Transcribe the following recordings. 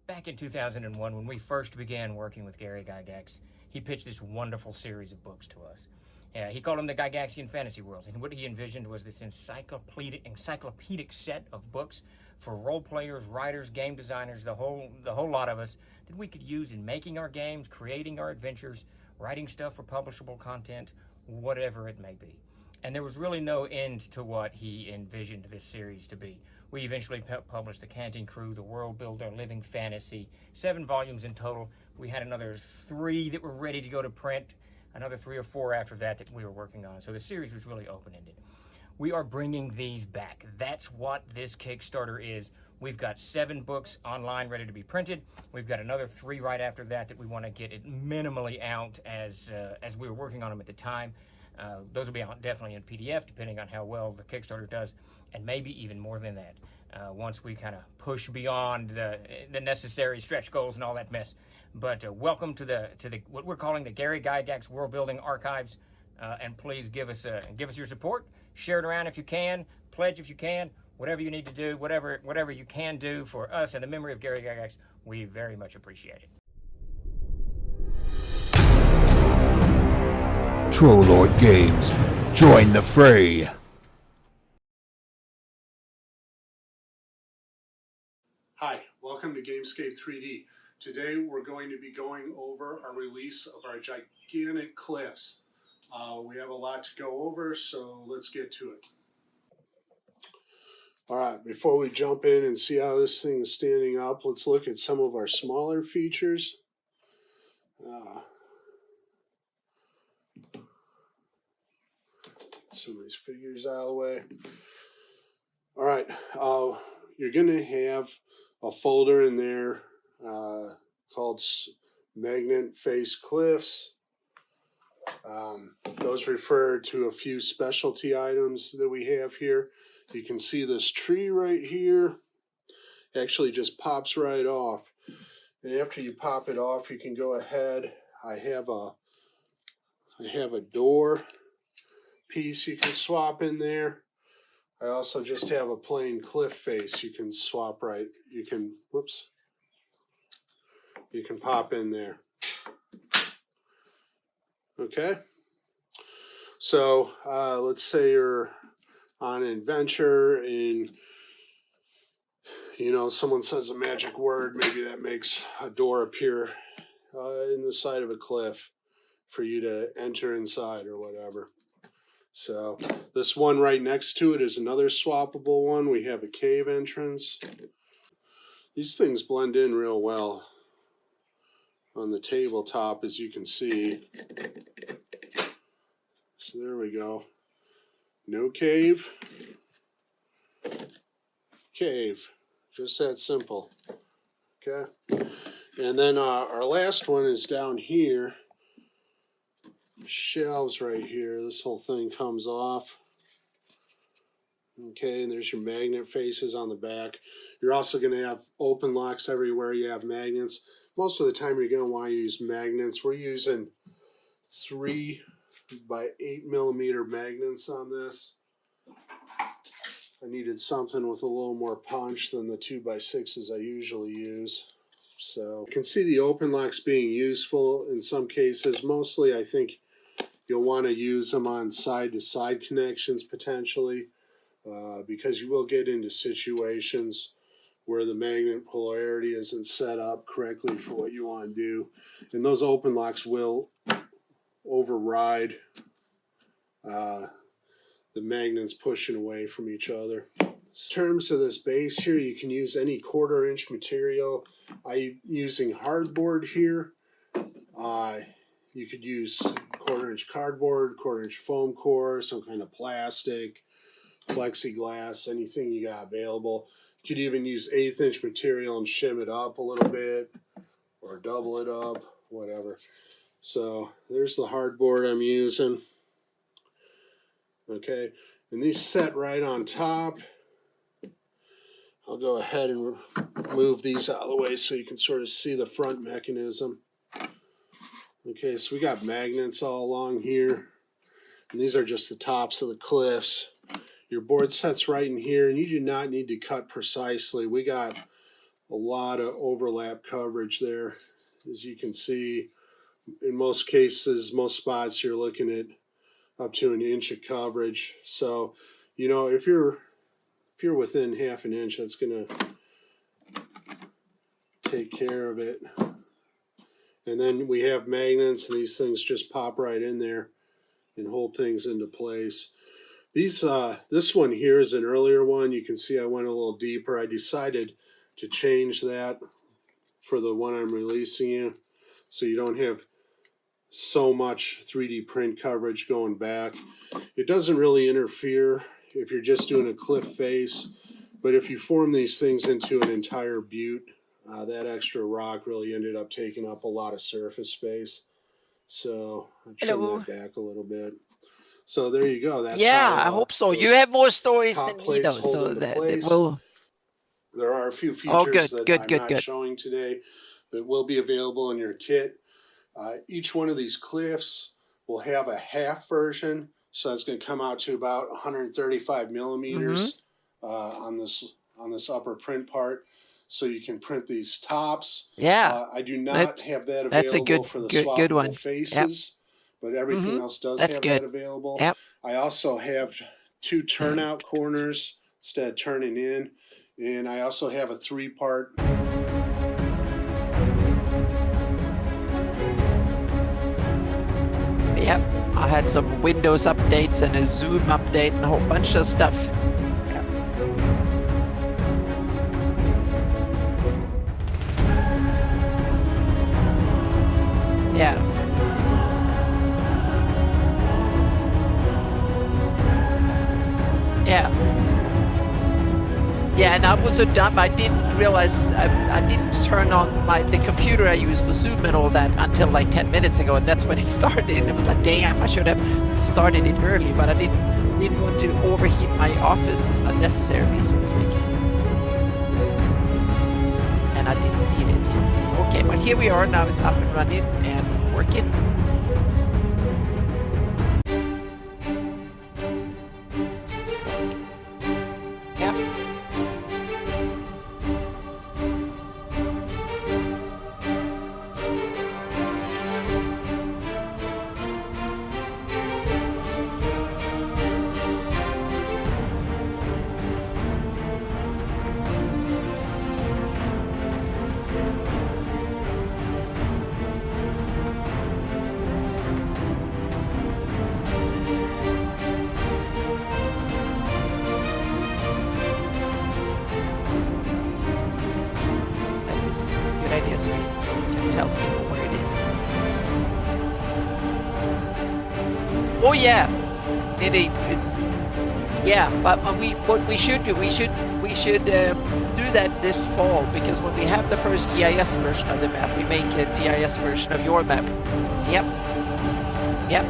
Back in 2001, when we first began working with Gary Gygax, he pitched this wonderful series of books to us. He called them the Gygaxian Fantasy Worlds, and what he envisioned was this encyclopedic set of books for role players, writers, game designers, the whole lot of us, that we could use in making our games, creating our adventures, writing stuff for publishable content, whatever it may be. And there was really no end to what he envisioned this series to be. We eventually published The Canting Crew, The World Builder, Living Fantasy, 7 volumes in total. We had another 3 that were ready to go to print, another 3 or 4 after that that we were working on. So the series was really open-ended. We are bringing these back. That's what this Kickstarter is. We've got 7 books online ready to be printed. We've got another 3 right after that that we want to get it minimally out as we were working on them at the time. Those will be out definitely in PDF, depending on how well the Kickstarter does, and maybe even more than that once we kind of push beyond the necessary stretch goals and all that mess. But welcome to the what we're calling the Gary Gygax World Building Archives, and please give us your support. Share it around if you can. Pledge if you can. Whatever you need to do, whatever you can do for us and the memory of Gary Gygax, we very much appreciate it. Trollord Games. Join the fray. Hi, welcome to Gamescape 3D. Today we're going to be going over our release of our gigantic cliffs. We have a lot to go over, so let's get to it. Alright, before we jump in and see how this thing is standing up, let's look at some of our smaller features. Some of these figures out of the way. All right, you're going to have a folder in there called Magnet Face Cliffs. Those refer to a few specialty items that we have here. You can see this tree right here. It actually just pops right off. And after you pop it off, you can go ahead. I have a door piece you can swap in there. I also just have a plain cliff face you can swap right. You can pop in there. Okay. So let's say you're on an adventure and someone says a magic word, maybe that makes a door appear in the side of a cliff for you to enter inside or whatever. So this one right next to it is another swappable one. We have a cave entrance. These things blend in real well on the tabletop, as you can see. So there we go. No cave. Cave. Just that simple. Okay. And then our last one is down here. Shelves right here. This whole thing comes off. Okay, and there's your magnet faces on the back. You're also going to have open locks everywhere you have magnets. Most of the time you're going to want to use magnets. We're using 3 by 8 millimeter magnets on this. I needed something with a little more punch than the 2 by 6s I usually use. So you can see the open locks being useful in some cases. Mostly I think you'll want to use them on side-to-side connections potentially, because you will get into situations where the magnet polarity isn't set up correctly for what you want to do. And those open locks will override the magnets pushing away from each other. In terms of this base here, you can use any 1/4 inch material. I'm using hardboard here. You could use 1/4 inch cardboard, 1/4 inch foam core, some kind of plastic, plexiglass, anything you got available. You could even use 1/8 inch material and shim it up a little bit or double it up, whatever. So there's the hardboard I'm using. Okay, and these set right on top. I'll go ahead and move these out of the way so you can sort of see the front mechanism. Okay, so we got magnets all along here, and these are just the tops of the cliffs. Your board sets right in here, and you do not need to cut precisely. We got a lot of overlap coverage there. As you can see, in most cases, most spots, you're looking at up to 1 inch of coverage. So, you know, if you're within 1/2 inch, that's gonna take care of it. And then we have magnets, and these things just pop right in there and hold things into place. These, this one here is an earlier one. You can see I went a little deeper. I decided to change that for the one I'm releasing you, so you don't have so much 3D print coverage going back. It doesn't really interfere if you're just doing a cliff face, but if you form these things into an entire butte, that extra rock really ended up taking up a lot of surface space. So I trimmed that back a little bit. So there you go. That's yeah, how, I hope so. You have more stories than me, though, plates hold so into that place. will. There are a few features that I'm not good. showing today that will be available in your kit. Each one of these cliffs will have a half version, so that's going to come out to about 135 millimeters on this upper print part. So you can print these tops. Yeah, I do not have that available that's a good, for the good swappable one. faces, but everything else does That's have good. that available. Yep. I also have 2 turnout corners instead of turning in, and I also have a 3-part. Yep, I had some Windows updates and a Zoom update and a whole bunch of stuff. Yeah. Yeah. Yeah, and I was so dumb, I didn't realize, I didn't turn on the computer I use for Zoom and all that until like 10 minutes ago, and that's when it started. It was like, damn, I should have started it early, but I didn't want to overheat my office unnecessarily, so to speak. And I didn't need it, so, okay, but here we are, now it's up and running and working. Oh yeah, it's yeah. But what we should do, we should do that this fall, because when we have the first GIS version of the map, we make a GIS version of your map. Yep. Yep.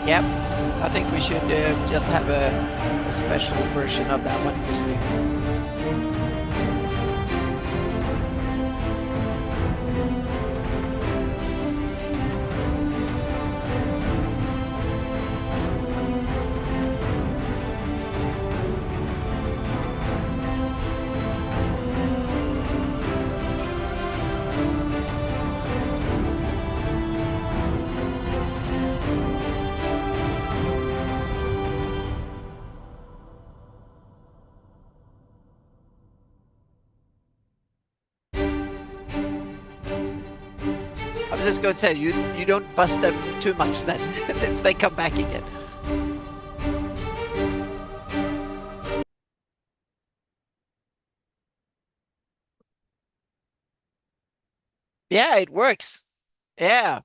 Yep. I think we should just have a special version of that one for you. just going to say you don't bust them too much then, since they come back again. Yeah, it works. Yeah.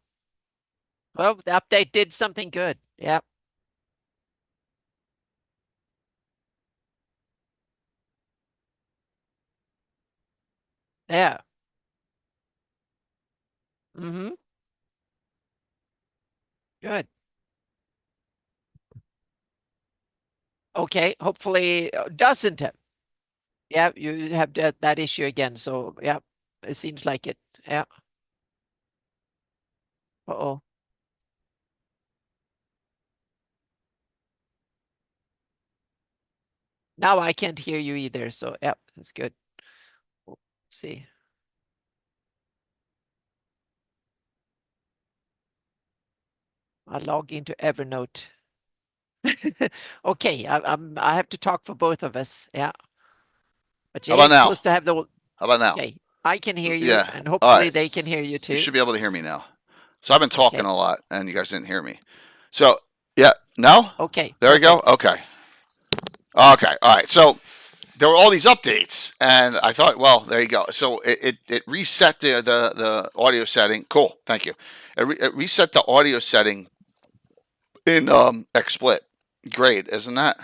Well, the update did something good. Yeah. Yeah. Mm-hmm. Good. Okay. Hopefully, doesn't have. Yeah, you have that issue again. So yeah, it seems like it. Yeah. Uh-oh. Now I can't hear you either. So yeah, that's good. Let's see. I'll log into Evernote. Okay, I have to talk for both of us. Yeah. But How about Jay's now? supposed to have the. How about now? Okay, I can hear you, Yeah. and All hopefully right. they can hear you too. You should be able to hear me now. So I've been talking Okay. a lot, and you guys didn't hear me. So yeah, no. Okay. There we go. Perfect. Okay. Okay. All right. So there were all these updates, and I thought, well, there you go. So it reset the audio setting. Cool. Thank you. It reset the audio setting in XSplit. Great, isn't that?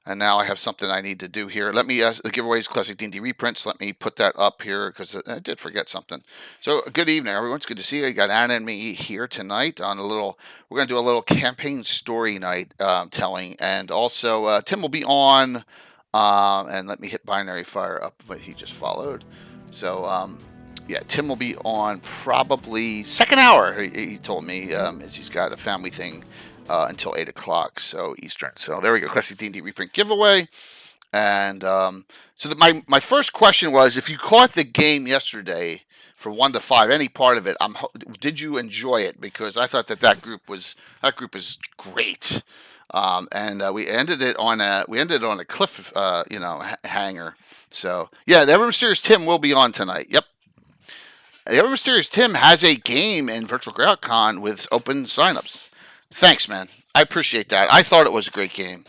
And now I have something I need to do here. Let me the giveaways, classic D&D reprints. Let me put that up here because I did forget something. So good evening, everyone. It's good to see you. You got Anna and me here tonight on a little. We're going to do a little campaign story night telling, and also Tim will be on. And let me hit binary fire up what he just followed. So yeah, Tim will be on probably second hour. He told me as he's got a family thing. Until 8 o'clock, so Eastern. So there we go, classic D&D reprint giveaway. And so my first question was, if you caught the game yesterday from 1 to 5, any part of it, did you enjoy it? Because I thought that group is great. And we ended it on a cliff, hanger. So yeah, the Ever Mysterious Tim will be on tonight. Yep. The Ever Mysterious Tim has a game in Virtual GREYHAWK Con with open signups. Thanks, man. I appreciate that. I thought it was a great game.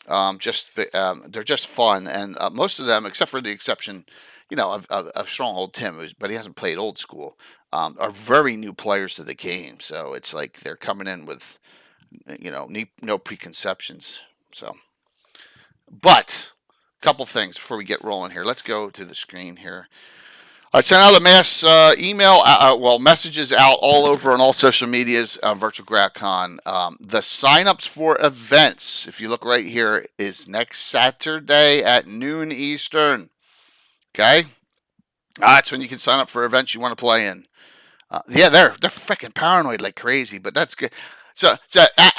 They're just fun, and most of them, except for the exception, of Stronghold Tim, but he hasn't played Old School, are very new players to the game. So it's like they're coming in with, no preconceptions. So, but a couple things before we get rolling here. Let's go to the screen here. I sent out a mass email, messages out all over on all social medias, Virtual GREYHAWK. The signups for events, if you look right here, is next Saturday at noon Eastern. Okay? That's when you can sign up for events you want to play in. Yeah, they're freaking paranoid like crazy, but that's good. So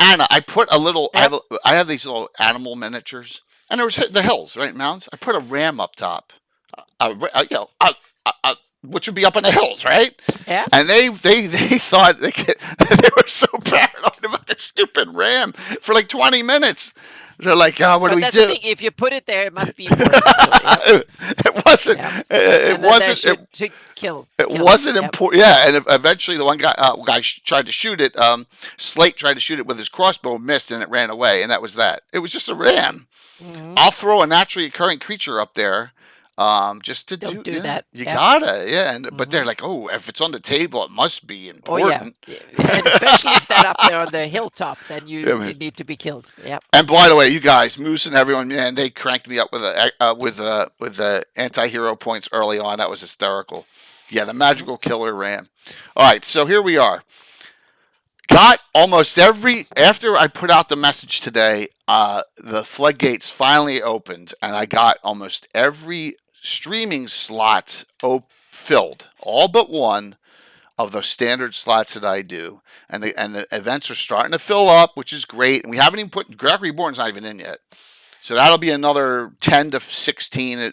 Anna, I put a little. Yep. I have these little animal miniatures, and there was the hills, right, mountains. I put a ram up top. Which would be up in the hills, right? Yeah. And they thought they were so paranoid about this stupid ram for like 20 minutes. They're like, what do we do? The thing, if you put it there, it must be important. So, It wasn't. Yeah. It wasn't. To kill. It wasn't important. Yeah, and eventually the one guy tried to shoot it. Slate tried to shoot it with his crossbow, missed, and it ran away, and that was that. It was just a ram. Mm-hmm. I'll throw a naturally occurring creature up there. Just to Don't do yeah, that. you Yeah. gotta, yeah. But they're like, oh, if it's on the table, it must be important. Oh yeah, and especially if they're up there on the hilltop, then you need to be killed. Yeah. And by the way, you guys, Moose and everyone, man, they cranked me up with the anti-hero points early on. That was hysterical. Yeah, the magical killer ram. All right, so here we are. Got almost after I put out the message today, the floodgates finally opened, and I got almost every streaming slot filled, all but one of those standard slots that I do, and the events are starting to fill up, which is great. And we haven't even put GREYHAWK Reborn's not even in yet, so that'll be another 10 to 16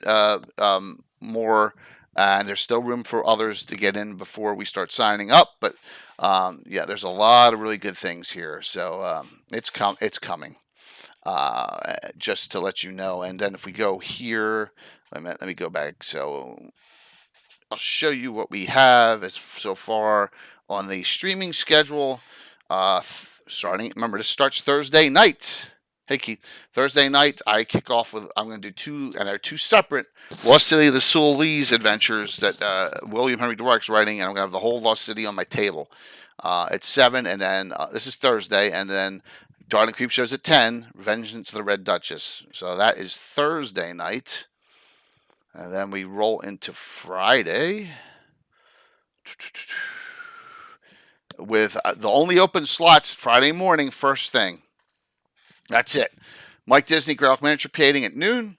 more. And there's still room for others to get in before we start signing up, but yeah, there's a lot of really good things here. So it's coming. Just to let you know. And then if we go here, let me go back. So I'll show you what we have so far. on the streaming schedule. Remember, this starts Thursday night. Hey, Keith. Thursday night, I kick off with, I'm going to do two, and they're two separate Lost City of the Sulis adventures that William Henry Dwork's writing, and I'm going to have the whole Lost City on my table at 7, and then this is Thursday, and then Darling Creep Show's at 10, Vengeance of the Red Duchess. So that is Thursday night. And then we roll into Friday with the only open slots Friday morning, first thing. That's it. Mike Disney, GREYHAWK Miniature Painting at noon.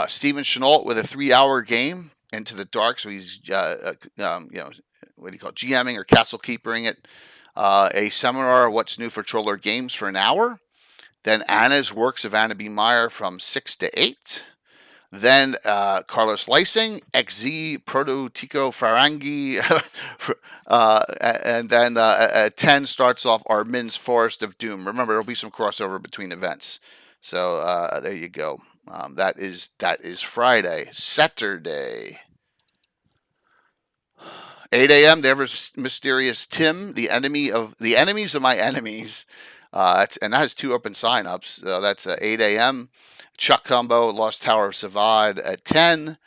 Stephen Chenault with a 3-hour game, Into the Dark. So he's, what do you call it, GMing or castle keepering it. A seminar, What's New for Troller Games, for an hour. Then Anna's Works of Anna B. Meyer from 6 to 8. Then Carlos Lysing, XZ, Proto Tico Farangi, and then at 10 starts off Armin's Forest of Doom. Remember, there'll be some crossover between events. So there you go. That is Friday. Saturday, 8 a.m. The ever mysterious Tim, the enemies of my enemies. And that has 2 open signups. That's 8 a.m. Chuck Combo, Lost Tower of Savad at 10.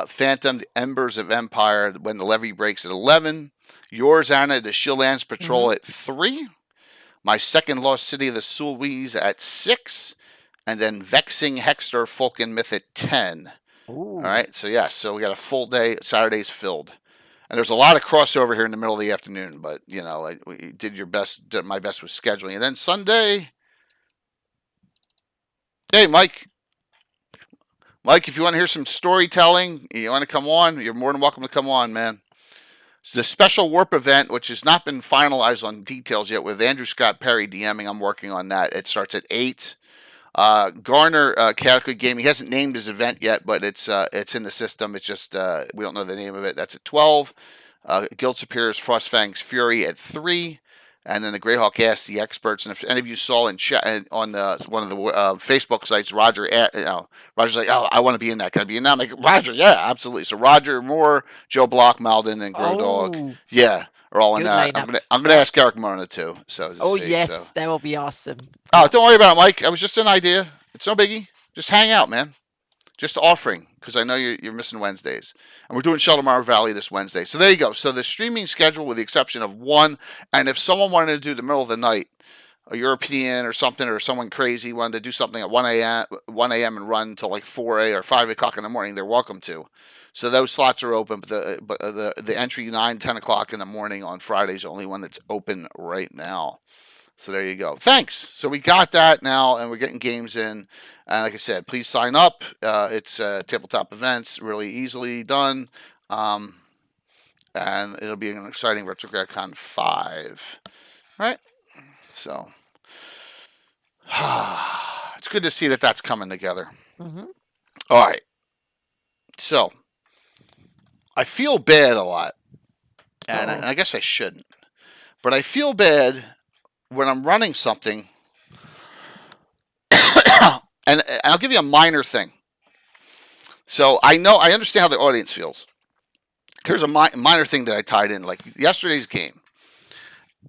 Phantom, The Embers of Empire, When the Levee Breaks at 11. Yours, Anna, The Shieldlands Patrol at 3. My Second Lost City of the Sulwees at 6. And then Vexing Hexter, Folk and Myth at 10. Ooh. All right, so yes, so we got a full day. Saturday's filled. And there's a lot of crossover here in the middle of the afternoon, but, we did my best with scheduling. And then Sunday, hey, Mike, if you want to hear some storytelling, you want to come on, you're more than welcome to come on, man. So the special Warp event, which has not been finalized on details yet, with Andrew Scott Perry DMing, I'm working on that. It starts at 8. Garner, Chaotic Game, he hasn't named his event yet, but it's in the system. It's just, we don't know the name of it. That's at 12. Guild Superior's Frostfang's Fury at 3. And then the GREYHAWK asked the experts, and if any of you saw in chat on one of the Facebook sites, Roger's like, "Oh, I want to be in that. Can I be in that?" I'm like, "Roger, yeah, absolutely." So Roger Moore, Joe Block, Malden, and Grow Dog, yeah, are all in Good that. lineup. I'm gonna ask Eric Mona too. So Yes, that will be awesome. Oh, don't worry about it, Mike. It was just an idea. It's no biggie. Just hang out, man. Just offering, because I know you're missing Wednesdays. And we're doing Sheltermar Valley this Wednesday. So there you go. So the streaming schedule, with the exception of one, and if someone wanted to do the middle of the night, a European or something, or someone crazy wanted to do something at 1 a.m. and run until like 4 a.m. or 5 o'clock in the morning, they're welcome to. So those slots are open, but the entry 9, 10 o'clock in the morning on Friday is the only one that's open right now. So there you go. Thanks. So we got that now, and we're getting games in. And like I said, please sign up. It's tabletop events, really easily done. And it'll be an exciting RetroGradCon 5. All right. So it's good to see that that's coming together. Mm-hmm. All right. So I feel bad a lot. And I guess I shouldn't. But I feel bad when I'm running something, and I'll give you a minor thing. So I understand how the audience feels. Here's a minor thing that I tied in, like yesterday's game.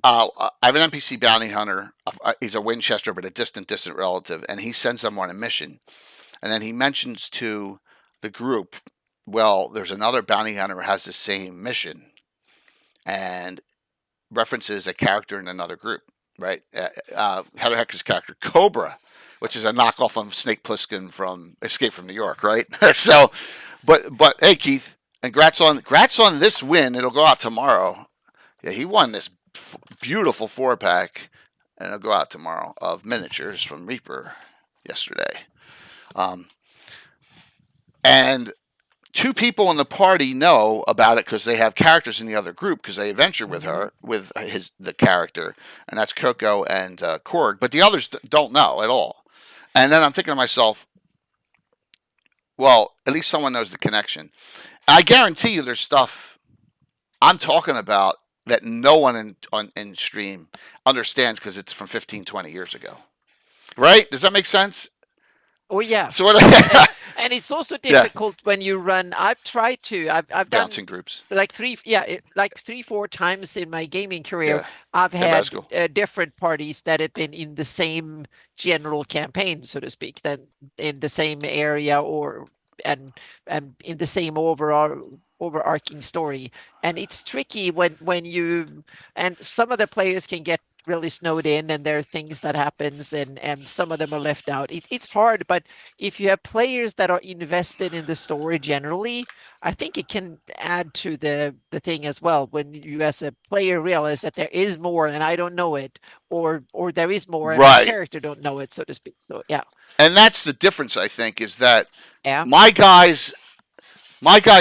I have an NPC bounty hunter. He's a Winchester, but a distant relative, and he sends them on a mission. And then he mentions to the group, well, there's another bounty hunter who has the same mission, and references a character in another group. Right, how the heck is his character? Cobra, which is a knockoff of Snake Plissken from Escape from New York, right? So, but hey, Keith, and congrats on this win. It'll go out tomorrow. Yeah, he won this beautiful 4-pack, and it'll go out tomorrow, of miniatures from Reaper yesterday. And 2 people in the party know about it because they have characters in the other group, because they adventure with her, with the character, and that's Coco and Korg. But the others don't know at all. And then I'm thinking to myself, well, at least someone knows the connection. I guarantee you there's stuff I'm talking about that no one in stream understands because it's from 15, 20 years ago. Right? Does that make sense? Oh, yeah. So what? And it's also Yeah. difficult when you run. I've tried to. I've done Bouncing groups. like 3-4 times in my gaming career. Yeah. I've Yeah, had that's cool. different parties that have been in the same general campaign, so to speak, that in the same area and in the same overarching story. And it's tricky when you and some of the players can get really snowed in, and there are things that happens, and some of them are left out. It's hard, but if you have players that are invested in the story generally, I think it can add to the thing as well. When you as a player realize that there is more and I don't know it, or there is more and my Right. character don't know it, so to speak. So yeah. And that's the difference, I think, is that Yeah. my guys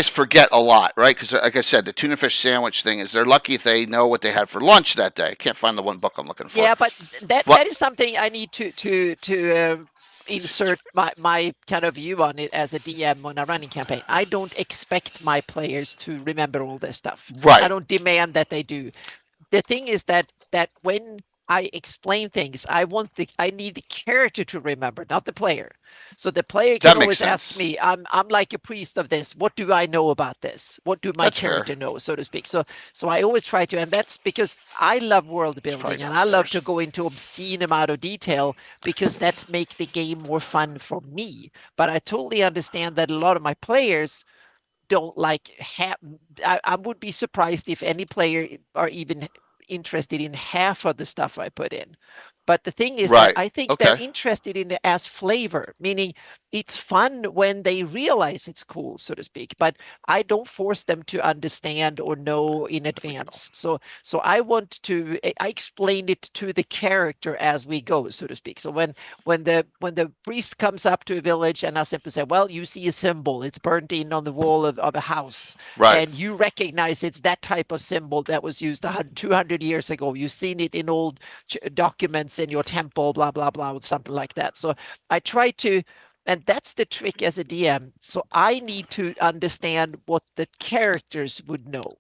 forget a lot, right? Because, like I said, the tuna fish sandwich thing is they're lucky if they know what they had for lunch that day. I can't find the one book I'm looking for. Yeah, but that is something I need to insert my kind of view on it as a DM on a running campaign. I don't expect my players to remember all this stuff. Right. I don't demand that they do. The thing is that when I explain things, I need the character to remember, not the player. So the player can always ask me, I'm like a priest of this. What do I know about this? What do my character know, so to speak? So I always try to, and that's because I love world building and I love to go into obscene amount of detail because that makes the game more fun for me. But I totally understand that a lot of my players don't like I would be surprised if any player are even interested in half of the stuff I put in. But the thing is that I think they're interested in it as flavor, meaning it's fun when they realize it's cool, so to speak. But I don't force them to understand or know in advance. So I explain it to the character as we go, so to speak. So when the priest comes up to a village and I simply say, well, you see a symbol, it's burnt in on the wall of a house, and you recognize it's that type of symbol that was used 200 years ago. You've seen it in old documents in your temple, blah, blah, blah, something like that. So I try to, and that's the trick as a DM. So I need to understand what the characters would know.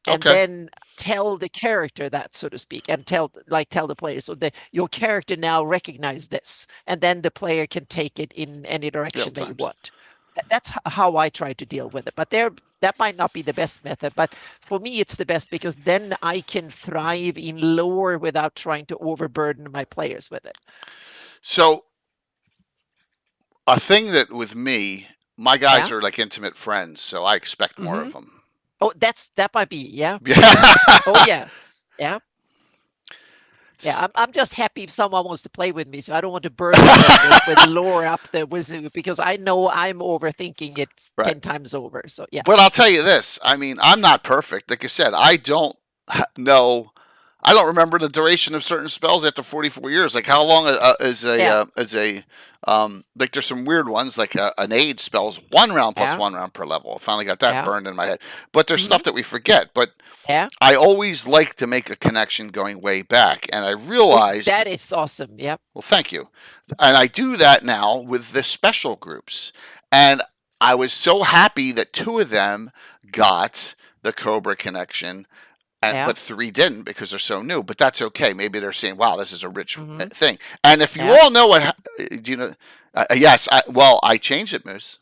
And then tell the character that, so to speak, and tell the player. So your character now recognize this, and then the player can take it in any direction they want. That's how I try to deal with it. But that might not be the best method, but for me, it's the best because then I can thrive in lore without trying to overburden my players with it. So a thing that with me, my guys are like intimate friends, so I expect more of them. Oh, that might be, yeah. Oh, yeah. Yeah. Yeah, I'm just happy if someone wants to play with me, so I don't want to burden them with lore up the wizard because I know I'm overthinking it 10 times over. So yeah. But I'll tell you this: I mean, I'm not perfect. Like I said, I don't know. I don't remember the duration of certain spells after 44 years. Like how long is like there's some weird ones like an aid spells 1 round plus 1 round per level. I finally got that burned in my head. But there's stuff that we forget. But I always like to make a connection going way back, and I realize that is awesome. Yep. Well, thank you. And I do that now with the special groups, and I was so happy that 2 of them got the Cobra connection. But 3 didn't because they're so new. But that's okay. Maybe they're saying, "Wow, this is a rich thing." And if you all know what, do you know? Yes. I changed it, Moose.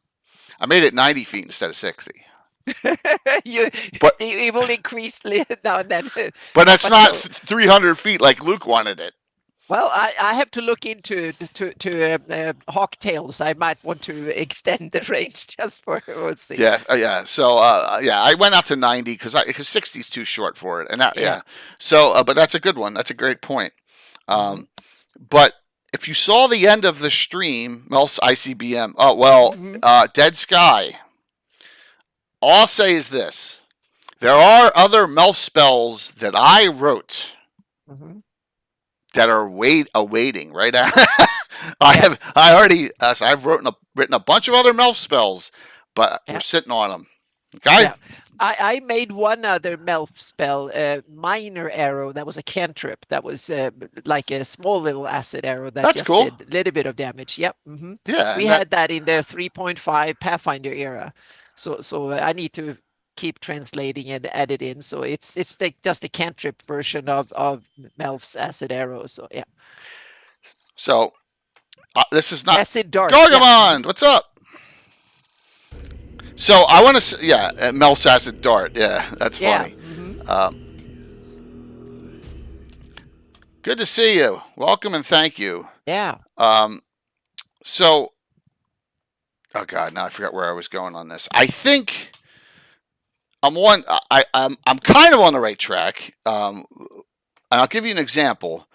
I made it 90 feet instead of 60. You will increase now and then. But that's not 300 feet like Luke wanted it. Well, I have to look into hawk tails. I might want to extend the range just for we'll see. Yeah. So I went out to 90 because 60 is too short for it, and So, but that's a good one. That's a great point. But if you saw the end of the stream, Mel's ICBM. Oh well, Dead Sky. All I'll say is this: there are other Melf spells that I wrote. That are awaiting right now. I've written a bunch of other Melf spells, but we're sitting on them. Okay. Yeah. I made one other Melf spell, minor arrow. That was a cantrip. That was like a small little acid arrow that did a little bit of damage. Yep. Yeah. We had that in the 3.5 Pathfinder era. So I need to keep translating and add it in. So it's just a cantrip version of Melf's acid arrow. So yeah. So this is not acid dark. Gargamond, what's up? So I want to, Mel Sassett Dart. Yeah, that's Yeah. funny. Good to see you. Welcome and thank you. Yeah. So, oh God, now I forgot where I was going on this. I think I'm kind of on the right track. And I'll give you an example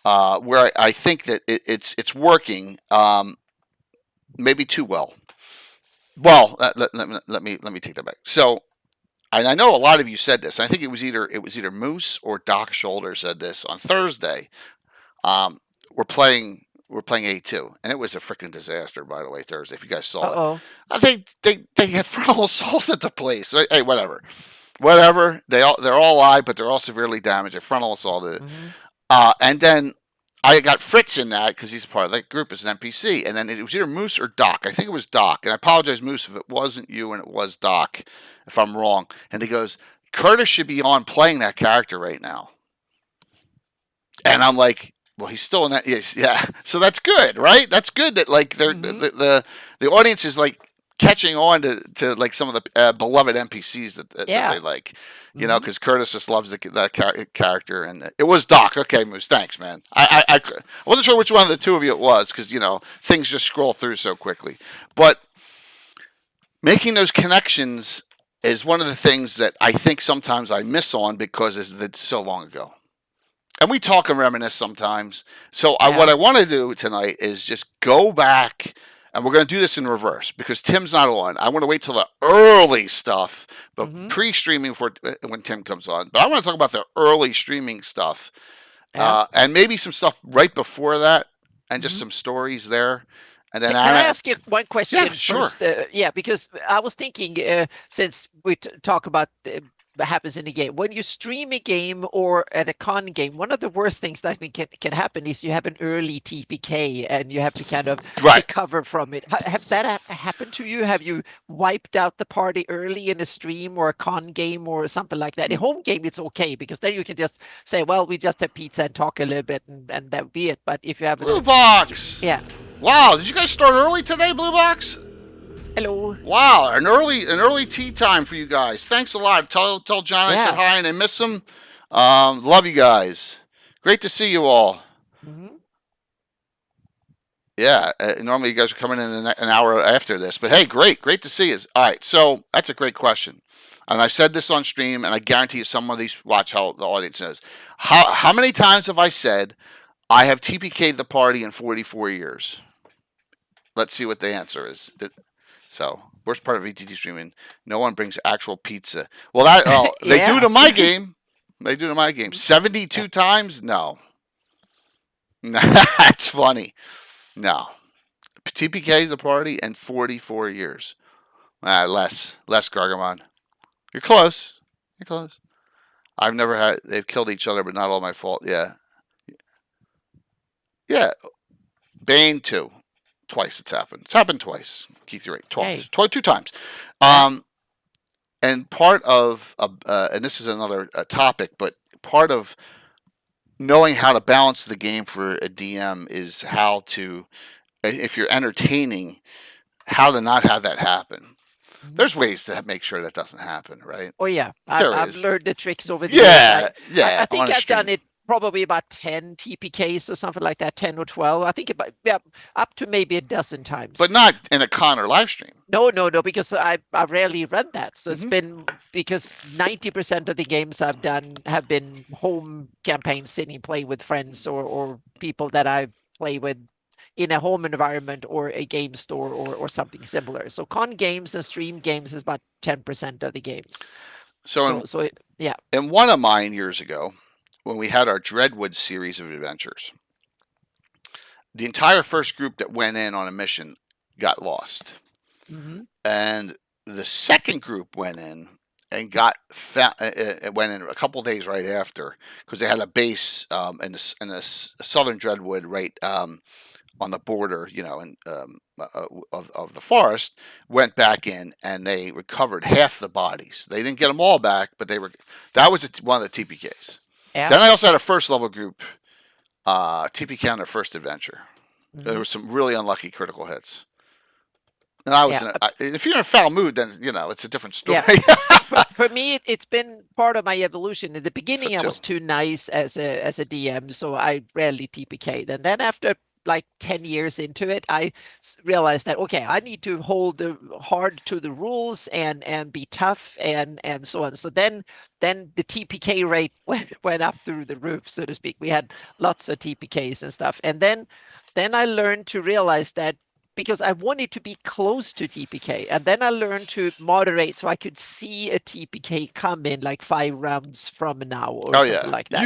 where I think that it's working. Maybe too well. Well, let me take that back. So, and I know a lot of you said this. I think it was either Moose or Doc Shoulder said this on Thursday. We're playing A2, and it was a freaking disaster. By the way, Thursday, if you guys saw Uh-oh. it, they had frontal assault at the place. Hey, whatever. They're all live, but they're all severely damaged. They frontal assaulted. And then I got Fritz in that because he's a part of that group as an NPC. And then it was either Moose or Doc. I think it was Doc. And I apologize, Moose, if it wasn't you and it was Doc, if I'm wrong. And he goes, Curtis should be on playing that character right now. And I'm like, well, he's still in that. Yes, yeah. So that's good, right? That's good that like they're the audience is like catching on to like some of the beloved NPCs that they like, you know, because Curtis just loves that character, and it was Doc. Okay, Moose, thanks, man. I wasn't sure which one of the two of you it was because you know things just scroll through so quickly, but making those connections is one of the things that I think sometimes I miss on because it's so long ago. And we talk and reminisce sometimes. So what I want to do tonight is just go back, and we're going to do this in reverse because Tim's not on. I want to wait till the early stuff, but pre-streaming for when Tim comes on. But I want to talk about the early streaming stuff, and maybe some stuff right before that, and just some stories there. And then Can I ask you one question sure. first? Because I was thinking, since we talk about what happens in a game, when you stream a game or at a con game, one of the worst things that can happen is you have an early TPK and you have to kind of recover from it. Has that happened to you? Have you wiped out the party early in a stream or a con game or something like that? In a home game, it's okay because then you can just say, well, we just have pizza and talk a little bit and that would be it. But if you have Blue Box, wow, did you guys start early today, Blue Box? Hello. Wow, an early tea time for you guys. Thanks a lot. Tell John I said hi and I miss him. Love you guys. Great to see you all. Yeah, normally you guys are coming in an hour after this, but hey, great to see you. All right, so that's a great question, and I've said this on stream, and I guarantee you some of these watch how the audience knows. How many times have I said I have TPK'd the party in 44 years? Let's see what the answer is. So, worst part of VTT streaming, no one brings actual pizza. Well, they do to my game. They do to my game. 72 times? No. That's funny. No. TPK's a party and 44 years. Less Gargamon. You're close. I've never had, they've killed each other, but not all my fault. Yeah. Bane, too. Twice it's happened. It's happened twice. Keith, you're right. Twice. 2 times. And part of, and this is another topic, but part of knowing how to balance the game for a DM is how to, if you're entertaining, how to not have that happen. There's ways to make sure that doesn't happen, right? Oh, yeah. I've learned the tricks over the years. I think I've done it probably about 10 TPKs or something like that, 10 or 12. I think about up to maybe a dozen times. But not in a con or live stream. No, because I rarely run that. So it's been because 90% of the games I've done have been home campaigns, sitting play with friends or people that I play with in a home environment or a game store or something similar. So con games and stream games is about 10% of the games. In one of mine years ago, when we had our Dreadwood series of adventures, the entire first group that went in on a mission got lost. And the second group went in and went in a couple days right after because they had a base in the southern Dreadwood right on the border, of the forest, went back in and they recovered half the bodies. They didn't get them all back, but that was one of the TPKs. Yeah. Then I also had a first level group TPK on their first adventure. There were some really unlucky critical hits. And I was Yeah. if you're in a foul mood, then it's a different story. Yeah. For me, it's been part of my evolution. In the beginning, I too. was too nice as a DM, so I rarely TPK'd. And then after like 10 years into it, I realized that okay, I need to hold hard to the rules and be tough and so on. So then the TPK rate went up through the roof, so to speak. We had lots of TPKs and stuff, and then I learned to realize that because I wanted to be close to TPK. And then I learned to moderate so I could see a TPK come in like 5 rounds from now or something like that.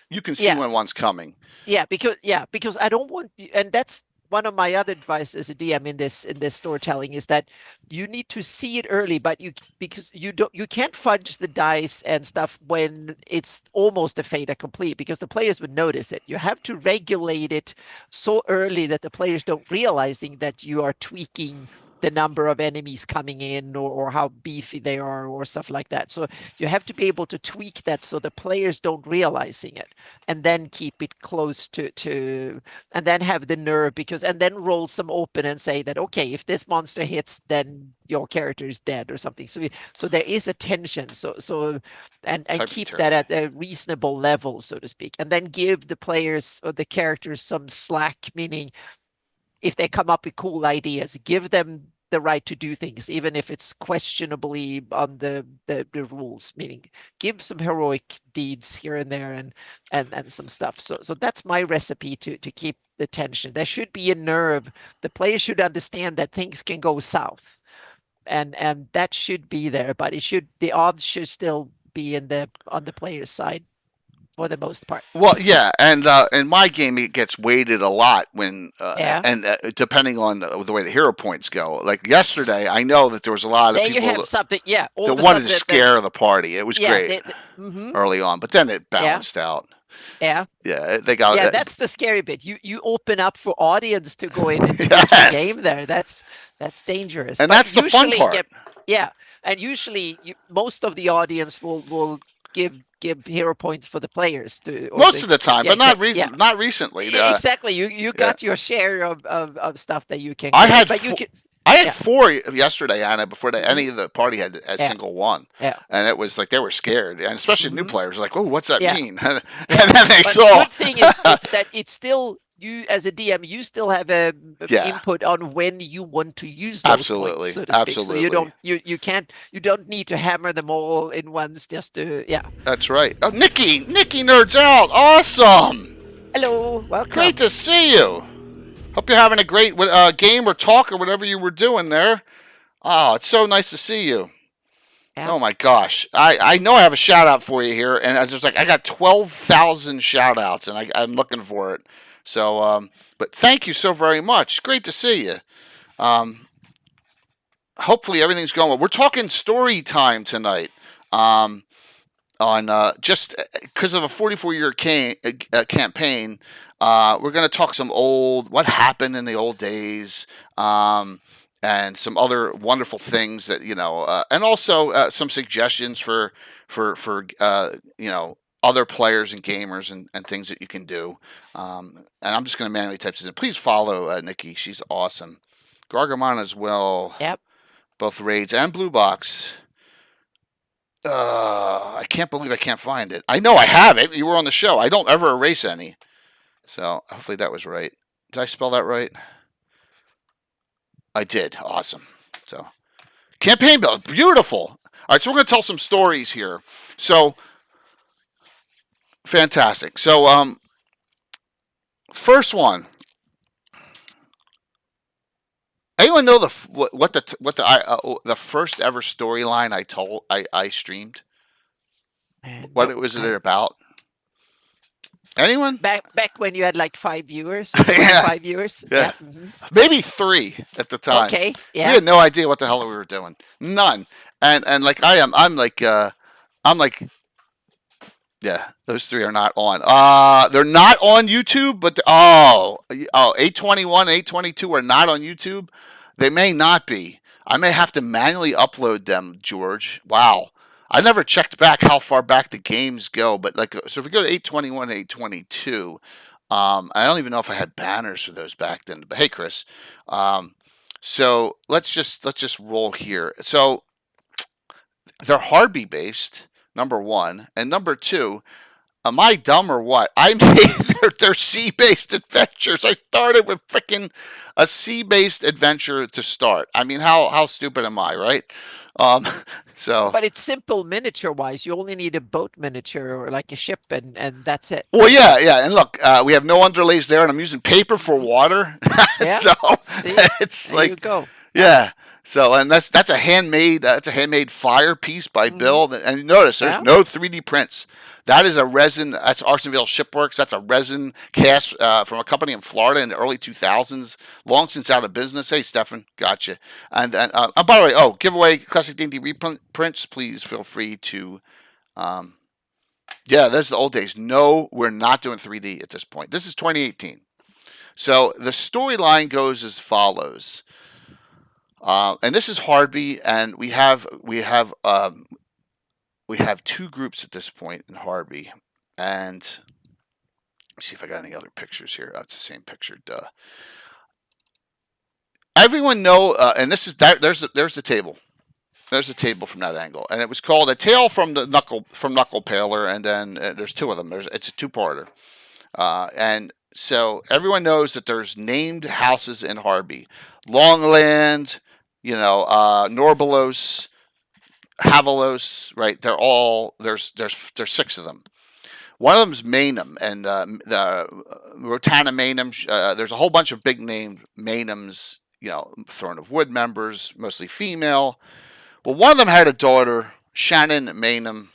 You can see when one's coming. Yeah, because I don't want, and that's one of my other advice as a DM in this storytelling is that you need to see it early, but because you can't fudge the dice and stuff when it's almost a fait accompli because the players would notice it. You have to regulate it so early that the players don't realizing that you are tweaking the number of enemies coming in or how beefy they are or stuff like that. So you have to be able to tweak that so the players don't realizing it and then keep it close to and then have the nerve and then roll some open and say that, okay, if this monster hits, then your character is dead or something. So there is a tension. And keep that at a reasonable level, so to speak, and then give the players or the characters some slack, meaning if they come up with cool ideas, give them the right to do things, even if it's questionably on the rules, meaning give some heroic deeds here and there and some stuff. So that's my recipe to keep the tension. There should be a nerve. The players should understand that things can go south. And that should be there, but the odds should still be on the player's side for the most part. Well, yeah, and in my game it gets weighted a lot when depending on the way the hero points go. Like yesterday, I know that there was a lot of people that wanted to scare the party. It was great early on, but then it balanced out. Yeah. Yeah, they got. Yeah, that's the scary bit. You open up for audience to go in and yes. the game there. That's dangerous. And that's the fun part. And usually most of the audience will give hero points for the players most of the time, but not recently. Exactly. You got your share of stuff that you can. I had 4 yesterday, Anna, before any of the party had a single one. Yeah. And it was like they were scared, and especially new players, like, "Oh, what's that mean?" And then they saw. The good thing is that it's still. You as a DM, you still have a input on when you want to use those points, so to speak. Absolutely. So you don't need to hammer them all in once just to That's right. Oh, Nikki nerds out. Awesome. Hello, welcome. Great to see you. Hope you're having a great game or talk or whatever you were doing there. Oh, it's so nice to see you. Yeah. Oh my gosh. I know I have a shout out for you here, and I was just like, I got 12,000 shout outs, and I'm looking for it. So, but thank you so very much. Great to see you. Hopefully everything's going well. We're talking story time tonight. On just because of a 44-year campaign, we're going to talk some what happened in the old days, and some other wonderful things that and also some suggestions for other players and gamers and things that you can do. And I'm just going to manually type this in. Please follow Nikki. She's awesome. Gargamon as well. Yep. Both raids and blue box. I can't believe I can't find it. I know I have it. You were on the show. I don't ever erase any. So hopefully that was right. Did I spell that right? I did. Awesome. So campaign build. Beautiful. All right. So we're going to tell some stories here. So fantastic. So, first one. Anyone know the first ever storyline I streamed? What was it about? Anyone? Back when you had like 5 viewers. 5 viewers. Yeah. Maybe 3 at the time. Okay. Yeah. We had no idea what the hell we were doing. None. And like I'm like. Yeah, those 3 are not on. They're not on YouTube, but 821, 822 are not on YouTube. They may not be. I may have to manually upload them, George. Wow. I never checked back how far back the games go, but so if we go to 821, 822, I don't even know if I had banners for those back then. But hey, Chris. So let's just roll here. So they're Harby based, number one, and number two. Am I dumb or what? I made they're sea-based adventures. I started with freaking a sea-based adventure to start. I mean, how stupid am I, right? Um, so But it's simple miniature-wise. You only need a boat miniature or like a ship, and that's it. well, yeah, and look, we have no underlays there, and I'm using paper for water. Yeah. So See? it's There you like, go. yeah. So and that's a handmade fire piece by Bill. And notice there's Yeah. no 3D prints. That is a resin. That's Arsonville Shipworks. That's a resin cast from a company in Florida in the early 2000s, long since out of business. Hey, Stefan, gotcha. And by the way, giveaway classic D&D reprints. Please feel free to. Yeah, there's the old days. No, we're not doing 3D at this point. This is 2018. So the storyline goes as follows. And this is Harby, and we have two groups at this point in Harby, and let's see if I got any other pictures here. Oh, it's the same picture. Duh. Everyone know, and this is that. There's the table. There's the table from that angle, and it was called A Tale from Knuckle Paler, and then there's two of them. It's a two-parter, and so everyone knows that there's named houses in Harby, Longland, Norbalos, Havalos, right? They're all there's 6 of them. One of them's Maynham, and the Rotana Maynham. There's a whole bunch of big named Maynhams, Throne of Wood members, mostly female. Well, one of them had a daughter, Shannon Maynham,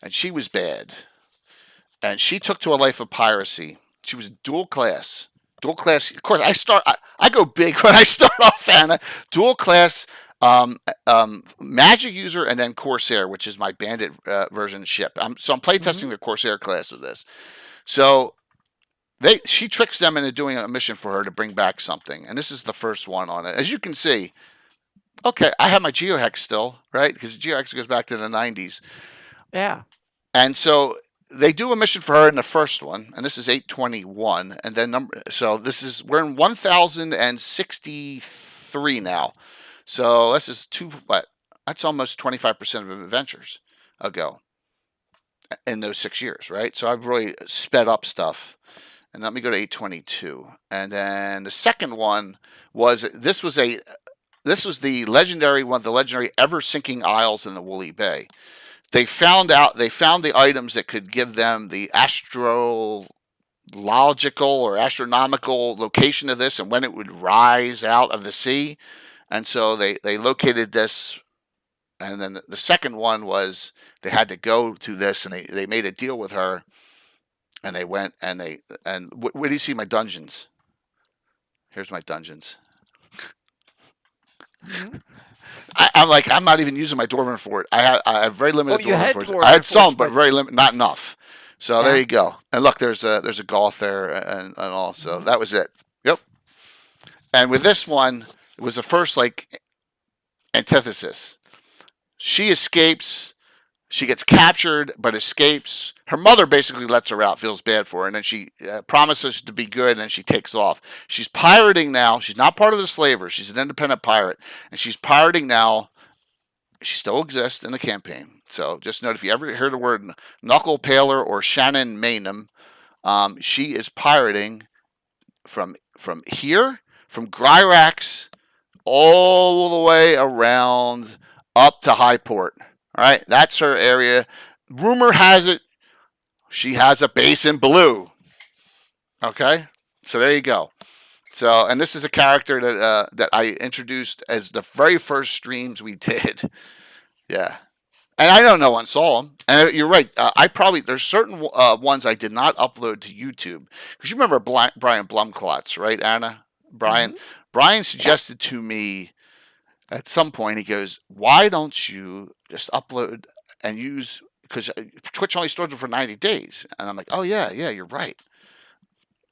and she was bad, and she took to a life of piracy. She was dual class. Of course, I go big when I start off, Anna. Dual class. Magic user and then Corsair, which is my bandit version ship. I'm playtesting the Corsair class of this. So she tricks them into doing a mission for her to bring back something, and this is the first one on it. As you can see, okay, I have my GeoHex still, right? Because GeoHex goes back to the 90s. Yeah. And so they do a mission for her in the first one, and this is 821, and then we're in 1063 now. So this is that's almost 25% of adventures ago in those 6 years, right? So I've really sped up stuff. And let me go to 822. And then the second one was the legendary one, the legendary ever sinking isles in the Woolly Bay. They found the items that could give them the astrological or astronomical location of this and when it would rise out of the sea. And so they located this, and then the second one was they had to go to this, and they made a deal with her, and they went and where do you see my dungeons? Here's my dungeons. Mm-hmm. I'm not even using my Dwarven fort. I have very limited Dwarven forts. I had some, but very limited, not enough. So there you go. And look, there's a Goth there and all. So that was it. Yep. And with this one, it was the first antithesis. She escapes. She gets captured, but escapes. Her mother basically lets her out, feels bad for her, and then she promises to be good, and then she takes off. She's pirating now. She's not part of the slavers. She's an independent pirate, and she's pirating now. She still exists in the campaign. So just note, if you ever hear the word Knuckle Paler or Shannon Maynham, she is pirating from here, from GREYHAWK, all the way around up to Highport. All right, that's her area. Rumor has it she has a base in blue. Okay, so there you go. So, and this is a character that I introduced as the very first streams we did. Yeah, and I know no one saw them. And you're right. There's certain ones I did not upload to YouTube because you remember Brian Blumklotz, right, Anna? Brian. Mm-hmm. Brian suggested to me at some point, he goes, why don't you just upload and use, because Twitch only stores them for 90 days. And I'm like, oh, yeah, you're right.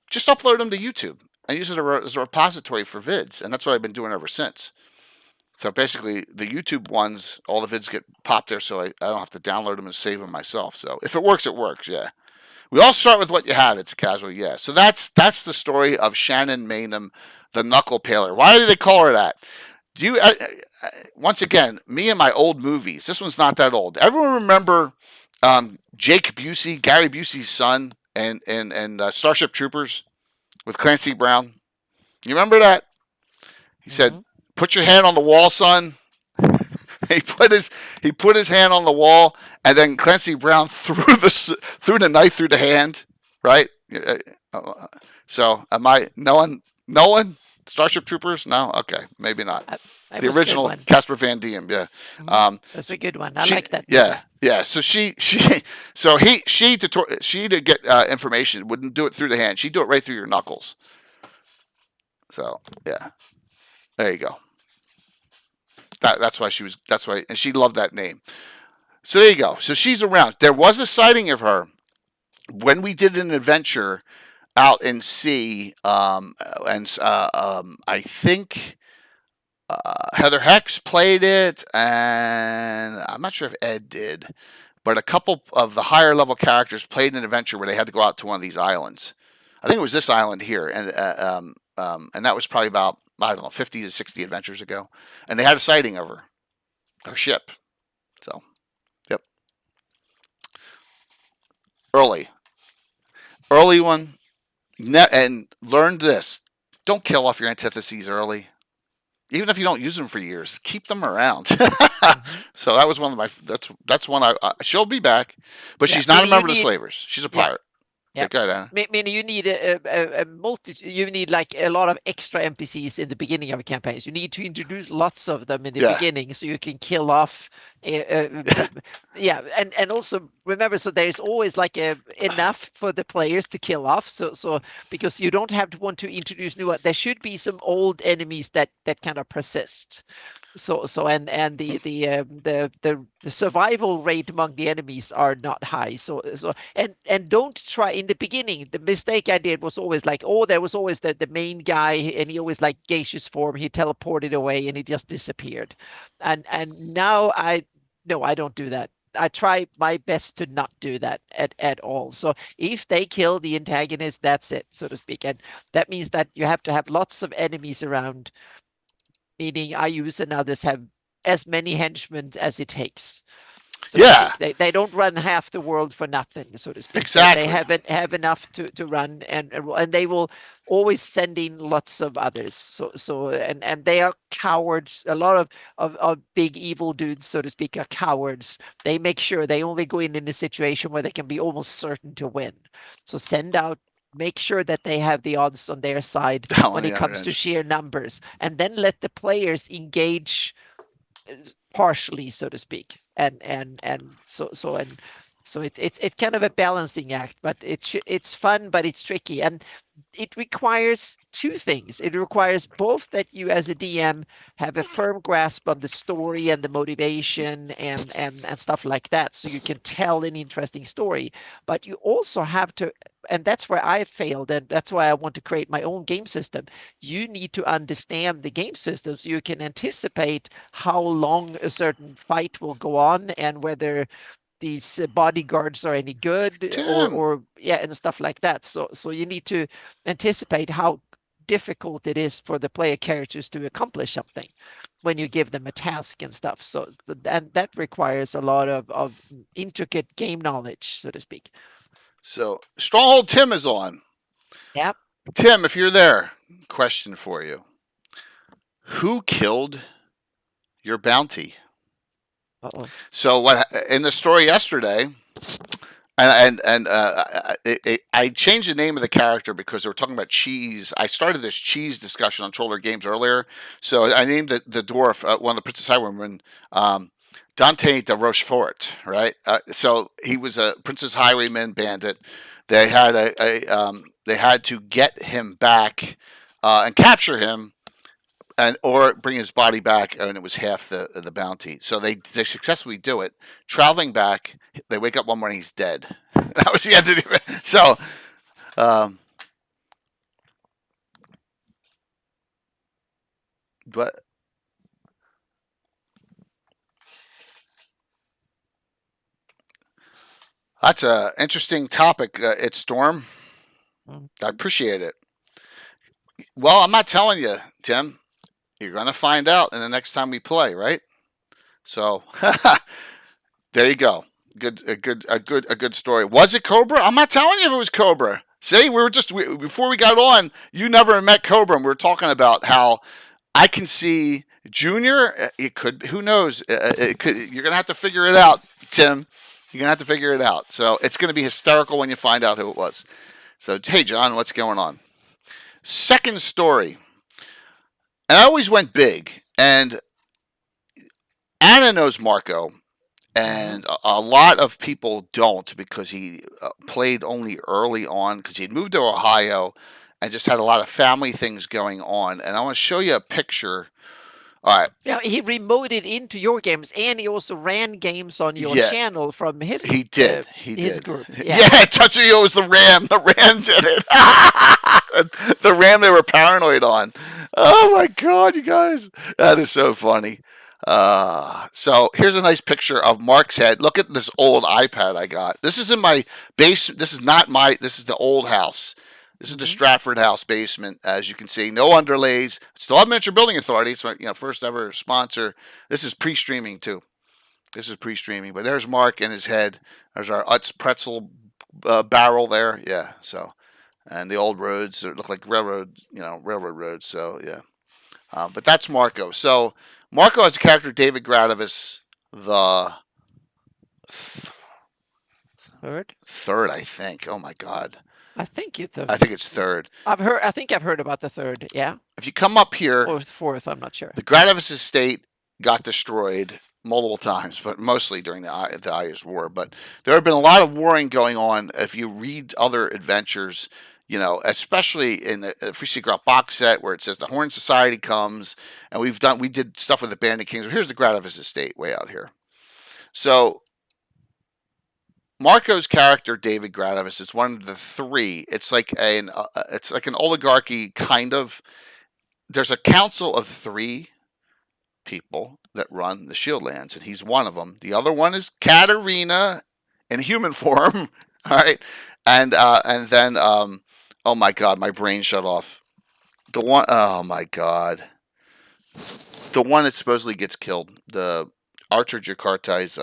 Just upload them to YouTube and use it as a repository for vids. And that's what I've been doing ever since. So basically, the YouTube ones, all the vids get popped there, so I don't have to download them and save them myself. So if it works, it works, yeah. We all start with what you have. It's a casual, yeah. So that's the story of Shannon Maynham, the Knuckle Paler. Why do they call her that? Do you? Once again, me and my old movies. This one's not that old. Everyone remember Jake Busey, Gary Busey's son, and Starship Troopers with Clancy Brown. You remember that? He said, "Put your hand on the wall, son." He put his hand on the wall, and then Clancy Brown threw the knife through the hand. Right? So am I? No one. Starship Troopers? No. Okay, maybe not. The original Casper Van Diem. Yeah. That's a good one. I like that. Yeah. Yeah. So she to get information wouldn't do it through the hand. She'd do it right through your knuckles. So yeah, there you go. That's why, and she loved that name. So there you go. So she's around. There was a sighting of her when we did an adventure out in sea, and I think Heather Hex played it, and I'm not sure if Ed did, but a couple of the higher level characters played an adventure where they had to go out to one of these islands. I think it was this island here, and that was probably about, I don't know, 50 to 60 adventures ago, and they had a sighting of her ship. So, yep, early one. And learn this: don't kill off your antitheses early, even if you don't use them for years. Keep them around. So that was one of my. That's one she'll be back, but she's not a member of the Slavers. She's a pirate. Yeah. Go ahead, Anna. Meaning you need a you need like a lot of extra NPCs in the beginning of a campaign. So you need to introduce lots of them in the beginning so you can kill off. And also remember, so there's always like enough for the players to kill off. So because you don't have to want to introduce new. There should be some old enemies that kind of persist. And the survival rate among the enemies are not high. And don't try in the beginning. The mistake I did was always like, there was always the main guy, and he always like gaseous form. He teleported away and he just disappeared. And now I don't do that. I try my best to not do that at all. So if they kill the antagonist, that's it, so to speak. And that means that you have to have lots of enemies around. Meaning I use and others have as many henchmen as it takes. So they don't run half the world for nothing, so to speak. Exactly. They have enough to run, and they will always send in lots of others. So they are cowards. A lot of big evil dudes, so to speak, are cowards. They make sure they only go in a situation where they can be almost certain to win. So send out. Make sure that they have the odds on their side when it comes to sheer numbers, and then let the players engage partially, so to speak. So it's kind of a balancing act, but it's fun, but it's tricky, and it requires two things. It requires both that you as a DM have a firm grasp on the story and the motivation and stuff like that, so you can tell an interesting story. But you also have to, and that's where I failed, and that's why I want to create my own game system. You need to understand the game system so you can anticipate how long a certain fight will go on and whether these bodyguards are any good or and stuff like that. So you need to anticipate how difficult it is for the player characters to accomplish something when you give them a task and stuff. So that requires a lot of intricate game knowledge, so to speak. So Stronghold Tim is on. Yeah. Tim, if you're there, question for you. Who killed your bounty? Uh-oh. So what in the story yesterday, I changed the name of the character because they were talking about cheese. I started this cheese discussion on Troller Games earlier, so I named the dwarf, one of the Princess Highwaymen, Dante de Rochefort. Right, so he was a Princess Highwayman bandit. They had they had to get him back and capture him. Or bring his body back, and it was half the bounty. So they successfully do it. Traveling back, they wake up one morning, he's dead. That was the end of it. So, but that's an interesting topic. It's Storm. I appreciate it. Well, I'm not telling you, Tim. You're going to find out in the next time we play, right? So there you go. A good story. Was it Cobra? I'm not telling you if it was Cobra. See, before we got on, you never met Cobra, and we were talking about how I can see Junior. It could. Who knows? It could. You're gonna have to figure it out, Tim. You're gonna have to figure it out. So it's gonna be hysterical when you find out who it was. So hey, John, what's going on? Second story. And I always went big, and Anna knows Marco. And a lot of people don't because he played only early on because he'd moved to Ohio and just had a lot of family things going on. And I want to show you a picture. All right. Yeah, he remoted into your games, and he also ran games on your channel from his. He did. His group. Yeah, Touchio was the Ram. The Ram did it. The Ram they were paranoid on. Oh my God, you guys, that is so funny. So here's a nice picture of Mark's head. Look at this old iPad I got. This is in my basement. This is not my. This is the old house. This is the Stratford House basement, as you can see. No underlays. Still have Miniature Building Authority. It's my first ever sponsor. This is pre-streaming too. This is pre-streaming. But there's Mark and his head. There's our Utz pretzel barrel there. Yeah. So, and the old roads that look like railroad roads. So yeah. But that's Marco. So Marco has a character, David Gradavis, the third, I think. Oh my God. I think it's third. I think it's third. I think I've heard about the third. Yeah. If you come up here, or fourth, I'm not sure. The Gradavis estate got destroyed multiple times, but mostly during the Irish War. But there have been a lot of warring going on. If you read other adventures, especially in the Free Secret box set where it says the Horn Society comes, and we did stuff with the Bandit Kings. Here's the Gradavis estate way out here. So Marco's character, David Gradavis, is one of the three. It's like an oligarchy kind of. There's a council of three people that run the Shieldlands, and he's one of them. The other one is Katarina in human form. All right, and then oh my God, my brain shut off. The one, oh my God, the one that supposedly gets killed. The Archer Jakartai's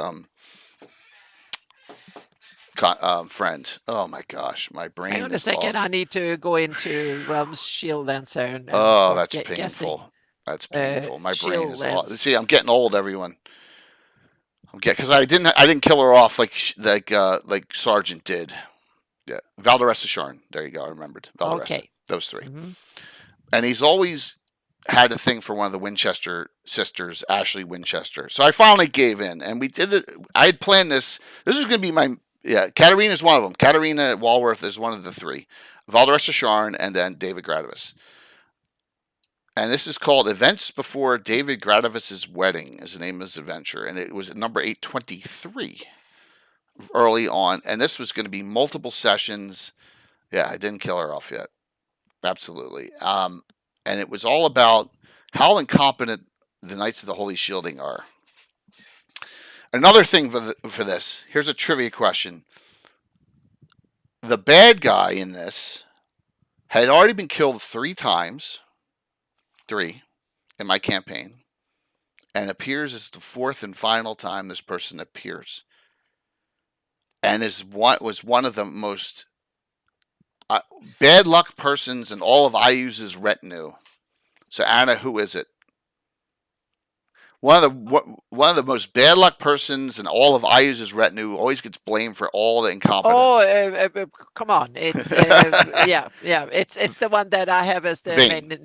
friend. Oh my gosh, my brain. Hang on a second. I need to go into Realm's Shieldlands zone. Oh, that's painful. Guessing. That's painful. My brain is off. See, I'm getting old, everyone. Because I didn't kill her off like Sergeant did. Yeah, Valderessa Sharn. There you go. I remembered. Valderessa. Okay. Those three. Mm-hmm. And he's always had a thing for one of the Winchester sisters, Ashley Winchester. So I finally gave in, and we did it. I had planned this. This is going to be my. Yeah, Katarina is one of them. Katarina Walworth is one of the three. Valderessa Sharn, and then David Gradavis. And this is called Events Before David Gradavis' Wedding, is the name of this adventure. And it was at number 823 early on. And this was going to be multiple sessions. Yeah, I didn't kill her off yet. Absolutely. And it was all about how incompetent the Knights of the Holy Shielding are. Another thing for this, here's a trivia question. The bad guy in this had already been killed 3 times, 3, in my campaign, and appears as the 4th and final time this person appears. And was one of the most bad luck persons in all of IU's retinue. So Anna, who is it? One of the most bad luck persons in all of IU's retinue, always gets blamed for all the incompetence. Oh, come on! It's yeah. It's the one that I have as the Vane.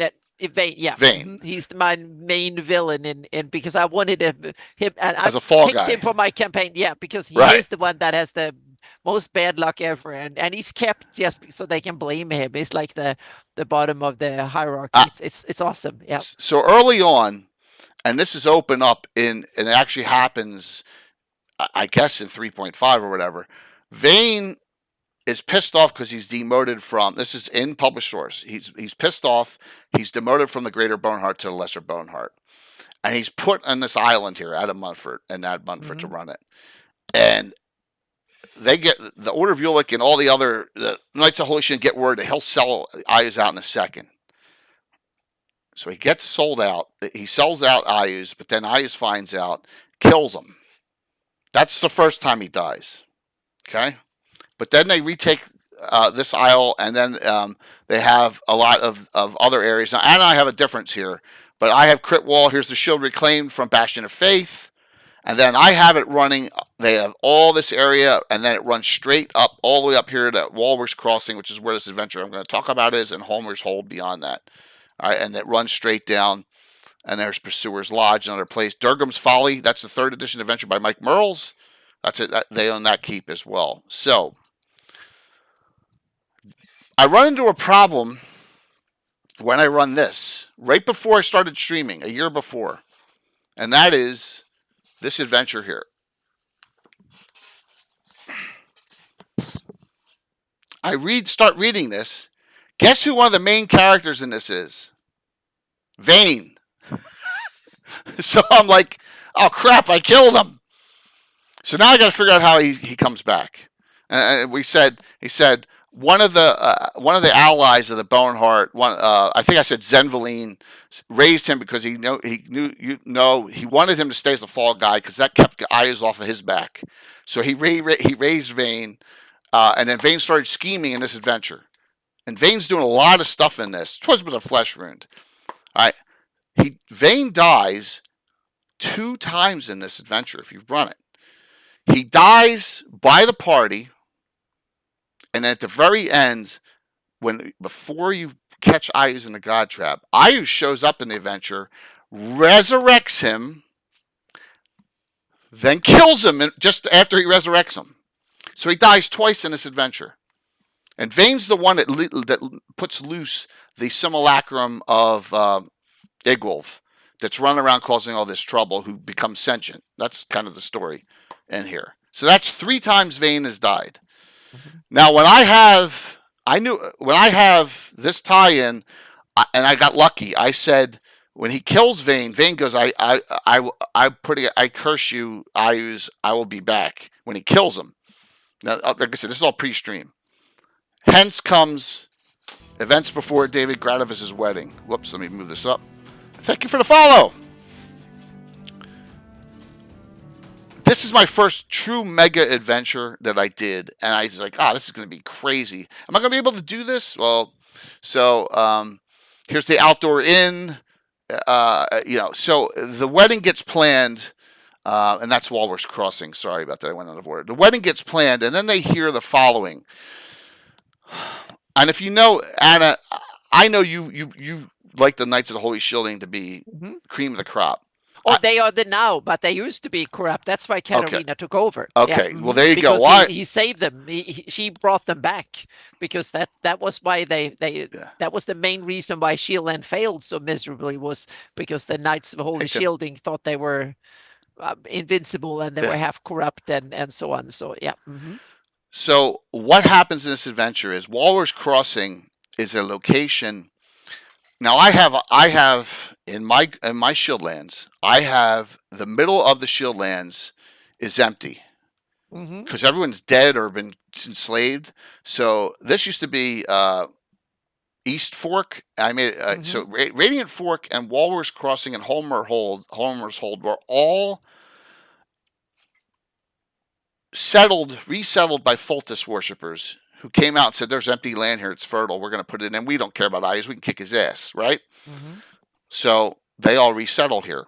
Yeah, Vane. He's my main villain in because I wanted him and as I a fall picked guy. him for my campaign. Yeah, because he is the one that has the most bad luck ever, and he's kept just so they can blame him. It's like the bottom of the hierarchy. It's awesome. Yeah. So early on. And this is open up and it actually happens, I guess, in 3.5 or whatever. Vane is pissed off because he's demoted from, this is in published source. He's pissed off. He's demoted from the Greater Boneheart to the Lesser Boneheart. And he's put on this island here, Adam Munford, and Ad Munford to run it. And they get, the Order of Ulek and all the other the Knights of Holy Shielding get word that he'll sell Eyes out in a second. So he gets sold out. He sells out Ayuz, but then Ayuz finds out, kills him. That's the first time he dies. Okay? But then they retake this isle, and then they have a lot of other areas. Now, and I have a difference here, but I have crit wall. Here's the shield reclaimed from Bastion of Faith. And then I have it running. They have all this area, and then it runs straight up, all the way up here to Walrus Crossing, which is where this adventure I'm going to talk about is, and Homer's Hold beyond that. All right, and it runs straight down, and there's Pursuer's Lodge, another place. Durgam's Folly, that's the 3rd edition adventure by Mike Merles. That's it. They own that keep as well. So I run into a problem when I run this, right before I started streaming, a year before, and that is this adventure here. I start reading this. Guess who one of the main characters in this is? Vane. So I'm like, oh crap, I killed him. So now I got to figure out how he comes back. And he said one of the allies of the Boneheart, I think I said Zenvaline, raised him because he wanted him to stay as the fall guy because that kept eyes off of his back. So he raised Vane, and then Vane started scheming in this adventure. And Vane's doing a lot of stuff in this. It was with a flesh wound. All right, Vane dies 2 times in this adventure if you've run it. He dies by the party. And at the very end, before you catch Ayuz in the God Trap, Ayuz shows up in the adventure, resurrects him, then kills him just after he resurrects him. So he dies twice in this adventure. And Vane's the one that puts loose the simulacrum of Igwolf that's running around causing all this trouble, who becomes sentient. That's kind of the story in here. So that's 3 times Vane has died. Now, when I have this tie-in, and I got lucky, I said when he kills Vane, Vane goes, I curse you, Ayuz, I will be back. When he kills him, now, like I said, this is all pre-stream. Hence comes events before David Gradavis' wedding. Whoops, let me move this up. Thank you for the follow. This is my first true mega adventure that I did, and I was like, this is going to be crazy. Am I going to be able to do this? Well, so here's the outdoor inn. So the wedding gets planned, and that's Walrus Crossing. Sorry about that. I went out of order. The wedding gets planned, and then they hear the following. And if you know, Anna, I know you like the Knights of the Holy Shielding to be cream of the crop. Oh, they are the now, but they used to be corrupt. That's why Katarina took over. Okay, yeah. Well, there you because go. Why? He saved them. She brought them back because that was why that was the main reason why Shieldland failed so miserably, was because the Knights of the Holy Shielding thought they were invincible and they were half corrupt and so on. So yeah. So what happens in this adventure is Walrus Crossing is a location. Now I have in my Shieldlands, I have the middle of the Shieldlands is empty because everyone's dead or been enslaved. So this used to be East Fork. I made it, so Radiant Fork and Walrus Crossing and Homer's Hold were all resettled by Fultus worshippers who came out and said, there's empty land here, it's fertile, we're going to put it in, and we don't care about Ayuz, we can kick his ass, right? So they all resettled here.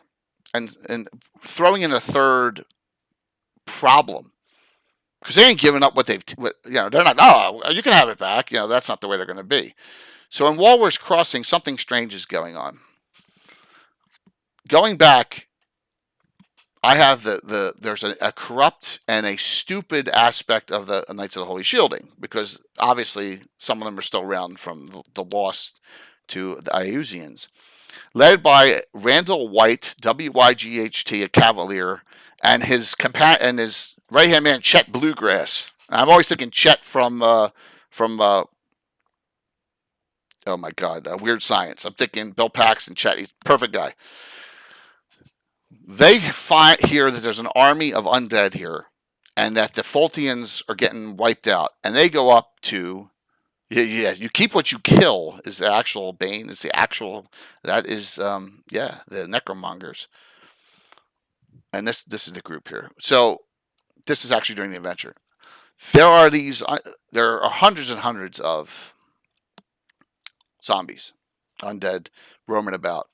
And throwing in a third problem, because they ain't giving up what they've, they're not, you can have it back, that's not the way they're going to be. So in Walrus Crossing, something strange is going on. Going back, I have there's a corrupt and a stupid aspect of the Knights of the Holy Shielding, because obviously some of them are still around from the lost to the Ayuzians, led by Randall White, WYGHT, a Cavalier, and his right hand man Chet Bluegrass. I'm always thinking Chet from oh my God, Weird Science. I'm thinking Bill Paxton, Chet. He's a perfect guy. They find here that there's an army of undead here, and that the Fultians are getting wiped out, and they go up to Yeah. You keep what you kill is the actual Bane. Is the actual that is the necromongers. And this is the group here. So this is actually during the adventure. There are there are hundreds and hundreds of zombies, undead, roaming about.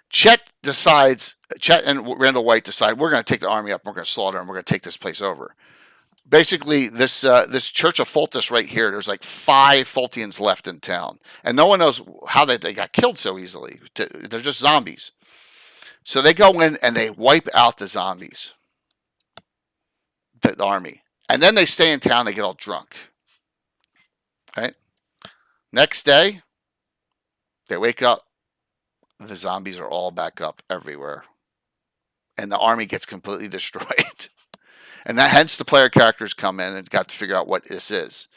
Chet and Randall White decide we're going to take the army up, we're going to slaughter them, we're going to take this place over. Basically, this Church of Fultus right here, there's like 5 Fultians left in town, and no one knows how they got killed so easily. They're just zombies. So they go in and they wipe out the zombies, the army, and then they stay in town. They get all drunk. Right. Next day, they wake up. The zombies are all back up everywhere, and the army gets completely destroyed. And that hence the player characters come in and got to figure out what this is.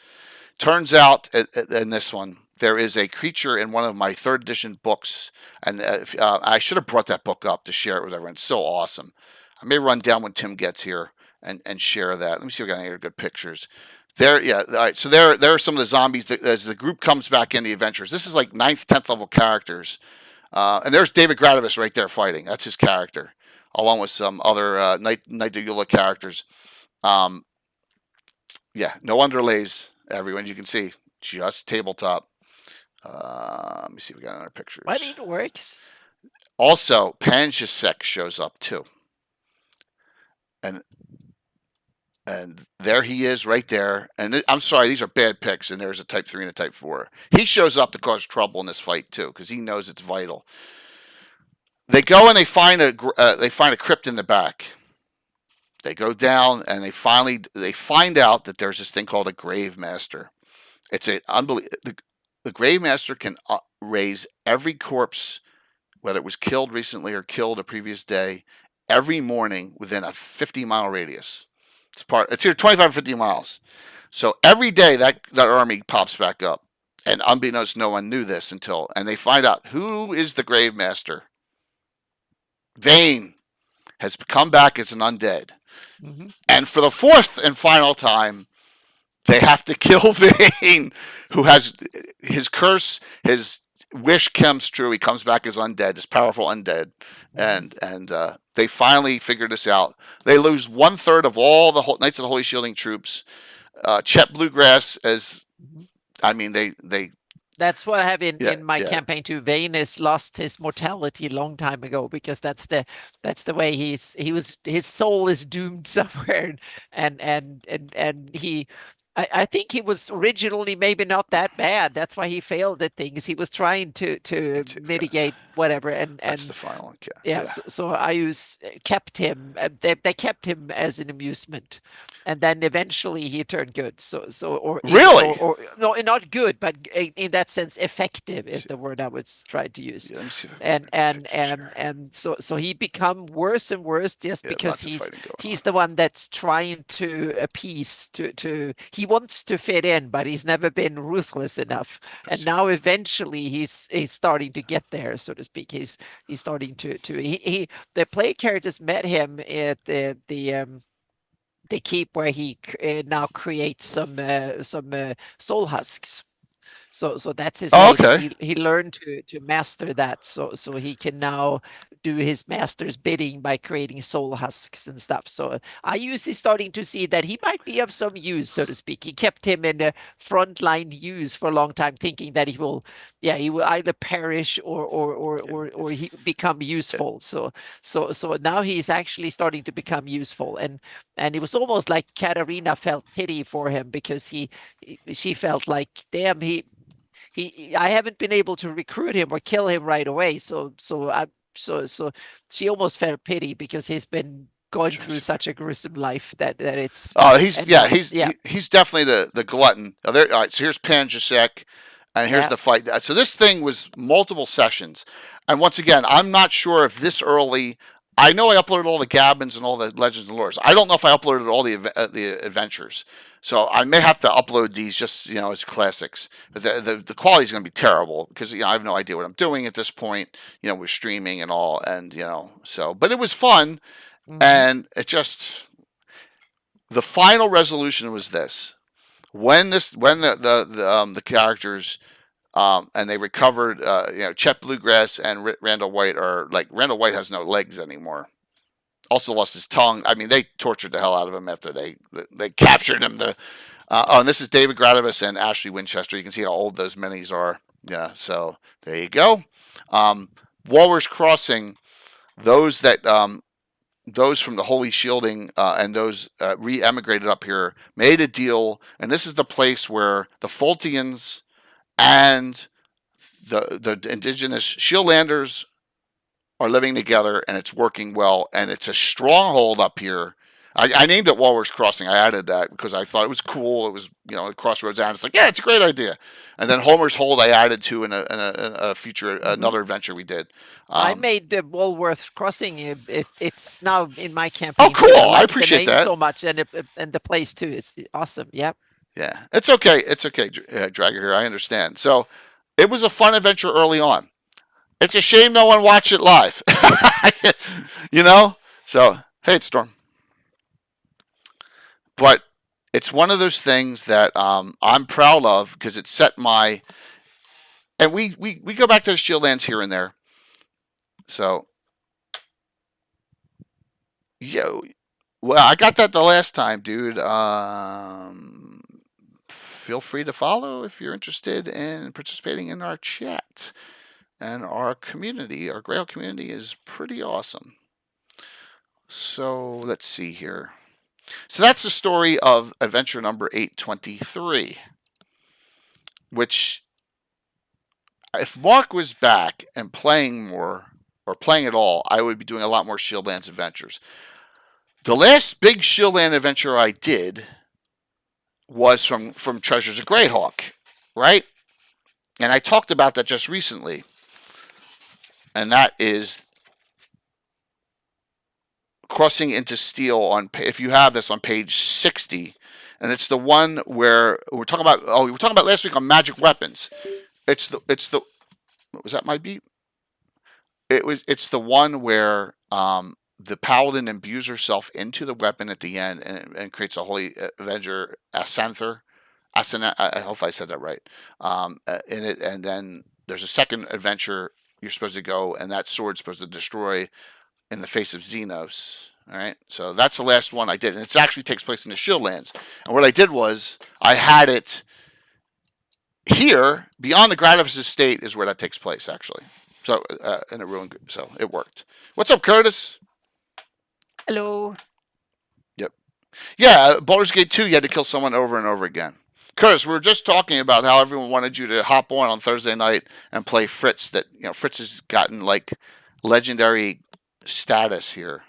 Turns out in this one, there is a creature in one of my 3rd edition books, and I should have brought that book up to share it with everyone. It's so awesome. I may run down when Tim gets here and share that. Let me see if I got any good pictures. There, yeah. All right. So there are some of the zombies that, as the group comes back in the adventures. This is like 9th, 10th level characters, and there's David Gradavis right there fighting. That's his character, along with some other Knight of Ulek characters. No underlays, everyone. You can see just tabletop. Let me see if we got other pictures. I think it works. Also, Panjasek shows up too, and there he is right there. And I'm sorry, these are bad picks. And there's a Type 3 and a Type 4. He shows up to cause trouble in this fight too, because he knows it's vital. They go and they find a crypt in the back. They go down and they find out that there's this thing called a Grave Master. It's the Grave Master can raise every corpse, whether it was killed recently or killed a previous day, every morning within a 50-mile radius. It's here 25 or 50 miles. So every day that army pops back up. And unbeknownst, no one knew this and they find out who is the Grave Master. Vane has come back as an undead. Mm-hmm. And for the 4th and final time, they have to kill Vane, who has his curse, his wish comes true. He comes back as undead, this powerful undead. And they finally figure this out. They lose 1/3 of all the Knights of the Holy Shielding troops. Chet Bluegrass they That's what I have in my campaign too. Vane has lost his mortality a long time ago, because that's the way his soul is doomed somewhere, and I think he was originally maybe not that bad. That's why he failed at things. He was trying to mitigate whatever, and that's the final one. So I kept him. They kept him as an amusement, and then eventually he turned good. Really? Or no, not good, but in that sense, effective is the word I was trying to use. Yeah, let me see if and so he become worse and worse just because he's the one that's trying to appease he wants to fit in, but he's never been ruthless enough. And now eventually he's starting to get there, so to speak. He's starting to the play characters met him at the keep where he now creates some soul husks. So that's his okay. He learned to master that, so he can now do his master's bidding by creating soul husks and stuff. So IUC is starting to see that he might be of some use, so to speak. He kept him in the frontline use for a long time, thinking that he will either perish or he become useful. So now he's actually starting to become useful, and it was almost like Katarina felt pity for him, because she felt like, damn, I haven't been able to recruit him or kill him right away. So she almost felt pity, because he's been going through such a gruesome life that it's. Oh, he's definitely the glutton. All right, so here's Panjasek, and here's the fight. So this thing was multiple sessions, and once again, I'm not sure if this early. I know I uploaded all the Gabbins and all the Legends and Lores. I don't know if I uploaded all the adventures. So I may have to upload these just, as classics. But the quality is going to be terrible, because I have no idea what I'm doing at this point. With streaming and all, and but it was fun, and it just, the final resolution was this: when the characters and they recovered, Chet Bluegrass and Randall White are like Randall White has no legs anymore. Also lost his tongue. I mean, they tortured the hell out of him after they captured him. And this is David Gradavis and Ashley Winchester. You can see how old those minis are. Yeah, so there you go. Walrus Crossing. Those from the Holy Shielding and those re-emigrated up here made a deal, and this is the place where the Fultians and the indigenous Shieldlanders are living together, and it's working well, and it's a stronghold up here. I named it Walrus Crossing. I added that because I thought it was cool. It was, Crossroads, and it's like, yeah, it's a great idea. And then Homer's Hold I added to in a future another adventure we did. I made the Walworth Crossing. It's now in my campaign. Oh, cool! I appreciate the name that so much, and the place too. It's awesome. Yep. Yeah, it's okay. It's okay, Dragger here. I understand. So it was a fun adventure early on. It's a shame no one watched it live. So hey, it's Storm. But it's one of those things that I'm proud of because it set my. And we go back to the Shieldlands here and there. So, well, I got that the last time, dude. Feel free to follow if you're interested in participating in our chat. And our community, our GREYHAWK community, is pretty awesome. So let's see here. So that's the story of adventure number 823, which, if Mark was back and playing more, or playing at all, I would be doing a lot more Shieldlands adventures. The last big Shieldland adventure I did was from Treasures of GREYHAWK, right? And I talked about that just recently. And that is Crossing into Steel if you have this on page 60, and it's the one where we were talking about last week on magic weapons. It's the was that my beat? It's the one where the paladin imbues herself into the weapon at the end and creates a holy avenger Asanther. I hope I said that right. In it, and then there's a second adventure you're supposed to go, and that sword's supposed to destroy in the face of Xenos. All right, so that's the last one I did, and it actually takes place in the Shieldlands. And what I did was I had it here beyond the Gradavis estate is where that takes place actually. So in a ruin, so it worked. What's up, Curtis? Hello. Yep. Yeah, Baldur's Gate 2, you had to kill someone over and over again. Curtis, we were just talking about how everyone wanted you to hop on Thursday night and play Fritz. That Fritz has gotten like legendary status here.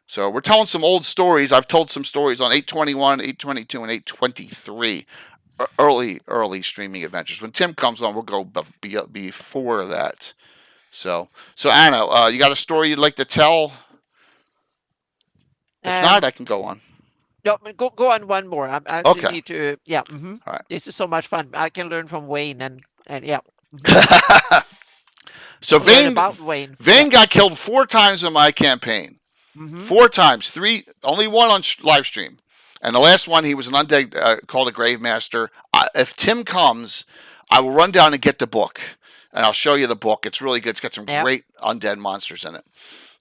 So we're telling some old stories. I've told some stories on 821, 822, and 823. Early streaming adventures. When Tim comes on, we'll go before that. So Anna, you got a story you'd like to tell? If not, I can go on. No, go on one more. I actually need to. Yeah. Mm-hmm. All right. This is so much fun. I can learn from Wayne and yeah. So Vane got killed 4 times in my campaign. 4 times, 3, only 1 on live stream, and the last one he was an undead called a Grave Master. If Tim comes, I will run down and get the book, and I'll show you the book. It's really good. It's got some great undead monsters in it.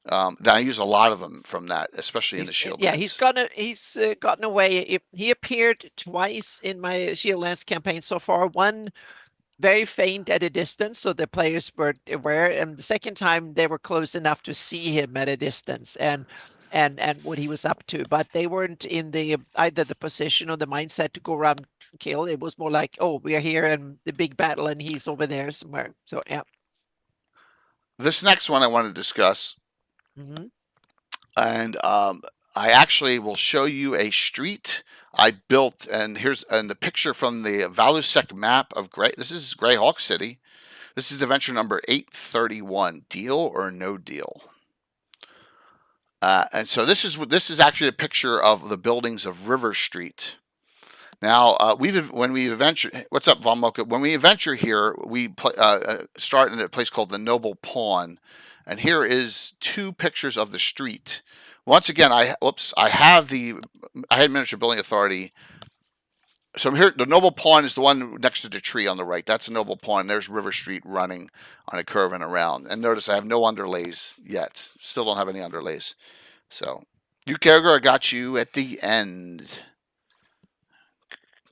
That I use a lot of them from that, especially in the Shieldlands. Yeah, he's gotten away. He appeared twice in my Shieldlands campaign so far. One very faint at a distance, so the players were aware, and the second time they were close enough to see him at a distance and what he was up to, but they weren't in either the position or the mindset to go around and kill. It was more like, oh, we are here and the big battle, and he's over there somewhere. So yeah. This next one I want to discuss. And I actually will show you a street I built, and the picture from the Valusek map of This is GREYHAWK City. This is adventure number 831. Deal or no deal? And so this is actually a picture of the buildings of River Street. Now when we adventure, what's up, Von Mocha? When we adventure here, we start in a place called the Noble Pawn. And here is 2 pictures of the street. Once again, I had Miniature Building Authority so here, the noble pawn is the one next to the tree on the right. That's a noble pawn. There's River Street running on a curve and around. And notice I have no underlays yet. Still don't have any underlays. So, you, Kerger, I got you at the end.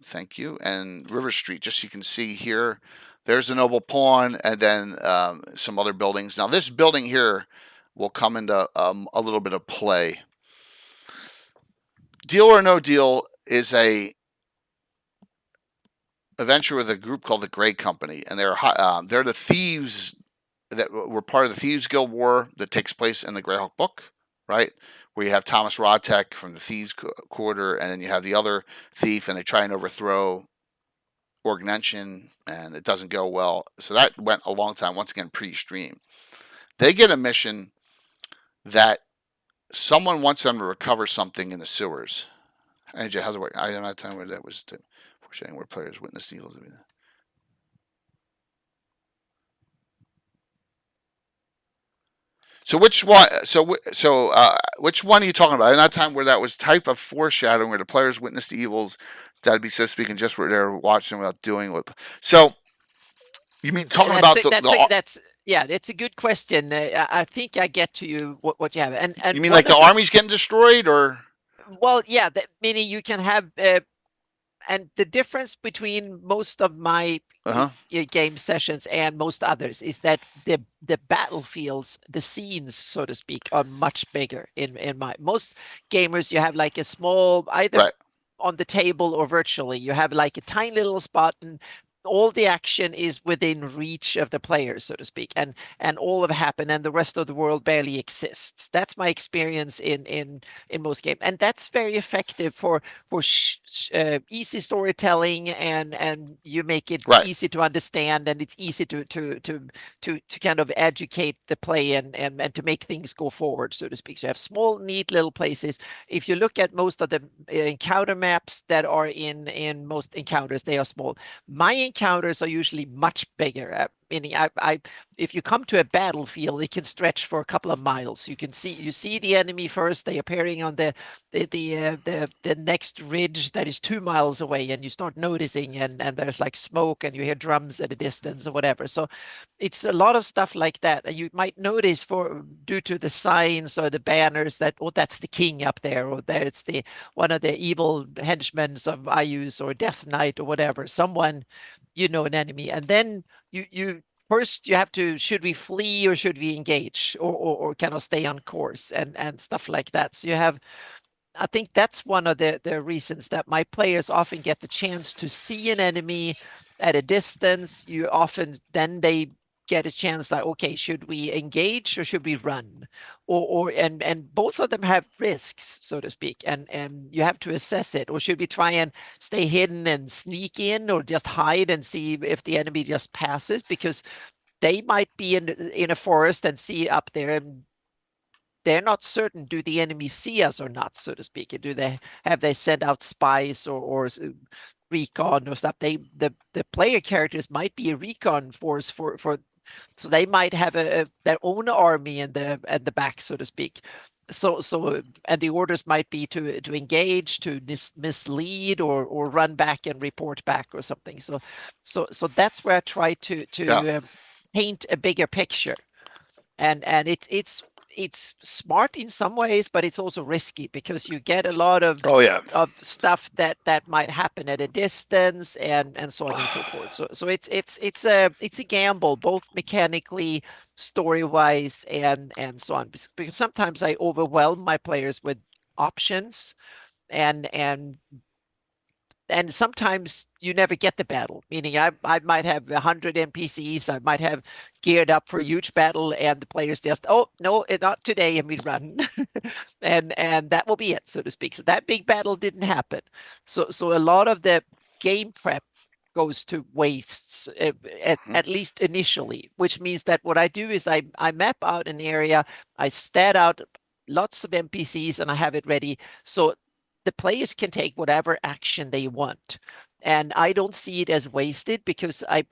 Thank you. And River Street, just so you can see here, there's the noble pawn, and then some other buildings. Now, this building here will come into a little bit of play. Deal or No Deal is a adventure with a group called the Grey Company, and they're the thieves that were part of the Thieves Guild War that takes place in the GREYHAWK book, right? Where you have Thomas Rodtek from the Thieves Quarter, and then you have the other thief, and they try and overthrow Orgnention, and it doesn't go well. So that went a long time, once again, pre-stream. They get a mission that someone wants them to recover something in the sewers. AJ, how's it work? I don't know time where that was foreshadowing where players witness the evils. So which one? Which one are you talking about? In that time where that was type of foreshadowing, where the players witnessed the evils, that'd be, so speaking, just where they're watching without doing what. So you mean talking about that's a good question. I think I get to you what you have, and you mean like the armies getting destroyed, or? Well, yeah, meaning you can have, and the difference between most of my game sessions and most others is that the battlefields, the scenes, so to speak, are much bigger. In most gamers, you have like a small, either on the table or virtually, you have like a tiny little spot, and all the action is within reach of the players, so to speak, and all of it happen, and the rest of the world barely exists. That's my experience in most games, and that's very effective for easy storytelling, and you make it easy to understand, and it's easy to kind of educate the play and to make things go forward, so to speak. So you have small, neat little places. If you look at most of the encounter maps that are in most encounters, they are small. My encounters are usually much bigger. Meaning, if you come to a battlefield, it can stretch for a couple of miles. You see the enemy first. They appearing on the next ridge that is 2 miles away, and you start noticing, and there's like smoke, and you hear drums at a distance or whatever. So it's a lot of stuff like that. And you might notice, due to the signs or the banners, that that's the king up there, or there it's one of the evil henchmen of Ayus or Death Knight or whatever. Someone, an enemy, and then you first you have to, should we flee or should we engage, or kind of stay on course, and stuff like that. So I think that's one of the reasons that my players often get the chance to see an enemy at a distance. Then they get a chance, like, okay, should we engage or should we run, and both of them have risks, so to speak, and you have to assess it. Or should we try and stay hidden and sneak in, or just hide and see if the enemy just passes, because they might be in a forest and see up there, and they're not certain, do the enemy see us or not, so to speak? Have they sent out spies or recon or stuff? The player characters might be a recon force so they might have their own army at the back, so to speak. So and the orders might be to engage, to mislead, or run back and report back or something. So that's where I try to paint a bigger picture, and it's smart in some ways, but it's also risky, because you get a lot of stuff that might happen at a distance, and so on and so forth. So it's a gamble, both mechanically, story wise, and so on. Because sometimes I overwhelm my players with options, and sometimes you never get the battle, meaning I might have 100 NPCs, I might have geared up for a huge battle, and the players just, oh, no, not today, and we run. and that will be it, so to speak. So that big battle didn't happen. So a lot of the game prep goes to wastes, at least initially, which means that what I do is I map out an area, I stat out lots of NPCs, and I have it ready. So the players can take whatever action they want, and I don't see it as wasted, because I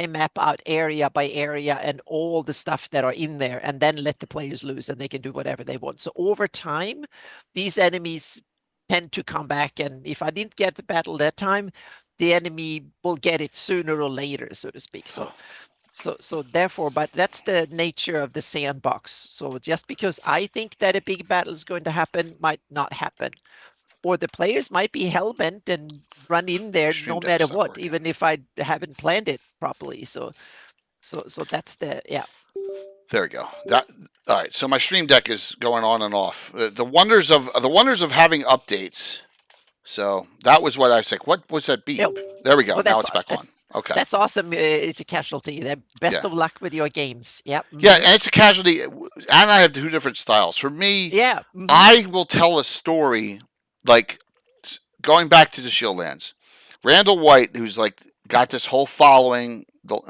map out area by area and all the stuff that are in there, and then let the players loose, and they can do whatever they want. So over time, these enemies tend to come back, and if I didn't get the battle that time, the enemy will get it sooner or later, so to speak. So therefore, but that's the nature of the sandbox. So just because I think that a big battle is going to happen might not happen. Or the players might be hell-bent and run in there Stream no Deck's matter not what, working. even if I haven't planned it properly. So that's the, yeah. There we go. That all right. So my Stream Deck is going on and off. The wonders of having updates. So that was what I was like. What was that beep? Yep. There we go. Well, Now it's back on. Okay. That's awesome. It's a casualty. Best Yeah. of luck with your games. Yep. Yeah, and it's a casualty. And I have two different styles. For me, Yeah. I will tell a story like going back to the Shieldlands. Randall White, who's like got this whole following, the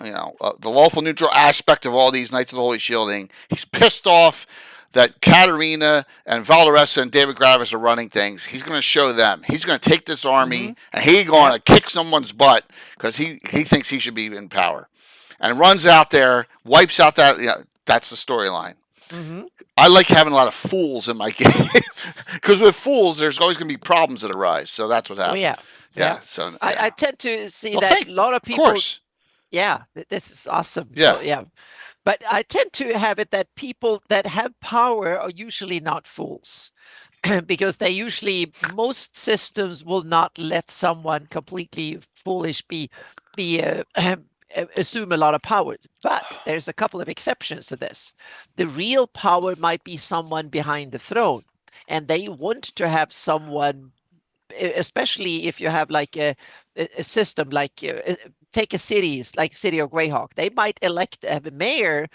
lawful neutral aspect of all these Knights of the Holy Shielding. He's pissed off that Katarina and Valoressa and David Gravis are running things. He's going to show them. He's going to take this army and he's going to kick someone's butt because he thinks he should be in power. And runs out there, wipes out that. That's the storyline. I like having a lot of fools in my game because with fools, there's always going to be problems that arise. So that's what happens. Oh, yeah. So I tend to see that a lot of people. Of course. Yeah, this is awesome. Yeah. So, yeah. But I tend to have it that people that have power are usually not fools. Because most systems will not let someone completely foolish assume a lot of powers. But there's a couple of exceptions to this. The real power might be someone behind the throne, and they want to have someone, especially if you have like a system like take a city like City of GREYHAWK. They might elect to have a mayor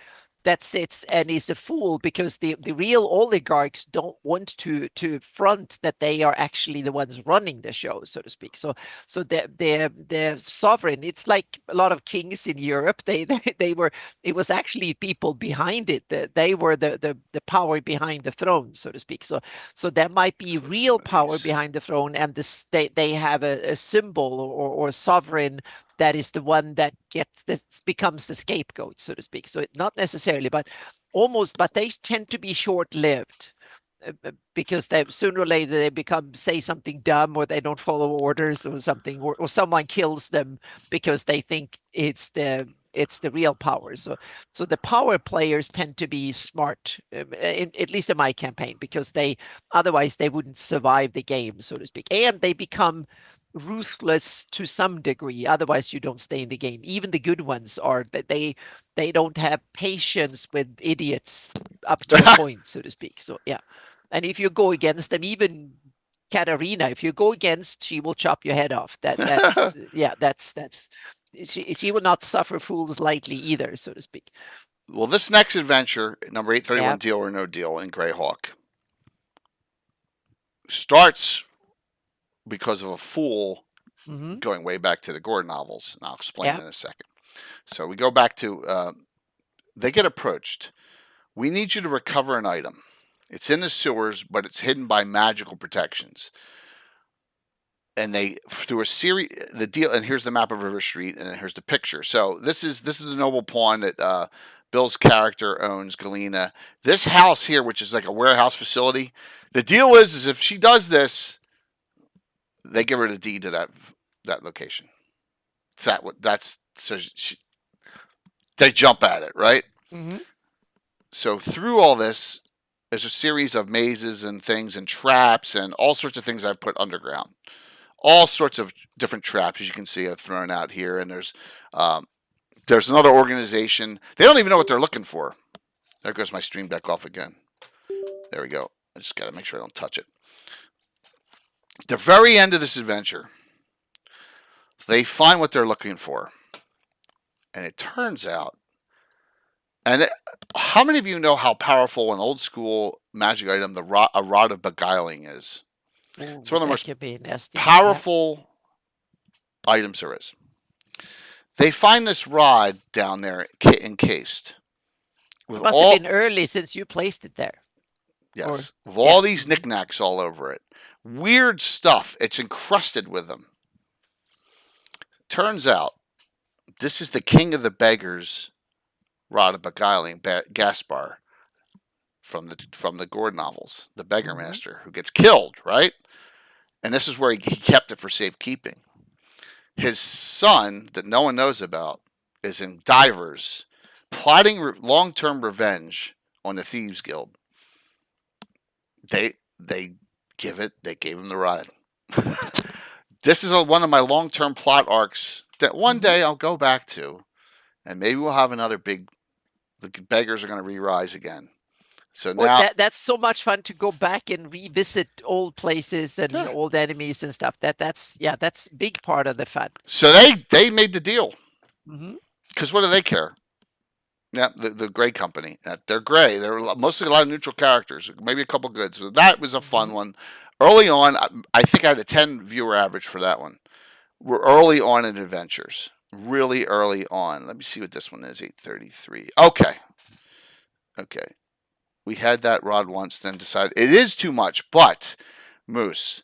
that sits and is a fool because the real oligarchs don't want to front that they are actually the ones running the show, so to speak. So the sovereign, it's like a lot of kings in Europe. It was actually people behind it. They were the power behind the throne, so to speak. So there might be real power behind the throne, and they have a symbol or sovereign that is the one that becomes the scapegoat, so to speak. So not necessarily, but almost, but they tend to be short-lived because sooner or later they say something dumb, or they don't follow orders or something, or someone kills them because they think it's the real power. So the power players tend to be smart, at least in my campaign, because otherwise they wouldn't survive the game, so to speak, and they become ruthless to some degree. Otherwise you don't stay in the game. Even the good ones are that they don't have patience with idiots up to a point, so to speak. So yeah, and if you go against them, even Katarina, if you go against, she will chop your head off. That's yeah, that's she will not suffer fools lightly either, so to speak. Well, this next adventure, number 831, Deal or No Deal in GREYHAWK, starts because of a fool going way back to the Gore novels, and I'll explain in a second. So we go back to, they get approached. We need you to recover an item. It's in the sewers, but it's hidden by magical protections. And they, through a series, the deal, and here's the map of River Street, and here's the picture. So this is the noble pawn that Bill's character owns, Galena. This house here, which is like a warehouse facility, the deal is if she does this, they give her the deed to that location. They jump at it, right? So through all this, there's a series of mazes and things and traps and all sorts of things I've put underground. All sorts of different traps, as you can see, I've thrown out here. And there's another organization. They don't even know what they're looking for. There goes my Stream Deck off again. There we go. I just got to make sure I don't touch it. The very end of this adventure, they find what they're looking for. And it turns out, how many of you know how powerful an old school magic item, a rod of beguiling, is? It's one of the most powerful items there is. They find this rod down there encased. It must have been early since you placed it there. Yes, with all these knickknacks all over it. Weird stuff. It's encrusted with them. Turns out, this is the king of the beggars, rod of beguiling, Gaspar, from the Gore novels, the beggar master who gets killed, right? and this is where he kept it for safekeeping. His son, that no one knows about, is in Divers, plotting long-term revenge on the Thieves Guild. They gave him the ride. This is one of my long-term plot arcs that one day I'll go back to, and maybe we'll have another the beggars are going to re-rise again. So now that's so much fun to go back and revisit old places and old enemies and stuff. That's a big part of the fun. So they made the deal. Because what do they care? Yeah, the Grey Company. They're gray. They're mostly a lot of neutral characters, maybe a couple good. So that was a fun one. Early on, I think I had a 10 viewer average for that one. We're early on in adventures. Really early on. Let me see what this one is. 833. Okay. We had that rod once, then decided it is too much. But, Moose,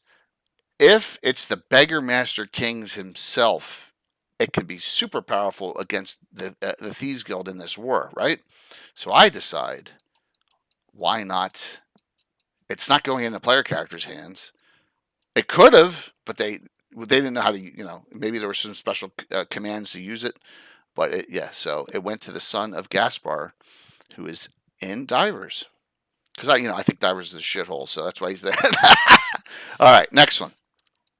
if it's the Beggar Master Kings himself, it could be super powerful against the Thieves Guild in this war, right? So I decide, why not? It's not going into player characters' hands. It could have, but they didn't know how to, maybe there were some special commands to use it. But so it went to the son of Gaspar, who is in Divers. Because I think Divers is a shithole, so that's why he's there. All right, next one.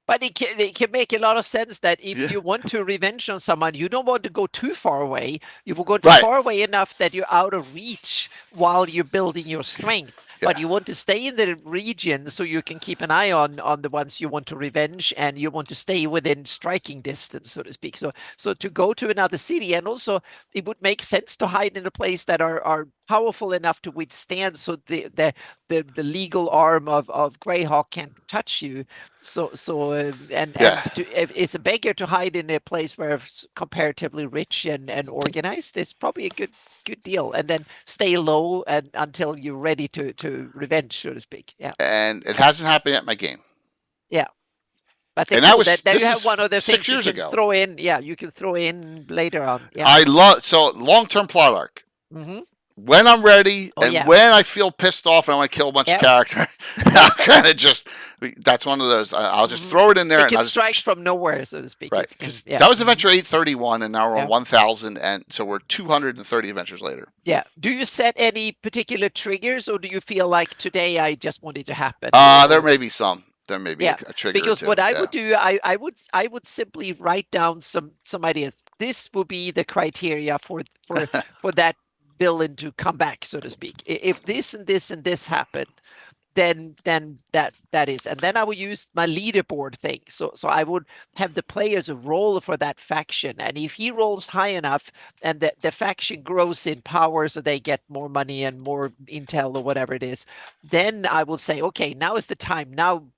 But it can make a lot of sense that if you want to revenge on someone, you don't want to go too far away. You will go too far away enough that you're out of reach while you're building your strength. Yeah. But you want to stay in the region so you can keep an eye on the ones you want to revenge, and you want to stay within striking distance, so to speak. So to go to another city, and also it would make sense to hide in a place that are powerful enough to withstand, so the legal arm of GREYHAWK can't touch you. If it's a beggar to hide in a place where it's comparatively rich and organized, it's probably a good deal, and then stay low until you're ready to revenge, so to speak. Yeah. And it hasn't happened yet in my game. Yeah. I think that you have one of the things you can throw in. Yeah, you can throw in later on. Yeah. I love long-term plot arc. When I'm ready when I feel pissed off and I want to kill a bunch of characters, I'm kind of that's one of those. I'll just throw it in there. It can strike from nowhere, so to speak. Right. That was adventure 831, and now we're on 1000, and so we're 230 adventures later. Yeah. Do you set any particular triggers, or do you feel like today I just want it to happen? There may be some. There may be a trigger. Because what I would do, I would simply write down some ideas. This will be the criteria for that villain to come back, so to speak. If this and this and this happen, then that is, and then I will use my leaderboard thing. So I would have the players roll for that faction, and if he rolls high enough, and the faction grows in power, so they get more money and more intel or whatever it is, then I will say, okay, now is the time. Now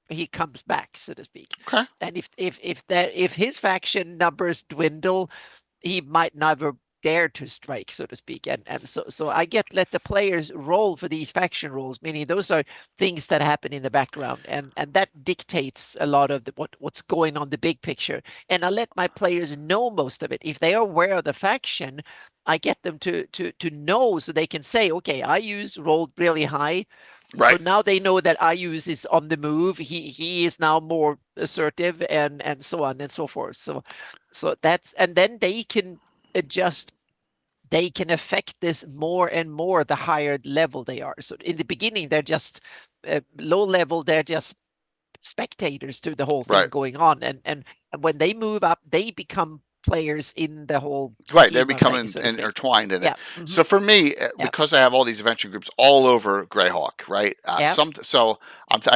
he comes back, so to speak. Okay. And if his faction numbers dwindle, he might never dare to strike, so to speak, and so I let the players roll for these faction rolls, meaning those are things that happen in the background, and that dictates a lot of what's going on the big picture, and I let my players know most of it. If they are aware of the faction, I get them to know, so they can say, okay, Ayu's rolled really high. Right. So now they know that Ayu's is on the move. He is now more assertive, and so on and so forth. So that's, and then they can adjust. They can affect this more and more the higher level they are. So in the beginning, they're just low level. They're just spectators to the whole thing going on. And when they move up, they become players in the whole they're becoming intertwined in it. So for me, because I have all these adventure groups all over GREYHAWK, right? I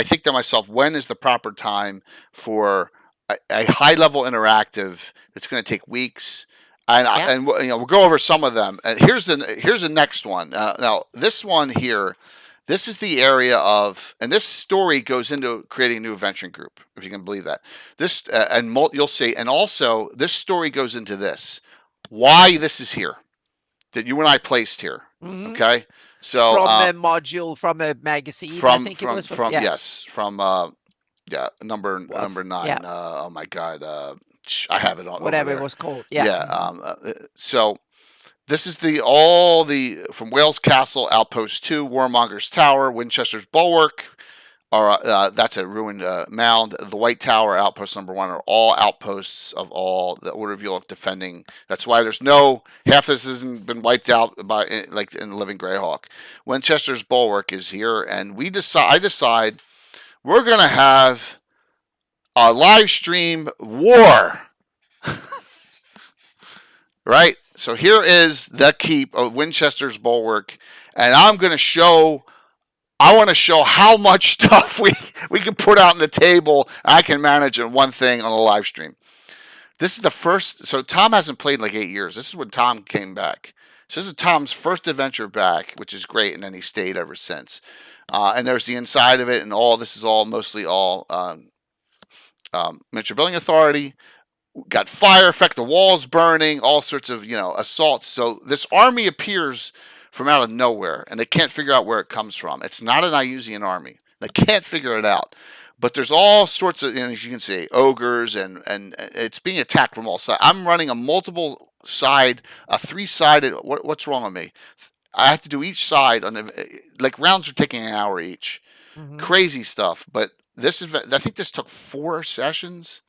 think to myself, when is the proper time for a high level interactive that's going to take weeks? And we'll go over some of them. And here's the next one. Now this one here, this is the area of, and this story goes into creating a new adventuring group, if you can believe that. This you'll see, and also this story goes into this, why this is here, that you and I placed here. Okay, so from a module, from a magazine, I think it was from number 9. Oh my God. I have it on whatever it was called. So this is all the from Wales Castle, Outpost 2, Warmonger's Tower, Winchester's Bulwark, that's a ruined mound. The White Tower, outpost number 1, are all outposts of all the Order of Ulek defending. That's why there's no half this hasn't been wiped out by like in Living Greyhawk. Winchester's Bulwark is here, and I decide we're gonna have a live stream war. Right? So here is the keep of Winchester's Bulwark, and I want to show how much stuff we can put out on the table. I can manage in one thing on a live stream. This is the first. So Tom hasn't played in like 8 years. This is when Tom came back. So this is Tom's first adventure back, which is great, and then he stayed ever since. And there's the inside of it, and all this is all mostly all Miniature Building Authority. Got fire effect, the walls burning, all sorts of assaults. So this army appears from out of nowhere, and they can't figure out where it comes from. It's not an Iusian army. They can't figure it out. But there's all sorts of, as you can see, ogres, and it's being attacked from all sides. I'm running a multiple side, a 3-sided. What's wrong with me? I have to do each side on like rounds are taking an hour each. Mhm. Crazy stuff. But this event, I think this took 4 sessions.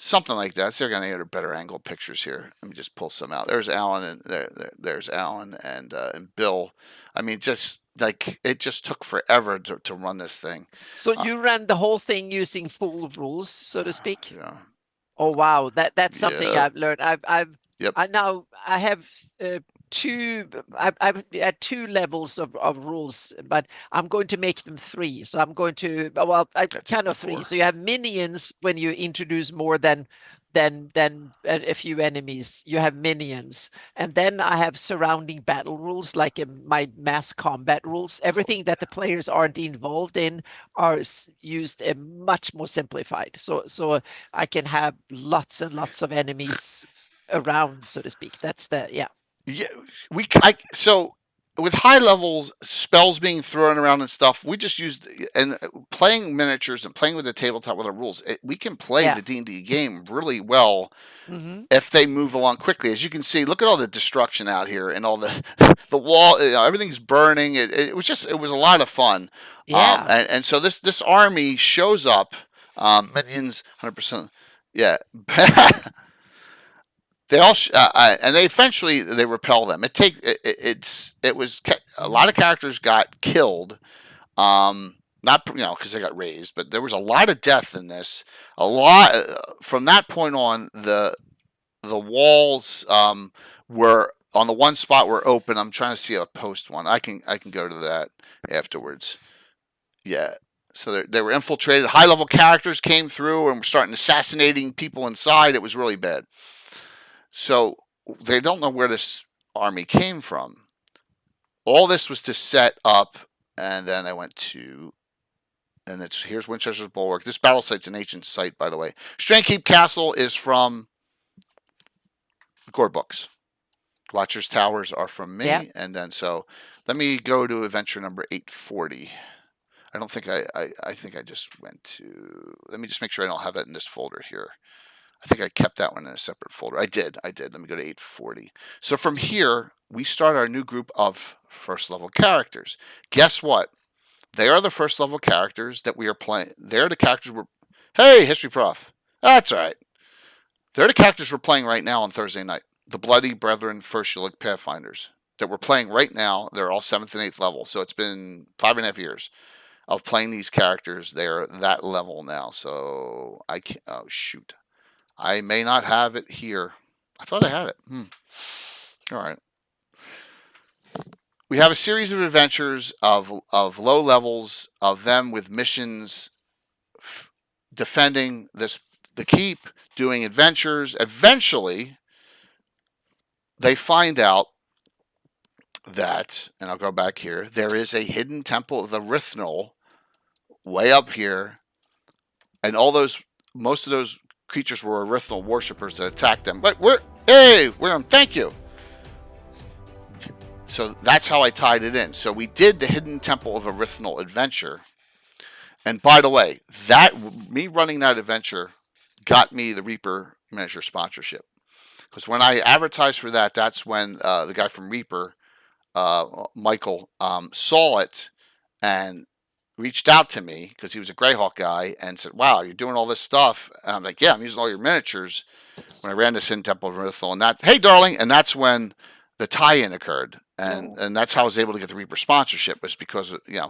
Something like that. See, I got any better angle pictures here. Let me just pull some out. There's Alan, and there's Alan and Bill. I mean, just like it just took forever to run this thing. So you ran the whole thing using full rules, so to speak. Yeah. Oh wow, that's something Yep. I've learned. Yep. I have I've at 2 levels of rules, but I'm going to make them 3. So I'm going to That's kind of 3. 4. So you have minions when you introduce more than a few enemies. You have minions, and then I have surrounding battle rules, like my mass combat rules. Everything that the players aren't involved in are used much more simplified. So I can have lots and lots of enemies around, so to speak. That's Yeah, so with high levels spells being thrown around and stuff, we just used and playing miniatures and playing with the tabletop with the rules. We can play the D&D game really well if they move along quickly. As you can see, look at all the destruction out here and all the wall. Everything's burning. It was a lot of fun. Yeah. And so this army shows up. Minions, 100%. Yeah. They all and they eventually repel them. It was a lot of characters got killed, not because they got raised, but there was a lot of death in this. A lot from that point on, the walls were on the one spot were open. I'm trying to see a post one. I can go to that afterwards. Yeah. So they were infiltrated. High level characters came through and were starting assassinating people inside. It was really bad. So they don't know where this army came from. All this was to set up, and then I went to, and here's Winchester's Bulwark. This battle site's an ancient site, by the way. Strandkeep Castle is from Gore books. Watcher's Towers are from me, and then so let me go to adventure number 840. I don't think I think I just went to. Let me just make sure I don't have that in this folder here. I think I kept that one in a separate folder. I did. Let me go to 840. So from here, we start our new group of first level characters. Guess what? They are the first level characters that we are playing. They're the characters we're. Hey, History Prof. That's all right. They're the characters we're playing right now on Thursday night. The Bloody Brethren First Ulek Pathfinders that we're playing right now. They're all 7th and 8th level. So it's been 5.5 years of playing these characters. They're that level now. So I can't. Oh, shoot. I may not have it here. I thought I had it. All right. We have a series of adventures of low levels of them with missions, defending the keep, doing adventures. Eventually, they find out that, and I'll go back here, there is a hidden temple of the Rithnol way up here, and most of those creatures were Rithnol worshippers that attacked them. But thank you. So that's how I tied it in. So we did the Hidden Temple of Rithnol adventure. And by the way, me running that adventure got me the Reaper miniature sponsorship. Because when I advertised for that, that's when the guy from Reaper, Michael, saw it and reached out to me because he was a GREYHAWK guy and said, "Wow, you're doing all this stuff." And I'm like, "Yeah, I'm using all your miniatures." When I ran this in Temple of Rithel, and that, hey, darling, and that's when the tie-in occurred, and that's how I was able to get the Reaper sponsorship, was because of, you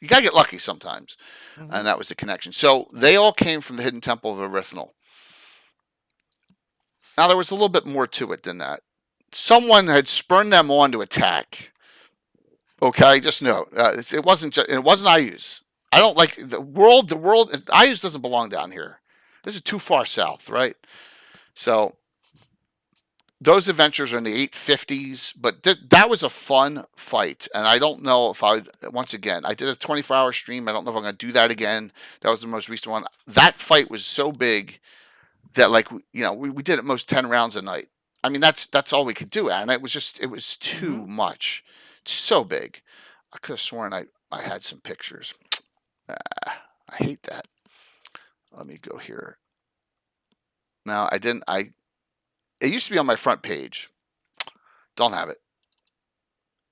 gotta get lucky sometimes, and that was the connection. So they all came from the Hidden Temple of Erythnal. Now there was a little bit more to it than that. Someone had spurned them on to attack. Okay, just note, it wasn't IUs. I don't like the world. IUs doesn't belong down here. This is too far south, right? So those adventures are in the 850s, but that was a fun fight. And I don't know if once again, I did a 24-hour stream. I don't know if I'm going to do that again. That was the most recent one. That fight was so big that, like, we did at most 10 rounds a night. I mean, that's all we could do. And it was too much. So big. I could have sworn I had some pictures. I hate that. Let me go here. No, I didn't. It used to be on my front page. Don't have it.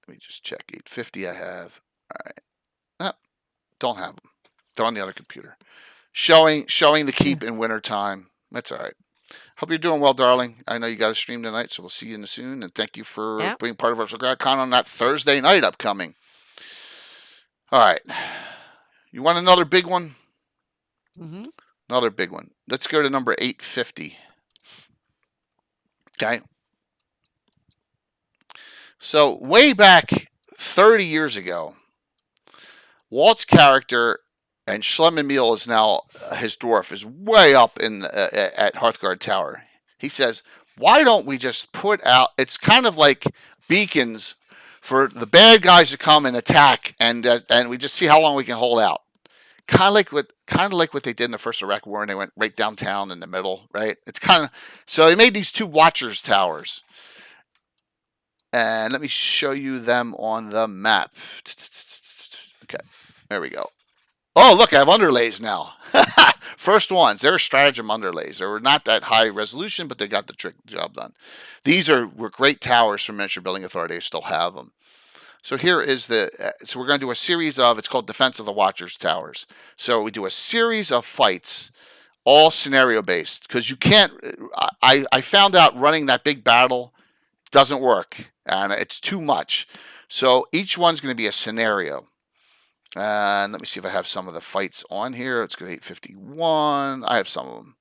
Let me just check. 850 I have. All right. No, don't have them. They're on the other computer. Showing the keep in wintertime. That's all right. Hope you're doing well, darling. I know you got a stream tonight, so we'll see you soon. And thank you for being part of our CircleGrad on that Thursday night upcoming. All right. You want another big one? Another big one. Let's go to number 850. Okay. So way back 30 years ago, Walt's character, and Schlemmermeal is now his dwarf, is way up in at Hearthguard Tower. He says, "Why don't we just put out? It's kind of like beacons for the bad guys to come and attack, and we just see how long we can hold out. Kind of like what they did in the first Iraq War, and they went right downtown in the middle, right? It's kind of so they made these two Watchers towers, and let me show you them on the map. Okay, there we go. Oh, look, I have underlays now. First ones, they're stratagem underlays. They were not that high resolution, but they got the job done. These were great towers from Miniature Building Authority. They still have them. So here is so we're going to do a series of, it's called Defense of the Watchers Towers. So we do a series of fights, all scenario based, because you can't, I found out running that big battle doesn't work, and it's too much. So each one's going to be a scenario. And let me see if I have some of the fights on here. Let's go to 851. I have some of them.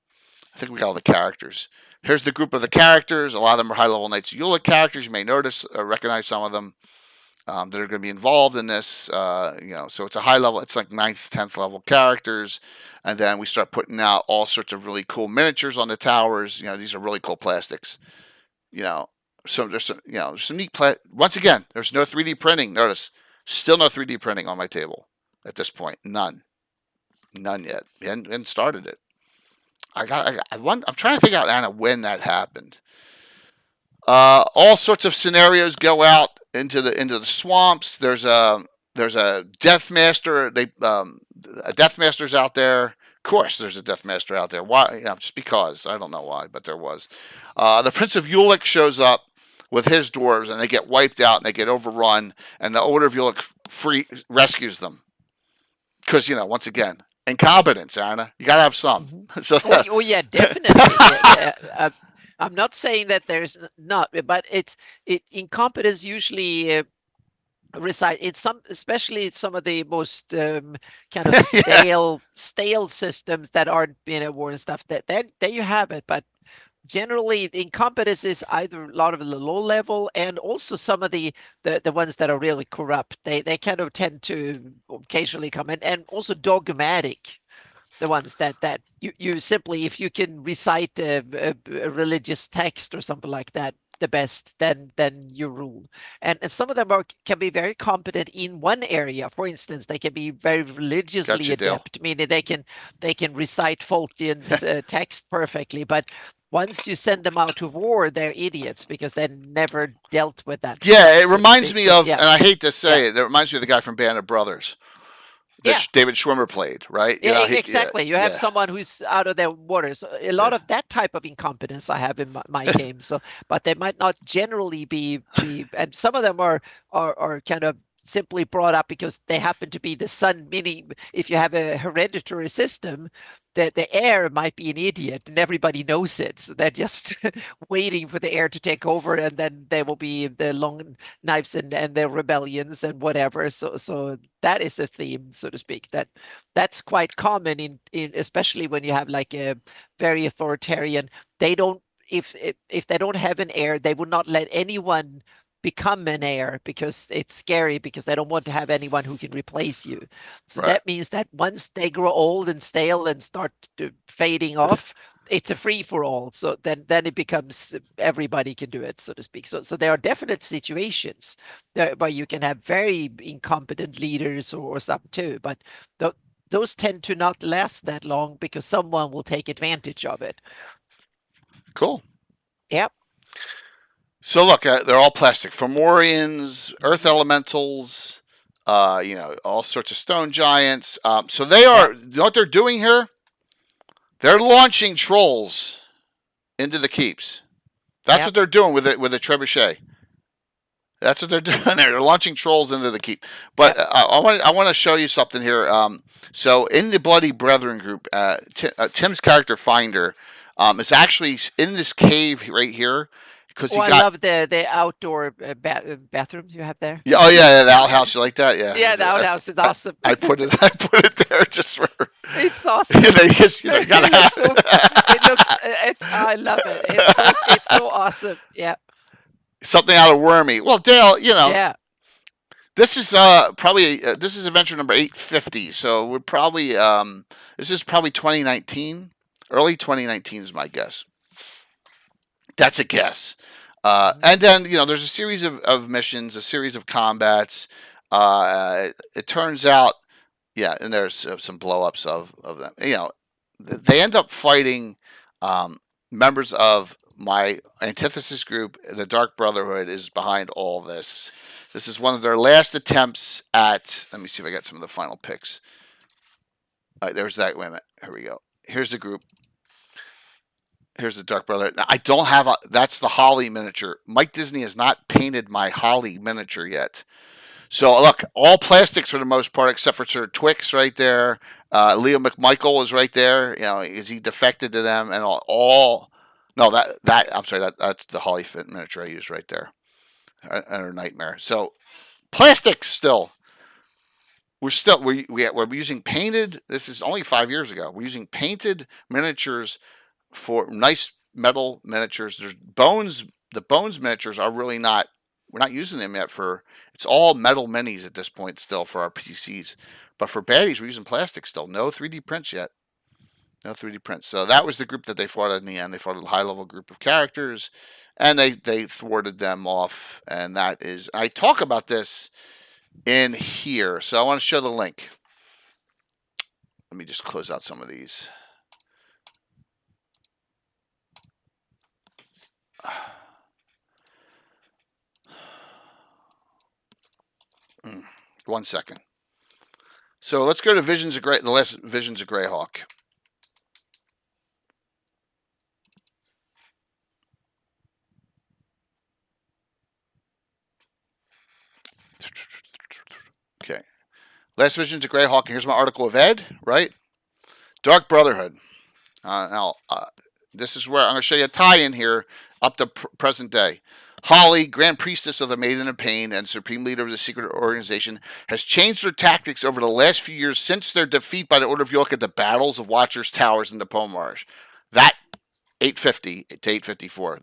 I think we got all the characters. Here's the group of the characters. A lot of them are high-level Knights of Ulek characters. You may notice, recognize some of them that are going to be involved in this. So it's a high level. It's like 9th, 10th level characters. And then we start putting out all sorts of really cool miniatures on the towers. These are really cool plastics. So there's some neat once again, there's no 3D printing. Notice. Still no 3D printing on my table at this point. None yet. We hadn't started it. I'm trying to figure out, Anna, when that happened. All sorts of scenarios go out into the swamps. There's a Deathmaster. A Deathmaster's out there. Of course, there's a Deathmaster out there. Why? Just because. I don't know why, but there was. The Prince of Ulek shows up with his dwarves, and they get wiped out, and they get overrun, and the Order of Ulek rescues them. Because, once again, incompetence, Anna. You got to have some. So, oh, yeah, definitely. I'm not saying that there's not, but incompetence usually reside in especially some of the most kind of stale systems that aren't being at war and stuff. That there you have it, but generally incompetence is either a lot of the low level and also some of the ones that are really corrupt. They kind of tend to occasionally come in, and also dogmatic, the ones that you simply, if you can recite a religious text or something like that the best, then you rule. And some of them can be very competent in one area. For instance, they can be very religiously adept, meaning they can recite Fulton's text perfectly, but once you send them out to war, they're idiots because they never dealt with that. Yeah, it reminds me of, and I hate to say it reminds me of the guy from Band of Brothers that David Schwimmer played, right? Exactly. You have someone who's out of their waters. A lot of that type of incompetence I have in my game. So, but they might not generally be, and some of them are kind of simply brought up because they happen to be the sun, meaning if you have a hereditary system, the heir might be an idiot and everybody knows it. So they're just waiting for the heir to take over, and then there will be the long knives and the rebellions and whatever. So that is a theme, so to speak. That's quite common in especially when you have like a very authoritarian. They don't if they don't have an heir, they would not let anyone become an heir because it's scary, because they don't want to have anyone who can replace you. So Right. that means that once they grow old and stale and start fading off, it's a free for all. So then it becomes everybody can do it, so to speak. So there are definite situations where you can have very incompetent leaders or something too, but those tend to not last that long because someone will take advantage of it. Cool. Yep. So look, they're all plastic. Fomorians, earth elementals, all sorts of stone giants. So they are, you know what they're doing here? They're launching trolls into the keeps. That's Yep. what they're doing with a trebuchet. That's what they're doing there. They're launching trolls into the keep. But I want to show you something here. So in the Bloody Brethren group, Tim's character Finder is actually in this cave right here. Oh, I love the outdoor bathrooms you have there. Yeah, oh yeah, the outhouse. You like that? Yeah. Yeah, the outhouse is awesome. I put it there just for. It's awesome. You gotta have it. I love it. It's so awesome. Yeah. Something out of Wormy. Well, Dale, Yeah. this is probably this is adventure number 850. So we're probably this is probably 2019, early 2019 is my guess. That's a guess. And then, there's a series of missions, a series of combats. It turns out, and there's some blow-ups of them. They end up fighting members of my antithesis group. The Dark Brotherhood is behind all this. This is one of their last attempts at, let me see if I got some of the final picks. All right, there's that. Wait a minute. Here we go. Here's the group. Here's the Dark Brother. I don't have that's the Holly miniature. Mike Disney has not painted my Holly miniature yet. So look, all plastics for the most part, except for Sir Twix right there. Leo McMichael is right there. Is he defected to them and all? No, I'm sorry. That's the Holly Fit miniature I used right there. Under Nightmare. So plastics still. We're using painted. This is only 5 years ago. We're using painted miniatures for nice metal miniatures. There's bones. The bones miniatures are really not. We're not using them yet it's all metal minis at this point still for our PCs. But for baddies, we're using plastic still. No 3D prints yet. No 3D prints. So that was the group that they fought in the end. They fought a high-level group of characters, and they thwarted them off. And that is, I talk about this in here. So I want to show the link. Let me just close out some of these. 1 second. So let's go to the last Visions of GREYHAWK. Okay. Last Visions of GREYHAWK. Here's my article of Ed, right? Dark Brotherhood. Now, this is where I'm going to show you a tie-in here up to present day. Holly, Grand Priestess of the Maiden of Pain and Supreme Leader of the Secret Organization, has changed their tactics over the last few years since their defeat by the Order of Ulek at the battles of Watchers Towers and the Pomarsh. That 850 to 854,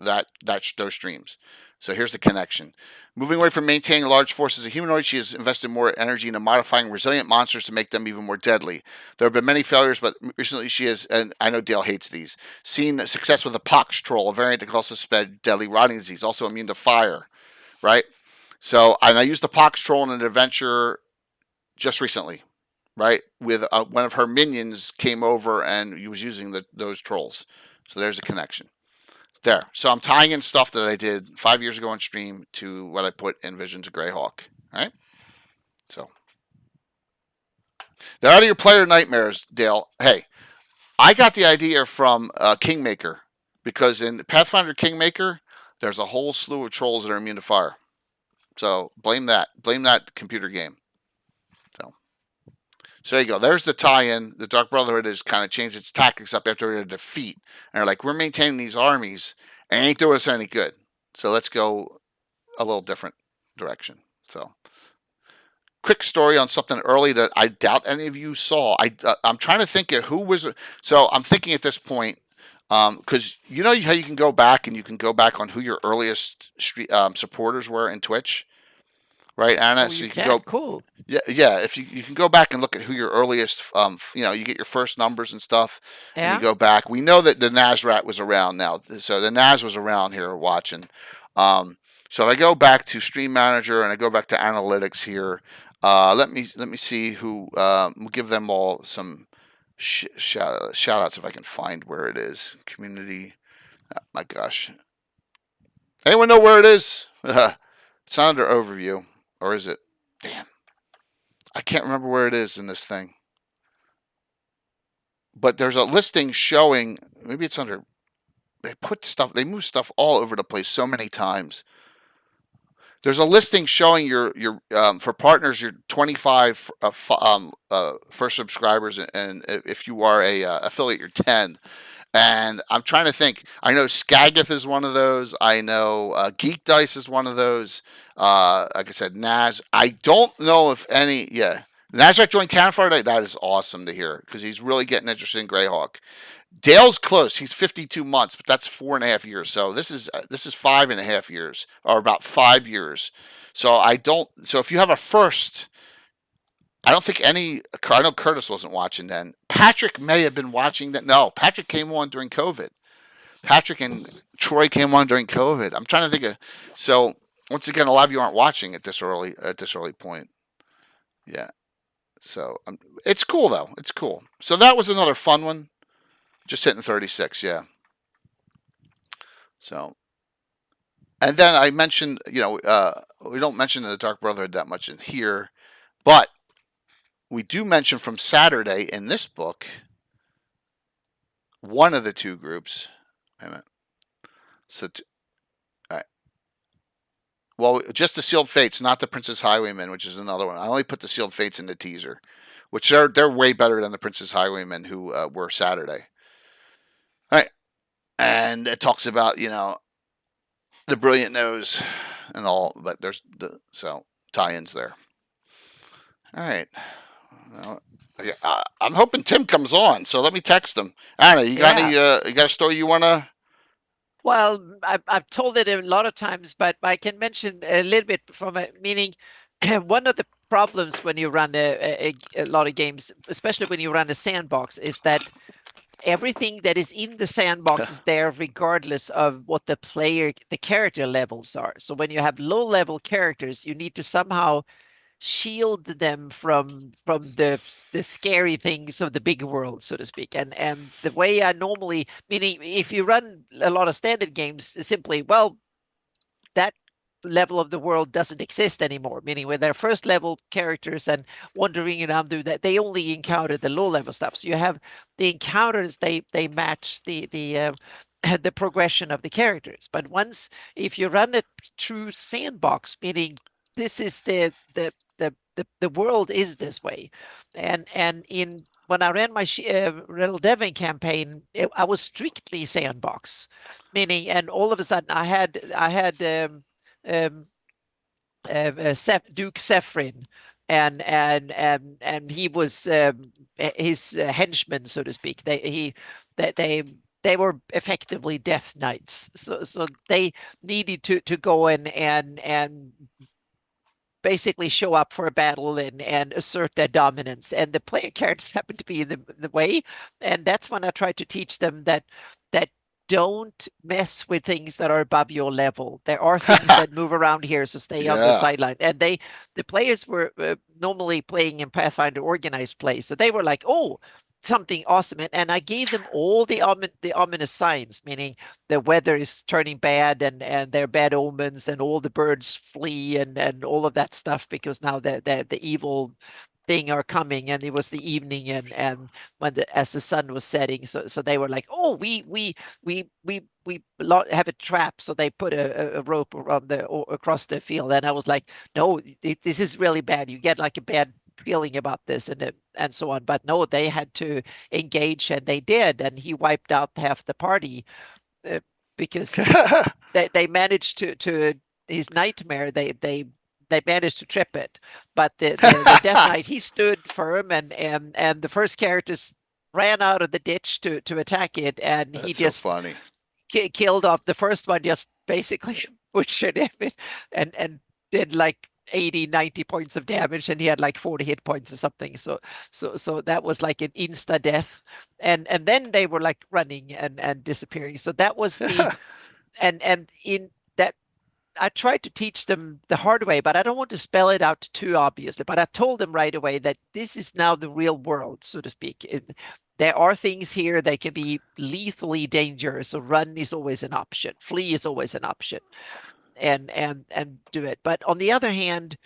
those streams. So here's the connection. Moving away from maintaining large forces of humanoids, she has invested more energy into modifying resilient monsters to make them even more deadly. There have been many failures, but recently she has, and I know Dale hates these, seen success with a pox troll, a variant that can also spread deadly rotting disease, also immune to fire, right? So, and I used the pox troll in an adventure just recently, right? With one of her minions came over and he was using those trolls. So there's a connection. There. So I'm tying in stuff that I did 5 years ago on stream to what I put in Visions of GREYHAWK. All right? So they're out of your player nightmares, Dale. Hey, I got the idea from Kingmaker, because in Pathfinder Kingmaker, there's a whole slew of trolls that are immune to fire. So blame that computer game. So there you go. There's the tie-in. The Dark Brotherhood has kind of changed its tactics up after a defeat, and they're like, we're maintaining these armies, and ain't doing us any good. So let's go a little different direction. So, quick story on something early that I doubt any of you saw. I'm trying to think of who was. So I'm thinking at this point, because you know how you can go back and you can go back on who your earliest supporters were in Twitch, right, Anna? Oh, So you you can can. go. Cool. Yeah. If you can go back and look at who your earliest, you get your first numbers and stuff, and you Yeah. go back. We know that the Nazrat was around now, so the Naz was around here watching. So if I go back to Stream Manager and I go back to Analytics here, let me see who. We'll give them all some shout outs if I can find where it is. Community. Oh, my gosh. Anyone know where it is? It's not under overview, or is it? Damn. I can't remember where it is in this thing. But there's a listing showing, maybe it's under, they move stuff all over the place so many times. There's a listing showing your for partners, your 25 first subscribers, and if you are a affiliate, you're 10. And I'm trying to think. I know Skagith is one of those. I know Geek Dice is one of those. Like I said, Naz. I don't know if any. Yeah, Nazareth joined Counterfire. That is awesome to hear because he's really getting interested in Greyhawk. Dale's close. He's 52 months, but that's 4.5 years. So this is 5.5 years, or about 5 years. So I don't. So if you have a first, I don't think any. I know Curtis wasn't watching then. Patrick may have been watching that. No, Patrick came on during COVID. Patrick and Troy came on during COVID. I'm trying to think of. So once again, a lot of you aren't watching at this early point. Yeah. So it's cool though. It's cool. So that was another fun one. Just hitting 36. Yeah. So. And then I mentioned, we don't mention the Dark Brotherhood that much in here, but we do mention from Saturday in this book one of the two groups. Wait a minute. So, all right. Well, just the Sealed Fates, not the Princess Highwaymen, which is another one. I only put the Sealed Fates in the teaser, which they're way better than the Princess Highwaymen who were Saturday. All right. And it talks about, the Brilliant Nose and all, but there's tie-ins there. All right. Well, I'm hoping Tim comes on, so let me text him. Anna, you got any? You got a story you wanna? Well, I've told it a lot of times, but I can mention a little bit from a meaning. One of the problems when you run a lot of games, especially when you run a sandbox, is that everything that is in the sandbox is there regardless of what the character levels are. So when you have low level characters, you need to somehow shield them from the scary things of the big world, so to speak. And the way I normally, meaning if you run a lot of standard games, simply, well, that level of the world doesn't exist anymore, meaning with their first level characters and wandering around do that, they only encounter the low level stuff. So you have the encounters, they match the the progression of the characters. But if you run a true sandbox, meaning this is the world is this way, and when I ran my Riddle Devon campaign, I was strictly sandbox, meaning, and all of a sudden I had Duke Sephrin, and he was his henchman, so to speak. They were effectively Death Knights, so they needed to go in and basically show up for a battle and assert their dominance, and the player characters happen to be in the way, and that's when I try to teach them that don't mess with things that are above your level. There are things that move around here, so stay on the sideline. And the players were normally playing in Pathfinder organized play, so they were like, oh, something awesome. And I gave them all the ominous signs, meaning the weather is turning bad and there are bad omens and all the birds flee and all of that stuff, because now the evil thing are coming, and it was the evening, and when as the sun was setting, so they were like, oh, we have a trap, so they put a rope around across the field, and I was like, no, this is really bad. You get like a bad feeling about this, and so on. But no, they had to engage, and they did, and he wiped out half the party because they managed to his nightmare. They managed to trip it, but the Death Knight, he stood firm, and the first characters ran out of the ditch to attack it, and he That's just so funny. killed off the first one, just basically butchered him, and did like 80-90 points of damage, and he had like 40 hit points or something. So that was like an insta death, and then they were like running and disappearing. So that was the and in that I tried to teach them the hard way, but I don't want to spell it out too obviously. But I told them right away that this is now the real world, so to speak. There are things here that can be lethally dangerous. So run is always an option. Flee is always an option, and do it. But on the other hand,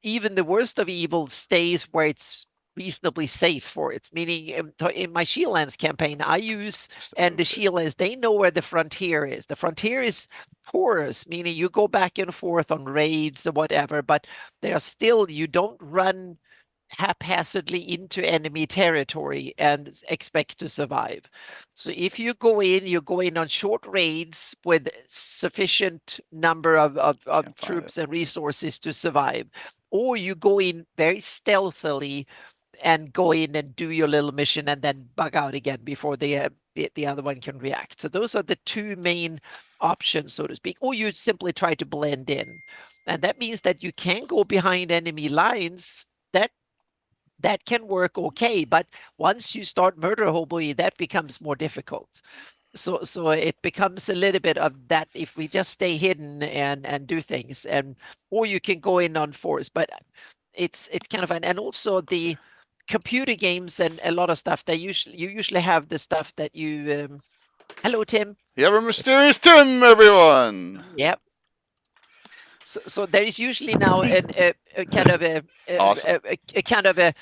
even the worst of evil stays where it's reasonably safe for it. Meaning in my Shieldlands campaign, I use, and the Shieldlands, they know where the frontier is. The frontier is porous, meaning you go back and forth on raids or whatever, but they are still, you don't run haphazardly into enemy territory and expect to survive. So if you go in on short raids with sufficient number of troops and resources to survive, or you go in very stealthily and go in and do your little mission and then bug out again before the other one can react. So those are the two main options, so to speak. Or you simply try to blend in, and that means that you can go behind enemy lines. That can work okay, but once you start murder hoboing, that becomes more difficult. So it becomes a little bit of that if we just stay hidden and do things, and or you can go in on force, but it's kind of fun. And also the computer games and a lot of stuff, you usually have the stuff that you hello Tim. You have a mysterious Tim, everyone. Yep. So there is usually now a kind of Awesome. a kind of a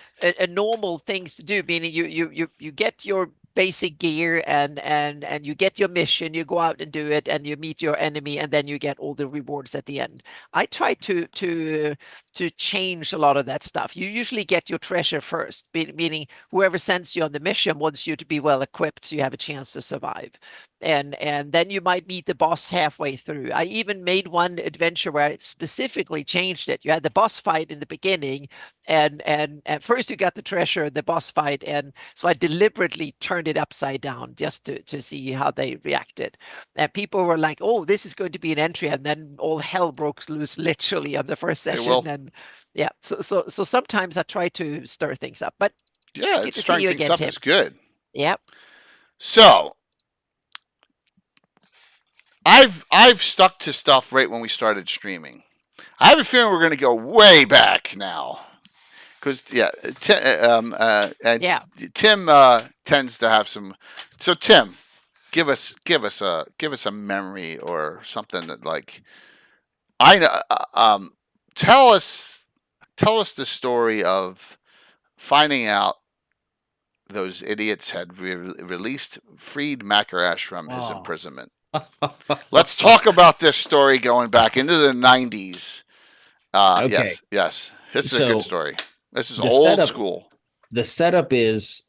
normal things to do, meaning you get your basic gear and you get your mission, you go out and do it, and you meet your enemy, and then you get all the rewards at the end. I try to change a lot of that stuff. You usually get your treasure first, meaning whoever sends you on the mission wants you to be well equipped so you have a chance to survive. And then you might meet the boss halfway through. I even made one adventure where I specifically changed it. You had the boss fight in the beginning, and at first you got the treasure, the boss fight, and so I deliberately turned it upside down just to see how they reacted. And people were like, "Oh, this is going to be an entry," and then all hell broke loose literally on the first session. And yeah, so sometimes I try to stir things up, but yeah, stirring things up is good. Yep. So I've stuck to stuff right when we started streaming. I have a feeling we're going to go way back now, because Tim tends to have some. So Tim, give us a memory or something that like tell us the story of finding out those idiots had freed Makarash from his imprisonment. Let's talk about this story going back into the 90s. Okay. Yes. This is a good story. This is old school. The setup is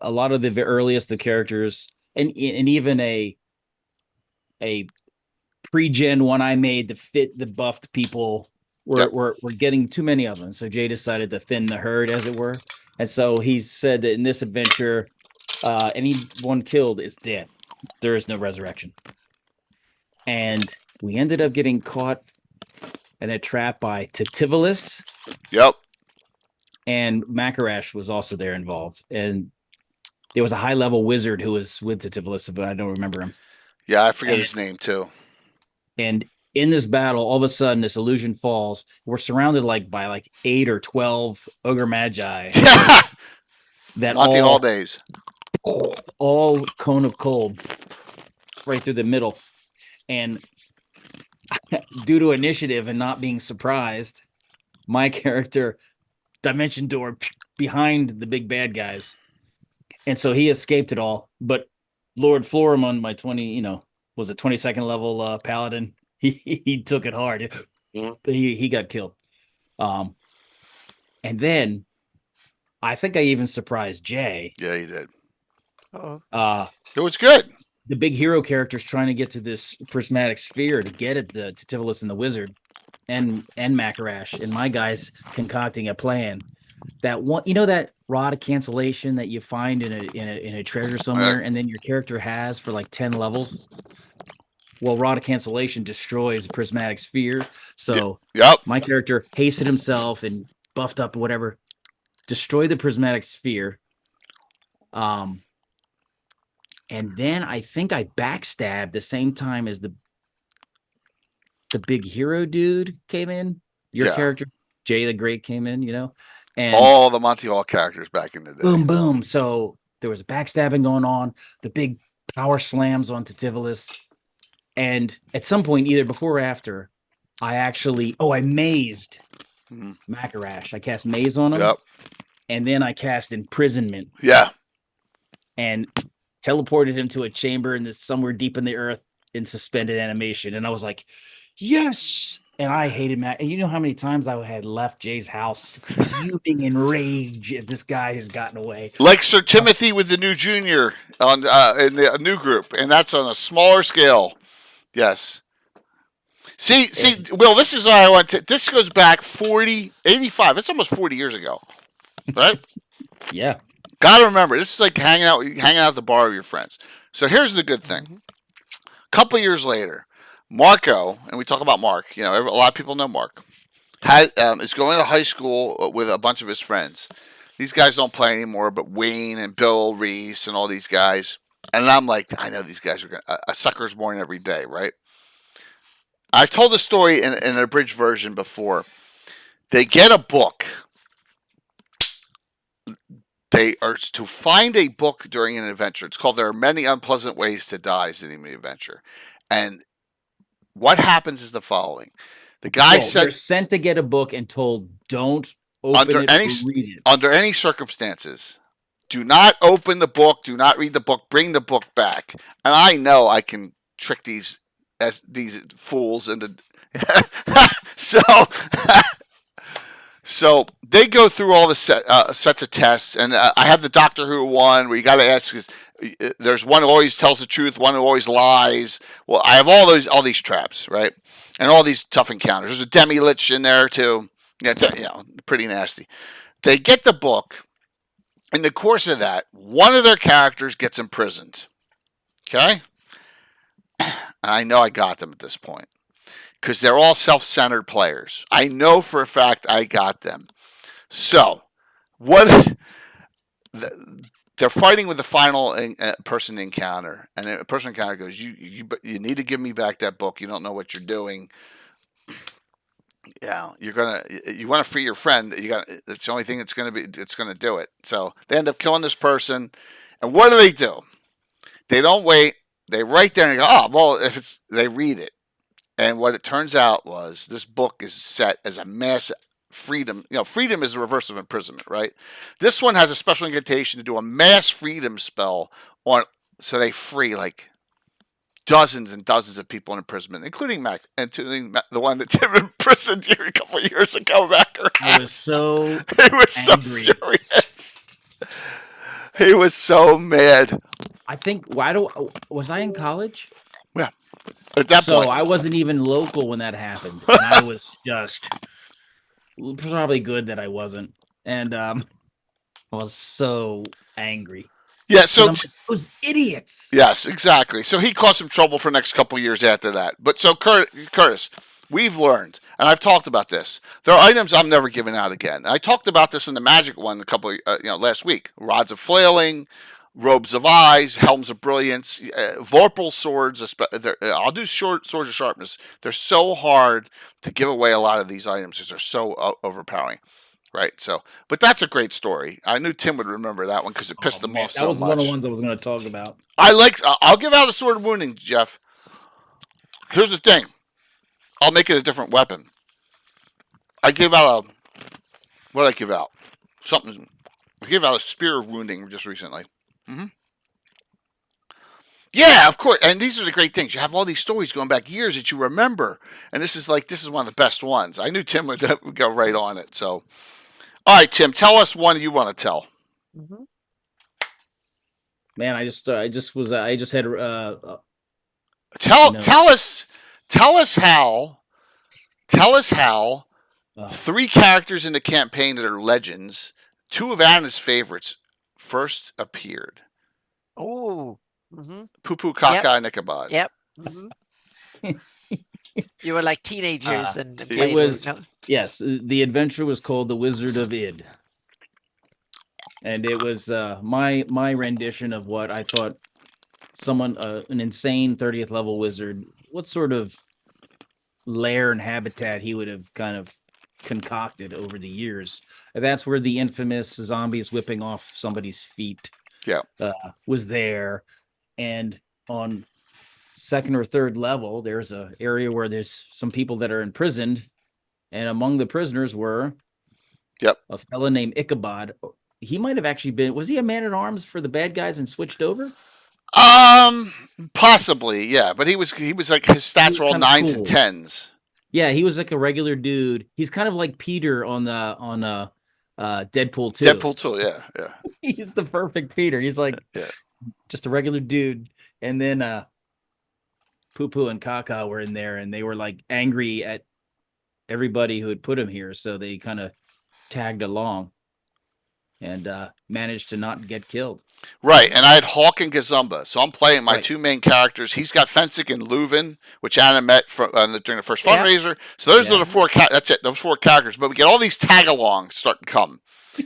a lot of the earliest the characters, and even a pre-gen one I made to fit the buffed people were getting too many of them. So Jay decided to thin the herd, as it were. And so he said that in this adventure, anyone killed is dead. There is no resurrection. And we ended up getting caught in a trap by Titivolis. Yep. And Makarash was also there involved. And there was a high-level wizard who was with Titivolis, but I don't remember him. Yeah, I forget his name too. And in this battle, all of a sudden, this illusion falls. We're surrounded by 8 or 12 ogre magi. That Monty all days. All cone of cold right through the middle. And due to initiative and not being surprised, my character dimension door behind the big bad guys. And so he escaped it all. But Lord Florimund, my 22nd level paladin, he took it hard. He got killed. And then I think I even surprised Jay. Yeah, you did. Oh. It was good. The big hero character's trying to get to this prismatic sphere to get at the Titivulus and the wizard and Makarash, and my guy's concocting a plan. That one, that rod of cancellation that you find in a treasure somewhere, and then your character has for like 10 levels. Well, rod of cancellation destroys a prismatic sphere, so my character hasted himself and buffed up whatever, destroy the prismatic sphere. And then I think I backstabbed the same time as the big hero dude came in. Your character, Jay the Great, came in, and all the Monty Hall characters back in the day. Boom, boom. So there was backstabbing going on, the big power slams on Titivulus. And at some point, either before or after, I mazed Makarash. I cast maze on him. Yep. And then I cast imprisonment. Yeah. And teleported him to a chamber somewhere deep in the earth in suspended animation. And I was like, yes. And I hated Mac. And you know how many times I had left Jay's house fuming in rage if this guy has gotten away. Like Sir Timothy with the new junior in the new group. And that's on a smaller scale. Yes. See, Will, this is how I want to. This goes back 85. It's almost 40 years ago. Right? Yeah. Gotta remember, this is like hanging out at the bar with your friends. So here's the good thing. A couple years later, Marco, and we talk about Mark, a lot of people know Mark, is going to high school with a bunch of his friends. These guys don't play anymore, but Wayne and Bill Reese and all these guys. And I'm like, I know these guys are going to, a sucker's born every day, right? I've told the story in an abridged version before. They get a book. They are to find a book during an adventure. It's called There Are Many Unpleasant Ways to Die is the name of the adventure. And what happens is the following. The guy they're sent to get a book and told, don't open read it. Under any circumstances, do not open the book, do not read the book, bring the book back. And I know I can trick these fools into... So they go through all the sets of tests, and I have the Doctor Who one where you got to ask: there's one who always tells the truth, one who always lies. Well, I have all these traps, right, and all these tough encounters. There's a demi-lich in there too. Yeah, pretty nasty. They get the book. In the course of that, one of their characters gets imprisoned. Okay, and I know I got them at this point. Because they're all self-centered players. I know for a fact I got them. So, they're fighting with the final person encounter, and the person encounter goes, "You need to give me back that book. You don't know what you're doing. Yeah, you want to free your friend. It's the only thing it's gonna do it." So they end up killing this person, and what do? They don't wait. They write there and go, "Oh, well, they read it." And what it turns out was this book is set as a mass freedom. Freedom is the reverse of imprisonment, right? This one has a special incantation to do a mass freedom spell so they free like dozens and dozens of people in imprisonment, including the one that imprisoned you a couple of years ago, Macker. I was so angry. So furious. He was so mad. I think was I in college? Yeah. At that point. I wasn't even local when that happened. And I was just probably good that I wasn't. And I was so angry. Yeah, so those idiots. Yes, exactly. So he caused some trouble for the next couple of years after that. But so Curtis, we've learned, and I've talked about this. There are items I'm never giving out again. I talked about this in the Magic one last week. Rods of Flailing, Robes of Eyes, Helms of Brilliance, Vorpal Swords. I'll do Swords of Sharpness. They're so hard to give away a lot of these items because they're so overpowering. Right, but that's a great story. I knew Tim would remember that one because it pissed him off so much. That was one of the ones I was going to talk about. I'll give out a Sword of Wounding, Jeff. Here's the thing. I'll make it a different weapon. I give out what did I give out? something. I gave out a spear wounding just recently. Yeah, of course. And these are the great things. You have all these stories going back years that you remember, and this is one of the best ones. I knew Tim would go right on it. So, all right, Tim, tell us one you want to tell. Mhm. Man, I just had Tell us how uh, 3 characters in the campaign that are legends, 2 of Anna's favorites, first appeared. Oh. Mhm. Poo Poo, Kaka, and Ichabod. Yep. Mhm. You were like teenagers and it played was- no? yes, the adventure was called The Wizard of Id. And it was my rendition of what I thought someone an insane 30th level wizard, what sort of lair and habitat he would have kind of concocted over the years. And that's where the infamous zombies whipping off somebody's feet was there. And on 2nd or 3rd level, there's a area where there's some people that are imprisoned, and among the prisoners were a fella named Ichabod. He might have actually was he a man at arms for the bad guys and switched over? Possibly, yeah. But he was like, his stats were all 9s and 10s. Yeah, he was like a regular dude. He's kind of like Peter on Deadpool 2. Deadpool 2, yeah. He's the perfect Peter. He's like just a regular dude. And then Poo Poo and Kaka were in there, and they were like angry at everybody who had put him here, so they kind of tagged along and managed to not get killed. Right, and I had Hawk and Gazumba, so I'm playing my 2 main characters. He's got Fensick and Leuven, which Anna met during the first fundraiser. So those are the 4. That's it. Those 4 characters. But we get all these tag-alongs starting to come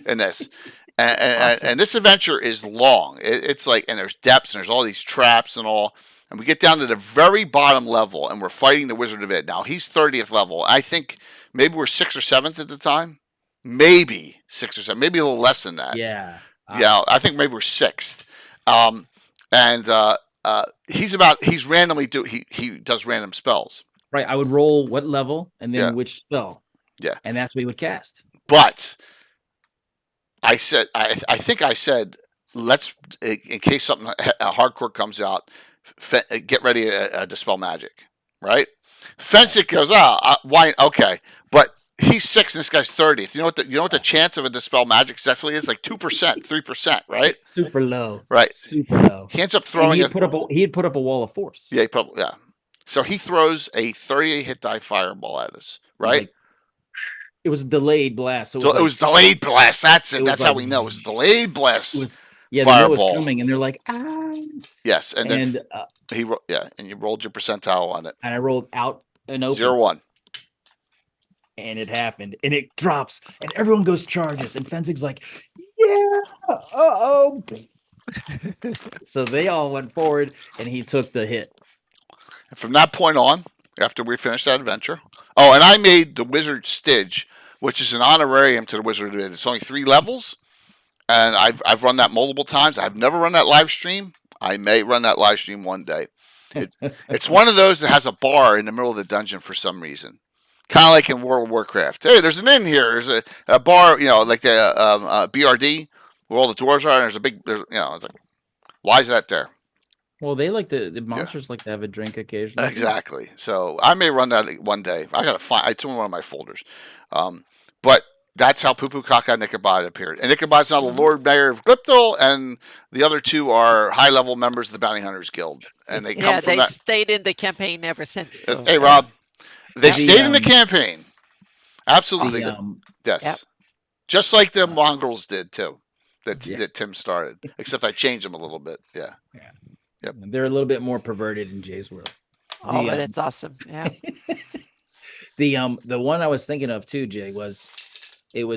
in this, and this adventure is long. It's like, and there's depths, and there's all these traps and all. And we get down to the very bottom level, and we're fighting the Wizard of Id. Now he's 30th level. I think maybe we're 6th or 7th at the time. Maybe 6 or 7, maybe a little less than that. Yeah. Yeah, I think maybe we're 6th. He's randomly he does random spells. Right. I would roll what level and then which spell. Yeah. And that's what he would cast. But I think I said, let's, in case something hardcore comes out, get ready to dispel magic. Right? Fensick goes, why? Okay. But he's 6th and this guy's 30th. You know what the chance of a dispel magic successfully is? Like 2%, 3%, right? It's super low. Right. Super low. He ends up throwing he had put up a wall of force. Yeah, So he throws a 38 hit die fireball at us, right? It was a delayed blast. So it was delayed blast. That's it. That's how we know. It was a delayed blast. They fireball. know it was coming, and they're like, ah. Yes, and then and you rolled your percentile on it. And I rolled out an open. 0-1. And it happened, and it drops, and everyone goes charges, and Fensick's like, yeah, uh-oh. So they all went forward, and he took the hit. And from that point on, after we finished that adventure, and I made the Wizard Stidge, which is an honorarium to the Wizard of Id. It's only 3 levels, and I've run that multiple times. I've never run that live stream. I may run that live stream one day. It's one of those that has a bar in the middle of the dungeon for some reason. Kind of like in World of Warcraft. Hey, there's an inn here. There's a bar, like the BRD, where all the dwarves are. And there's a big, it's like, why is that there? Well, they like the monsters like to have a drink occasionally. Exactly. So I may run that one day. I gotta find. It's in one of my folders. But that's how Poo Poo, Kaka, and Ichabod appeared. And Ichabod's now the Lord Mayor of Gliptal, and the other 2 are high-level members of the Bounty Hunters Guild. And they come from that. Stayed in the campaign ever since. So. Hey, Rob. They stayed in the campaign. Absolutely. Yes. Yep. Just like the Mongrels did, too, that Tim started. Except I changed them a little bit. Yeah. Yep. They're a little bit more perverted in Jay's world. That's awesome. Yeah. The one I was thinking of, too, Jay, was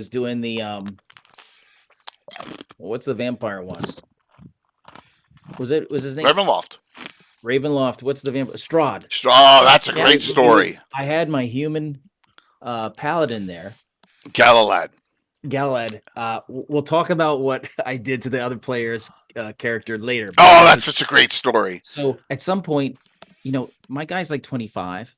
doing the, what's the vampire one? Was his name? Ravenloft. What's the vampire? Strahd. Oh, that's a great story. I had my human paladin there. Galahad. We'll talk about what I did to the other player's character later. Oh, that's such a great story. So at some point, my guy's like 25.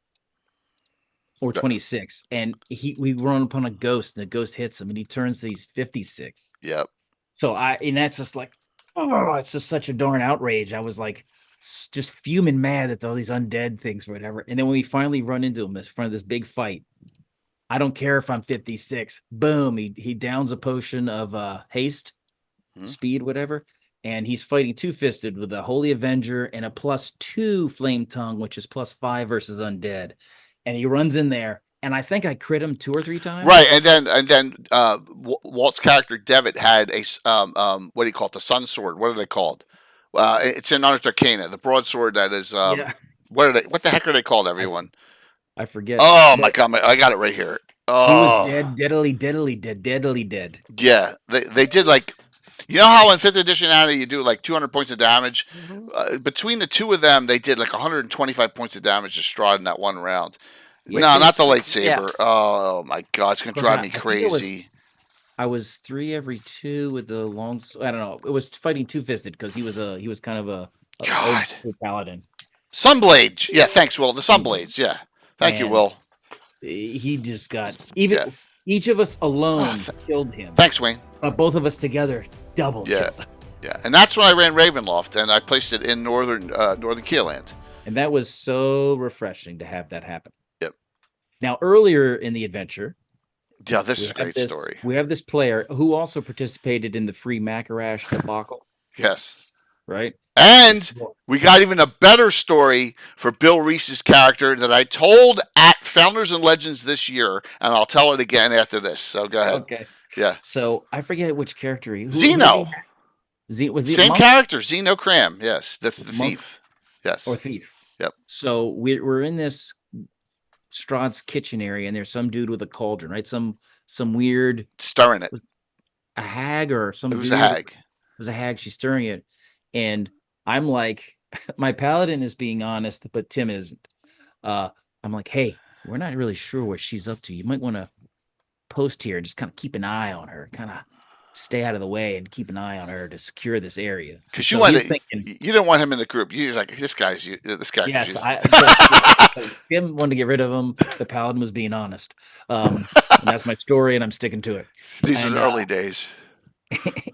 or 26, and we run upon a ghost, and the ghost hits him, and he turns to these 56. Yep. So and that's just like, oh, it's just such a darn outrage. I was like, just fuming mad at all these undead things or whatever. And then when we finally run into him in front of this big fight, I don't care if I'm 56. Boom, he downs a potion of haste, speed, whatever. And he's fighting two-fisted with a Holy Avenger and a +2 Flame Tongue, which is +5 versus undead. And he runs in there, and I think I crit him 2 or 3 times. Right, and then Walt's character Devitt had a what do you call it? The Sun Sword. What are they called? It's in Honest Arcana, the broadsword that is. What the heck are they called? Everyone. I forget. Oh my god, I got it right here. Oh, he was deadly dead. Yeah, they did like. You know how in 5th edition Anna you do like 200 points of damage? Between the two of them, they did like 125 points of damage to Strahd in that one round. No, not the lightsaber. Yeah. Oh my god, it's going to drive me crazy. I was 3 every 2 with the long. I don't know. It was fighting two-fisted because he was kind of a old paladin. Sunblade. Yeah, thanks, Will. The Sunblades. Yeah. Thank you, Will. He just got each of us alone killed him. Thanks, Wayne. But both of us together double killed. Yeah, and that's when I ran Ravenloft, and I placed it in northern Keeland. And that was so refreshing to have that happen. Yep. Now, earlier in the adventure, this is a great story. We have this player who also participated in the free Macarash debacle. Yes. Right? And we got even a better story for Bill Reese's character that I told at Founders and Legends this year, and I'll tell it again after this. So go ahead. Okay. Yeah. So I forget which character he was. Zeno. Was the same character, Zeno Cram. Yes, the thief. Yes. Or thief. Yep. So we're in this Strahd's kitchen area, and there's some dude with a cauldron, right? Some weird stirring it. A hag or some. It was a hag. It was a hag. She's stirring it, and I'm like, my paladin is being honest, but Tim isn't. I'm like, hey, we're not really sure what she's up to. You might want to post here and just kind of keep an eye on her, kind of stay out of the way and keep an eye on her to secure this area. Because you didn't want him in the group. You was like, this guy. Yes, Tim wanted to get rid of him. The paladin was being honest. And that's my story, and I'm sticking to it. These are the early days.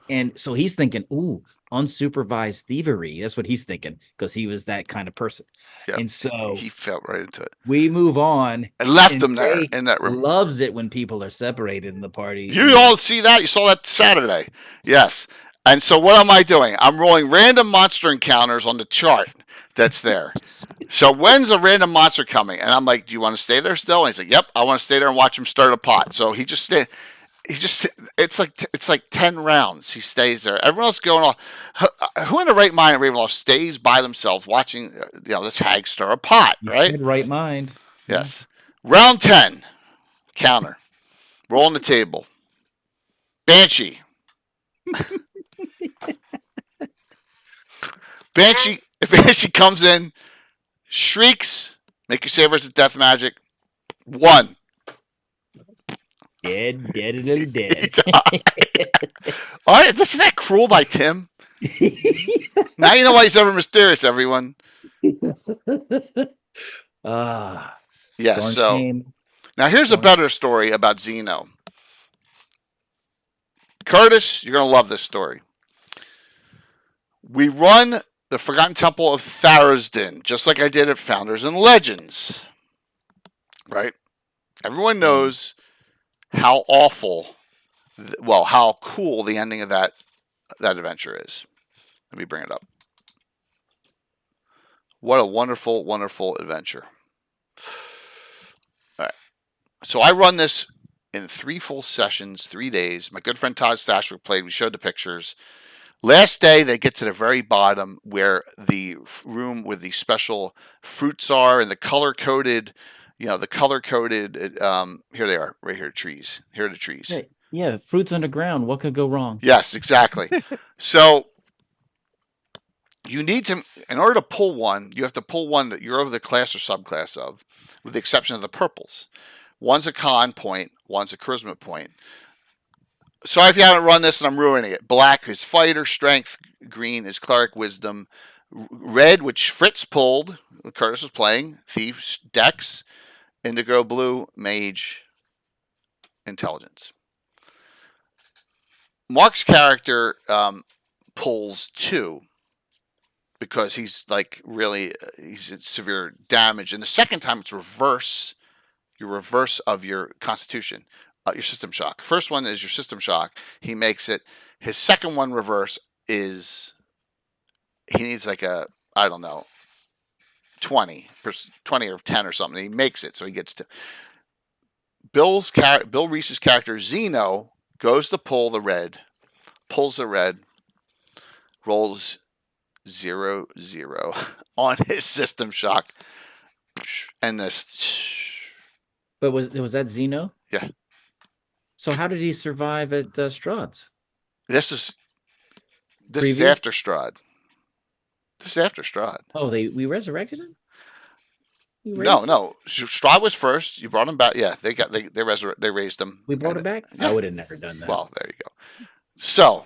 And so he's thinking, ooh, unsupervised thievery. That's what he's thinking, because he was that kind of person. Yep. And so he fell right into it. We move on. And left him there in that room. Loves it when people are separated in the party. You all see that? You saw that Saturday. Yes. And so what am I doing? I'm rolling random monster encounters on the chart that's there. So when's a random monster coming? And I'm like, do you want to stay there still? And he's like, yep, I want to stay there and watch him stir the pot. So he just stayed. It's like 10 rounds. He stays there. Everyone else going off. Who in the right mind at Ravenloft stays by themselves watching this hag stir a pot, right? Right mind. Yes. Round 10. Counter. Roll on the table. Banshee. If Banshee comes in, shrieks, make your save versus death magic. 1. Dead. All right, isn't that cruel by Tim? Now you know why he's ever mysterious, everyone. Yeah, so shame. Now here's a better story about Zeno. Curtis, you're going to love this story. We run the Forgotten Temple of Tharizdun, just like I did at Founders and Legends. Right? Everyone knows how how cool the ending of that adventure is. Let me bring it up. What a wonderful, wonderful adventure. All right. So I run this in 3 full sessions, 3 days. My good friend Todd Stashwick played. We showed the pictures. Last day, they get to the very bottom where the room with the special fruits are and the color-coded... here they are, right here, trees. Here are the trees. Hey, yeah, fruits underground. What could go wrong? Yes, exactly. So you need to, in order to pull one, you have to pull one that you're of the class or subclass of, with the exception of the purples. One's a con point, one's a charisma point. Sorry if you haven't run this and I'm ruining it. Black is fighter, strength. Green is cleric, wisdom. Red, which Fritz pulled, Curtis was playing, thieves, dex. indigo blue, mage, intelligence. Mark's character pulls 2 because he's like really he's in severe damage, and the second time it's reverse. Your reverse of your constitution, your system shock. First one is your system shock. He makes it. His second one reverse is he needs like a, I don't know, 20 or 10 or something. He makes it, so he gets to. Bill Reese's character Zeno goes to pull the red, pulls the red, rolls 0-0 on his system shock, and this. But was that Zeno? Yeah. So how did he survive at Strahd's? This is Previous? after Strahd. This is after Strahd. Oh, we resurrected him? No. Strahd was first. You brought him back. Yeah, they raised him. We brought him back? Yeah. I would have never done that. Well, there you go. So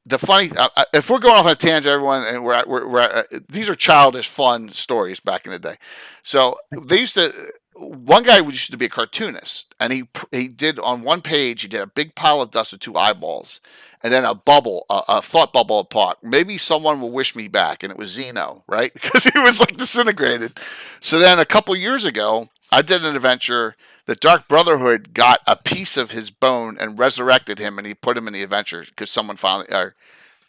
the funny, if we're going off on a tangent, everyone, and we're these are childish, fun stories back in the day. So they used to. One guy used to be a cartoonist, and he did on one page. He did a big pile of dust with 2 eyeballs, and then a bubble, a thought bubble apart. Maybe someone will wish me back, and it was Zeno, right? Because he was like disintegrated. So then a couple years ago, I did an adventure. The Dark Brotherhood got a piece of his bone and resurrected him, and he put him in the adventure because someone finally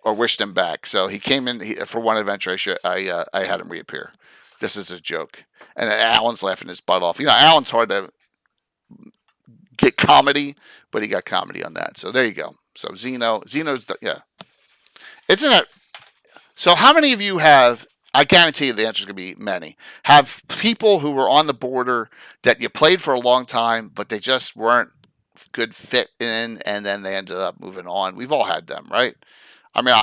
or wished him back. So he came in for one adventure. I had him reappear. This is a joke. And Alan's laughing his butt off. You know, Alan's hard to get comedy, but he got comedy on that. So there you go. So Zeno's yeah. Isn't it? So how many of you have? I guarantee you the answer is going to be many. Have people who were on the border that you played for a long time, but they just weren't good fit in, and then they ended up moving on. We've all had them, right? I mean,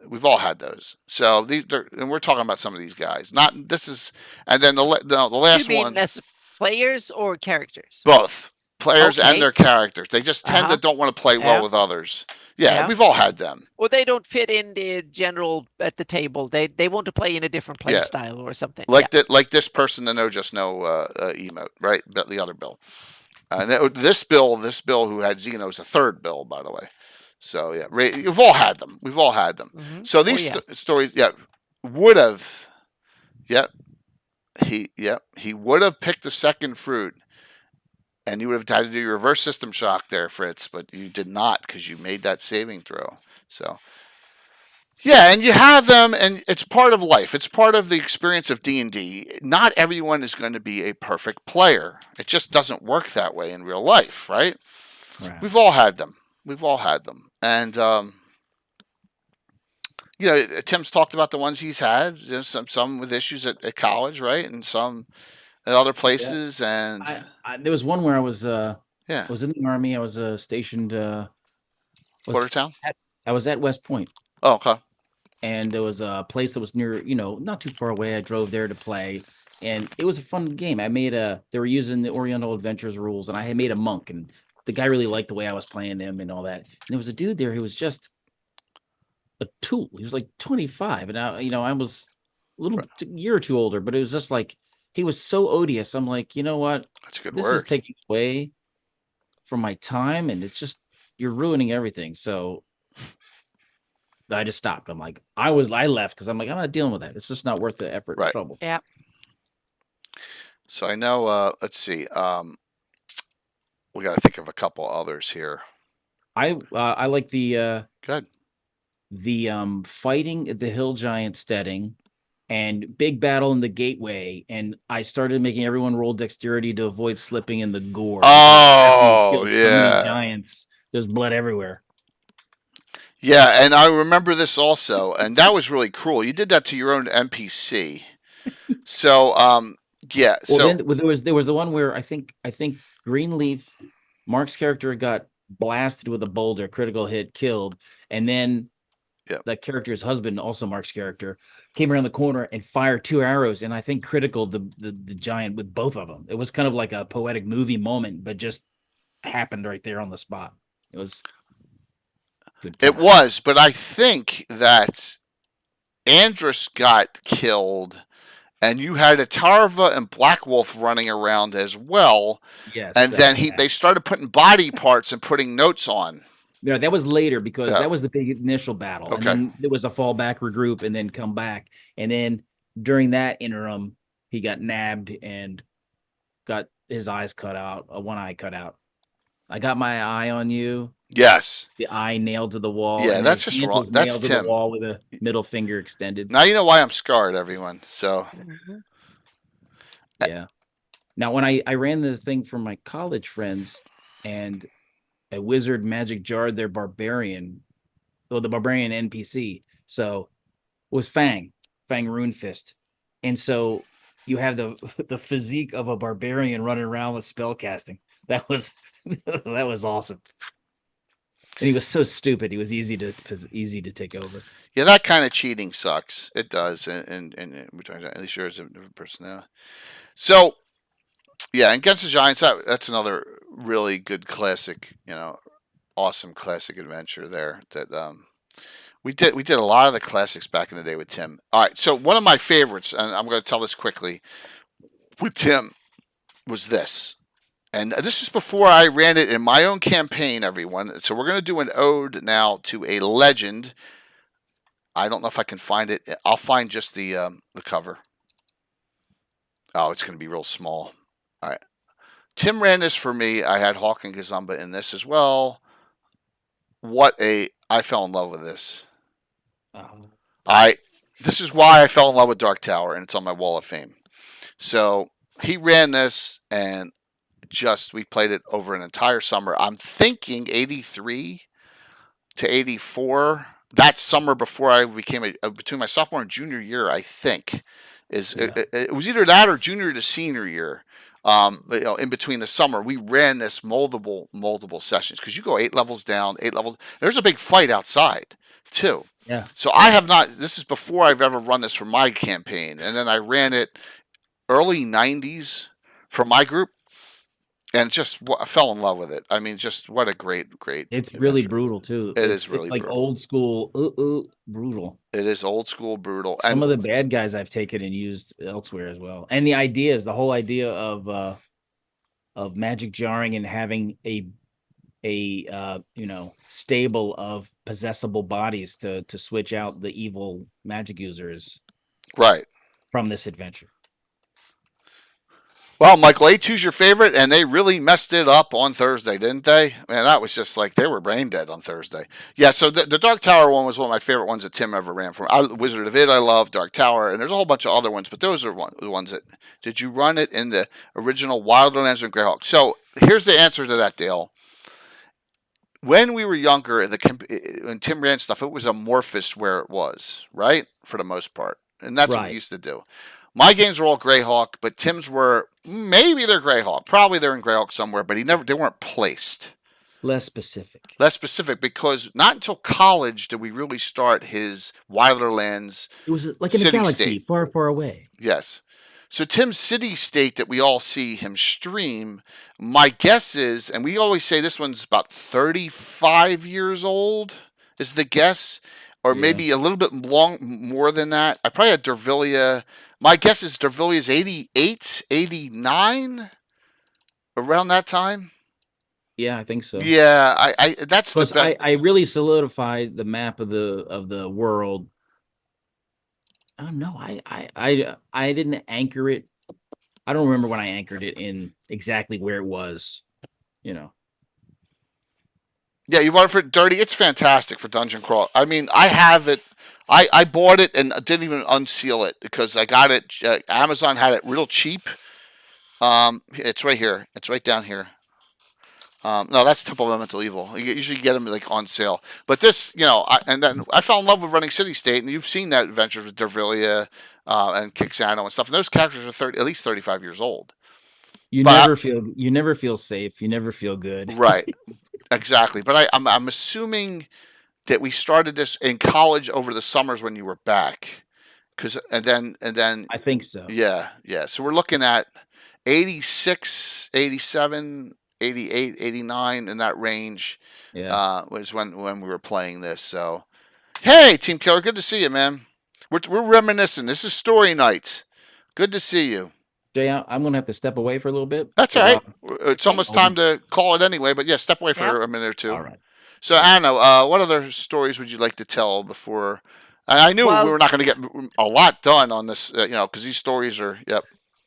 we've all had those. So and we're talking about some of these guys. Not this is, and then the last you mean one. As players or characters? Both players Okay. and their characters. They just tend to don't want to play well with others. Yeah, we've all had them. Or they don't fit in the general at the table. They want to play in a different play style or something. Like this person, the No Just No emote, right? The other Bill. This Bill who had Zeno's a third Bill, by the way. So yeah, we've all had them. We've all had them. Mm-hmm. So these stories, would have, he would have picked the second fruit, and you would have had to do your reverse system shock there, Fritz, but you did not because you made that saving throw. So yeah, and you have them, and it's part of life. It's part of the experience of D&D. Not everyone is going to be a perfect player. It just doesn't work that way in real life, right? We've all had them. And Tim's talked about the ones he's had. Some with issues at college, right, and some at other places. And there was one where I was was in the Army. I was stationed. Portertown. I was at West Point. Oh, okay. And there was a place that was near, not too far away. I drove there to play, and it was a fun game. They were using the Oriental Adventures rules, and I had made a monk, and the guy really liked the way I was playing him and all that. And there was a dude there who was just a tool. He was like 25, and I was a year or two older, but it was just like he was so odious. I'm like, you know what? That's a good This word. is taking away from my time, and it's just you're ruining everything. So I just stopped. I'm like, I left because I'm like, I'm not dealing with that. It's just not worth the effort and trouble. Yeah. So I know. Let's see. We got to think of a couple others here. I like the good fighting at the Hill Giant steading and big battle in the gateway, and I started making everyone roll dexterity to avoid slipping in the gore. Oh yeah, so many giants. There's blood everywhere. Yeah, and I remember this also, and that was really cruel. You did that to your own NPC. So yeah. Well, then there was the one where I think Greenleaf, Mark's character got blasted with a boulder, critical hit, killed, and then that character's husband, also Mark's character, came around the corner and fired 2 arrows, and I think critical the giant with both of them. It was kind of like a poetic movie moment, but just happened right there on the spot. It was good time. It was, but I think that Andrus got killed, and you had a Tarva and Black Wolf running around as well. Yes. And then they started putting body parts and putting notes on. Yeah, that was later because Yeah. that was the big initial battle. Okay. And then there was a fallback, regroup, and then come back. And then during that interim, he got nabbed and got his eyes cut out, one eye cut out. I got my eye on you. Yes. The eye nailed to the wall. Yeah, and that's his just hand wrong. was That's nailed to Tim. the wall with a middle finger extended. Now you know why I'm scarred, everyone. So Yeah. Now, when I ran the thing for my college friends, and a wizard magic jarred their barbarian, or the barbarian NPC, so was Fang Runefist, and so you have the physique of a barbarian running around with spell casting. That was that was awesome. And he was so stupid. He was easy to take over. yeah, that kind of cheating sucks. It does, and we're talking about, at least yours is a different personality. So yeah, and Against the Giants, that's another really good classic, awesome classic adventure there that we did a lot of the classics back in the day with Tim. All right, so one of my favorites, and I'm going to tell this quickly, with Tim was this. And this is before I ran it in my own campaign, everyone. So we're going to do an ode now to a legend. I don't know if I can find it. I'll find just the cover. Oh, it's going to be real small. All right. Tim ran this for me. I had Hawk and Gazumba in this as well. I fell in love with this. This is why I fell in love with Dark Tower, and it's on my wall of fame. So he ran this, and we played it over an entire summer. I'm thinking 83 to 84. That summer before I became between my sophomore and junior year, I think it was either that or junior to senior year. In between the summer, we ran this multiple sessions because you go 8 levels down, 8 levels. There's a big fight outside too. Yeah. So I have not. This is before I've ever run this for my campaign, and then I ran it early 90s for my group, and I fell in love with it. I mean, just what a great. It's adventure. really brutal too. It's really like brutal. old school brutal. It is old school brutal. Some of the bad guys I've taken and used elsewhere as well. And the whole idea of magic jarring and having a stable of possessible bodies to switch out the evil magic users right from this adventure. Well, Michael, A2's your favorite, and they really messed it up on Thursday, didn't they? Man, that was just like they were brain dead on Thursday. Yeah, so the Dark Tower one was one of my favorite ones that Tim ever ran for. Wizard of Id, I love, Dark Tower, and there's a whole bunch of other ones, but those are the ones that... Did you run it in the original Wildlands and GREYHAWK? So here's the answer to that, Dale. When we were younger, when Tim ran stuff, it was amorphous where it was, right? For the most part. And that's what we used to do. My games were all GREYHAWK, but Tim's were, maybe they're GREYHAWK. Probably they're in GREYHAWK somewhere, but they weren't placed. Less specific because not until college did we really start his Wildlands. It was like in a galaxy far, far away. Yes. So Tim's city state that we all see him stream, my guess is, and we always say this one's about 35 years old, is the guess, or maybe a little bit more than that. I probably had Dervilia. My guess is Dervilia's 88, 89, around that time. Yeah, I think so. Yeah, that's the best. I really solidified the map of the world. I don't know. I didn't anchor it. I don't remember when I anchored it in exactly where it was. Yeah, you bought it for Dirty. It's fantastic for Dungeon Crawl. I mean, I have it. I bought it and didn't even unseal it because I got it. Amazon had it real cheap. It's right here. It's right down here. No, that's Temple of Elemental Evil. You usually get them like on sale. But this, and then I fell in love with running City State, and you've seen that adventures with Dervilia and Kixano and stuff. And those characters are at least 35 years old. You never feel safe. You never feel good. Right. Exactly. But I'm assuming that we started this in college over the summers when you were back, and then I think so. Yeah. So we're looking at 86, 87, 88, 89 in that range. Was when we were playing this. So, hey, Team Killer, good to see you, man. We're reminiscing. This is story night. Good to see you. Jay, I'm going to have to step away for a little bit. That's all right. It's Okay. almost time to call it anyway, but yeah, step away for Yeah. a minute or two. All right. So, Anna, what other stories would you like to tell before? I knew we Well- were not going to get a lot done on this, because these stories are, yep.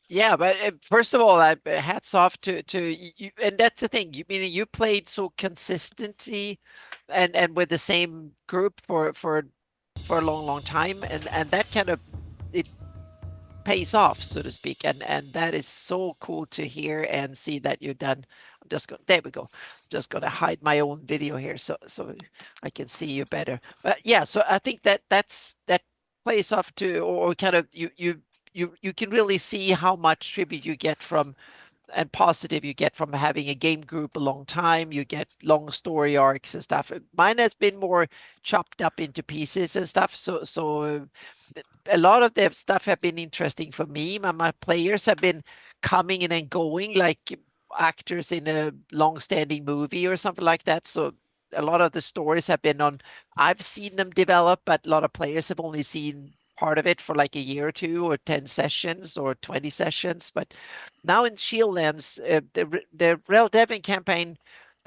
Yeah, but first of all, hats off to you, and that's the thing. You played so consistently, and with the same group for a long time, and that kind of it pays off, so to speak, and that is so cool to hear and see that you've done. There we go. Just gonna hide my own video here so I can see you better. But yeah, so I think that plays off to, or kind of you can really see how much tribute you get from and positive you get from having a game group a long time. You get long story arcs and stuff. Mine has been more chopped up into pieces and stuff. So a lot of the stuff have been interesting for me. My players have been coming in and going like actors in a long-standing movie or something like that. So a lot of the stories have been on. I've seen them develop, but a lot of players have only seen part of it for like a year or two, or 10 sessions or 20 sessions. But now in Shieldlands, the Rel Devon campaign,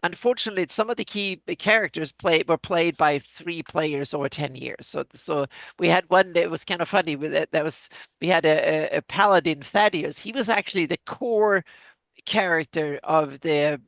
unfortunately, some of the key characters were played by 3 players over 10 years. So we had one that was kind of funny with it. We had a paladin, Thaddeus. He was actually the core character of the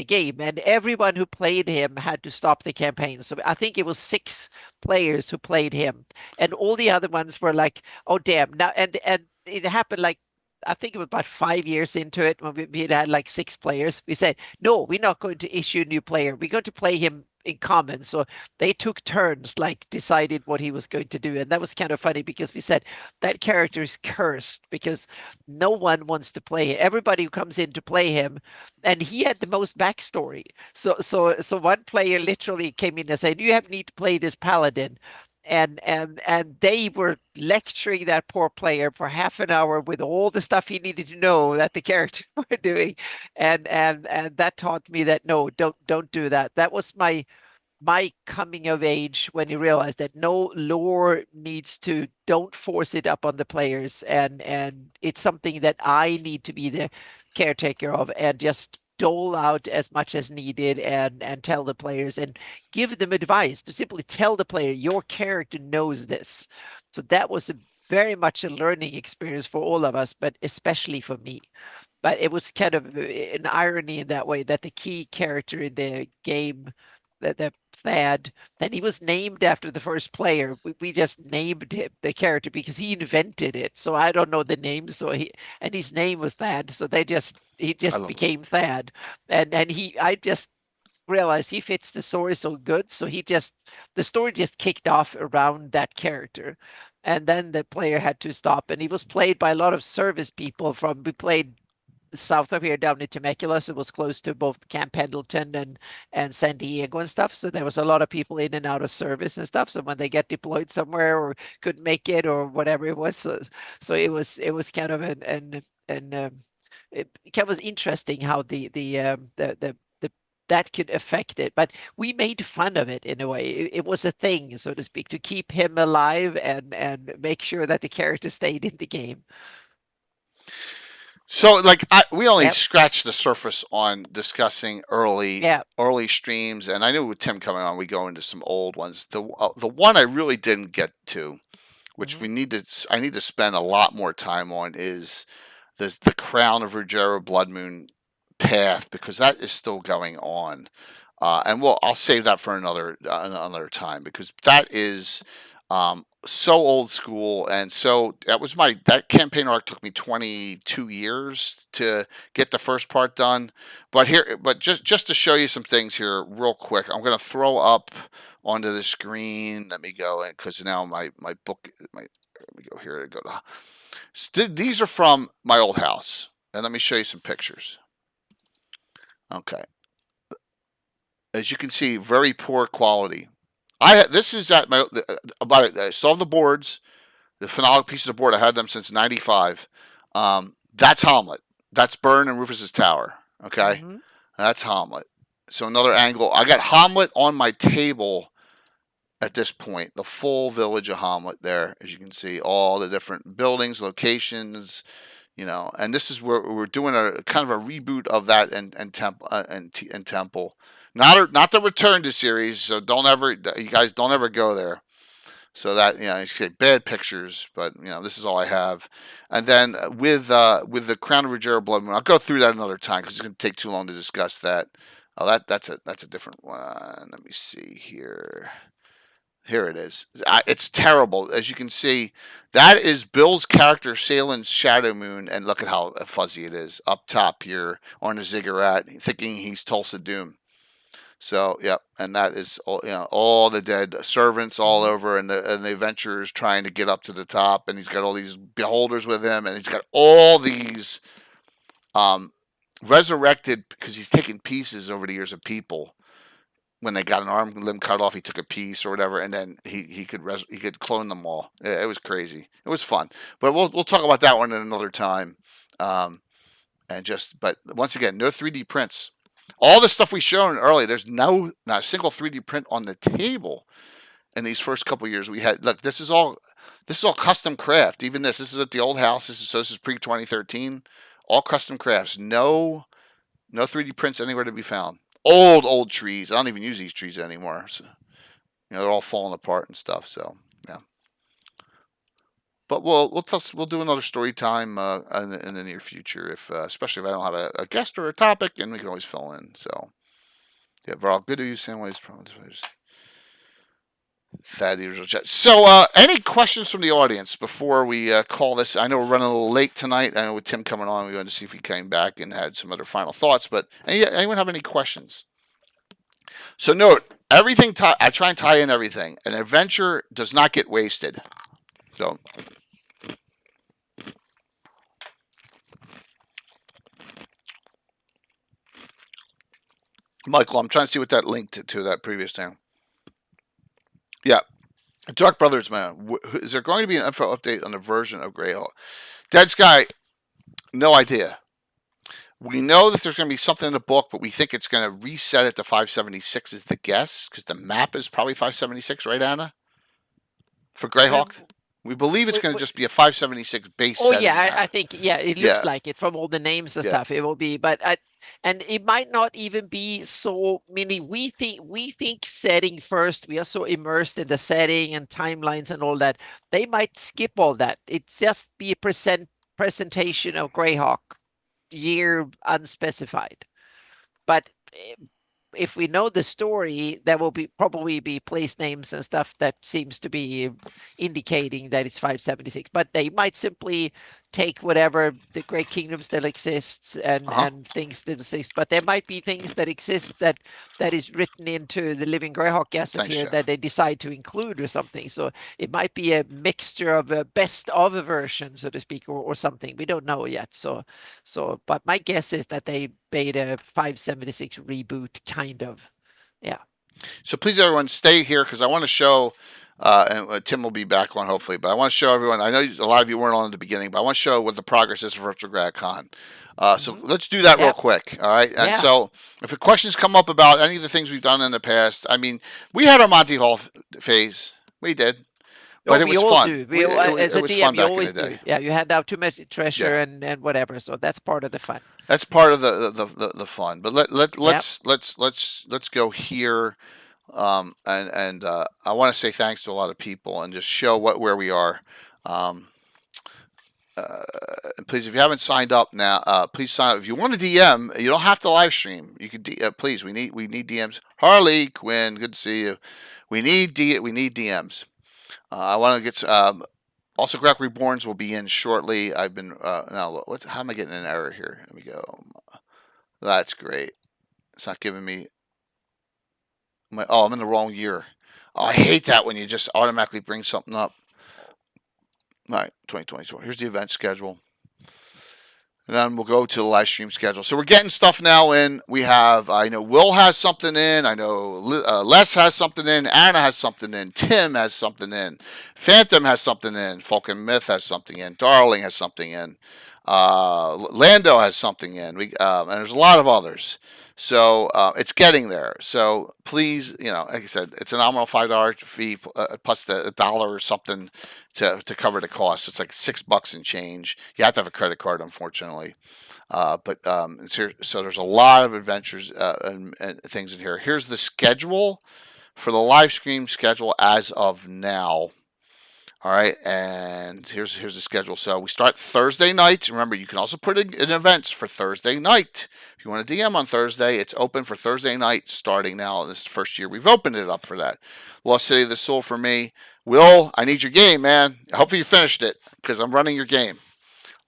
game, and everyone who played him had to stop the campaign. So I think it was 6 players who played him, and all the other ones were like, oh damn. Now and it happened like, I think it was about 5 years into it, when we had like 6 players. We said, no, we're not going to issue a new player. We're going to play him in common. So they took turns, like decided what he was going to do. And that was kind of funny, because we said that character is cursed because no one wants to play him. Everybody who comes in to play him, and he had the most backstory. So one player literally came in and said, you need to play this paladin. And they were lecturing that poor player for half an hour with all the stuff he needed to know that the character were doing, and that taught me that no, don't do that. That was my coming of age, when you realize that no, lore needs to, don't force it up on the players, and it's something that I need to be the caretaker of, and just dole out as much as needed, and tell the players and give them advice, to simply tell the player your character knows this. So that was very much a learning experience for all of us, but especially for me. But it was kind of an irony in that way, that the key character in the game, the Thad, and he was named after the first player. We just named him the character because he invented it. So I don't know the name. So his name was Thad. So he just became Thad. And I just realized he fits the story so good. So the story just kicked off around that character. And then the player had to stop. And he was played by a lot of service people we played south of here, down in Temecula. So it was close to both Camp Pendleton and San Diego and stuff. So there was a lot of people in and out of service and stuff. So when they get deployed somewhere or couldn't make it or whatever it was, so it was kind of it was interesting how that could affect it. But we made fun of it in a way. It was a thing, so to speak, to keep him alive and make sure that the character stayed in the game. So, like, we only Yep. scratched the surface on discussing early streams, and I knew with Tim coming on, we go into some old ones. The one I really didn't get to, which I need to spend a lot more time on, is the Crown of Ruggiero Blood Moon path, because that is still going on, and I'll save that for another time, because that is so old school. And so that campaign arc took me 22 years to get the first part done. But just to show you some things here real quick, I'm going to throw up onto the screen. Let me go, because now my book, let me go here to go to. These are from my old house, and let me show you some pictures. Okay. As you can see, very poor quality. This is at my I still have the boards, the phenolic pieces of board. I had them since '95. That's Hamlet. That's Byrne and Rufus's tower. Okay, that's Hamlet. So another angle. I got Hamlet on my table at this point, the full village of Hamlet there, as you can see, all the different buildings, locations, and this is where we're doing a kind of a reboot of that and Temple. Not the Return to series, so you guys don't ever go there. So that, you say bad pictures, but this is all I have. And then with the Crown of Rogero Blood Moon, I'll go through that another time because it's going to take too long to discuss that. Oh, that's a different one. Let me see here. Here it is. It's terrible. As you can see, that is Bill's character Salen's Shadow Moon, and look at how fuzzy it is up top here on a ziggurat, thinking he's Tulsa Doom. So, yep, and that is all the dead servants all over, and the adventurers trying to get up to the top, and he's got all these beholders with him, and he's got all these resurrected, because he's taken pieces over the years of people. When they got an arm limb cut off, he took a piece or whatever, and then he could clone them all. It was crazy. It was fun, but we'll talk about that one at another time. But once again, no 3D prints. All the stuff we shown earlier, there's not a single 3D print on the table in these first couple years we had. Look, this is all custom craft. Even this is at the old house. This is pre 2013. All custom crafts. No 3D prints anywhere to be found. Old trees. I don't even use these trees anymore. So, they're all falling apart and stuff. So yeah. But we'll do another story time in the near future, especially if I don't have a guest or a topic, and we can always fill in. So yeah, Varl, good to you. Same ways. Thad, the original chat. So any questions from the audience before we call this? I know we're running a little late tonight. I know with Tim coming on, we wanted to see if he came back and had some other final thoughts. But anyone have any questions? So note, everything. I try and tie in everything. An adventure does not get wasted. So, Michael, I'm trying to see what that linked to that previous thing. Yeah. Dark Brothers, man. Is there going to be an info update on the version of GREYHAWK? Dead Sky, no idea. We know that there's going to be something in the book, but we think it's going to reset it to 576 is the guess, because the map is probably 576, right, Anna? For GREYHAWK? We believe it's going to just be a 576 base setting. Oh, yeah, I think, it looks like it from all the names and stuff. It will be, and it might not even be so many. We think setting first. We are so immersed in the setting and timelines and all that. They might skip all that. It's just be a presentation of GREYHAWK, year unspecified. But if we know the story, there will probably be place names and stuff that seems to be indicating that it's 576. But they might simply take whatever the Great Kingdom still exists and things that exist. But there might be things that exist that is written into the Living GREYHAWK Gazette here that they decide to include or something. So it might be a mixture of a best of a version, so to speak, or something. We don't know yet. So but my guess is that they made a 576 reboot kind of. Yeah. So please, everyone, stay here because I want to show. And Tim will be back on hopefully, but I want to show everyone. I know a lot of you weren't on at the beginning, but I want to show what the progress is for Virtual GradCon. So let's do that real quick, all right? And so if the questions come up about any of the things we've done in the past, I mean, we had our Monty Hall phase, we did, but it was fun. As a DM, you always do. Yeah, you hand out too much treasure and whatever, so that's part of the fun. That's part of the fun. But let's go here. I want to say thanks to a lot of people and just show where we are. Please, if you haven't signed up now, please sign up. If you want to DM, you don't have to live stream. You could please. We need DMs. Harley Quinn, good to see you. We need DMs. I want to get also Greg Reborns will be in shortly. I've been now. How am I getting an error here? Let me go. That's great. It's not giving me. I'm in the wrong year. Oh, I hate that when you just automatically bring something up. All right, 2024. Here's the event schedule. And then we'll go to the live stream schedule. So we're getting stuff now in. We have, I know Will has something in. I know Les has something in. Anna has something in. Tim has something in. Phantom has something in. Folk and Myth has something in. Darling has something in. Lando has something in. And there's a lot of others. So it's getting there. So please, like I said, it's a nominal $5 fee plus the $1 or something to cover the cost. It's like $6 and change. You have to have a credit card, unfortunately. So there's a lot of adventures and things in here. Here's the schedule for the live stream schedule as of now. All right, and here's the schedule. So we start Thursday nights. Remember, you can also put in events for Thursday night. If you want to DM on Thursday, it's open for Thursday night starting now. This is the first year we've opened it up for that. Lost City of the Soul for me. Will, I need your game, man. Hopefully you finished it because I'm running your game.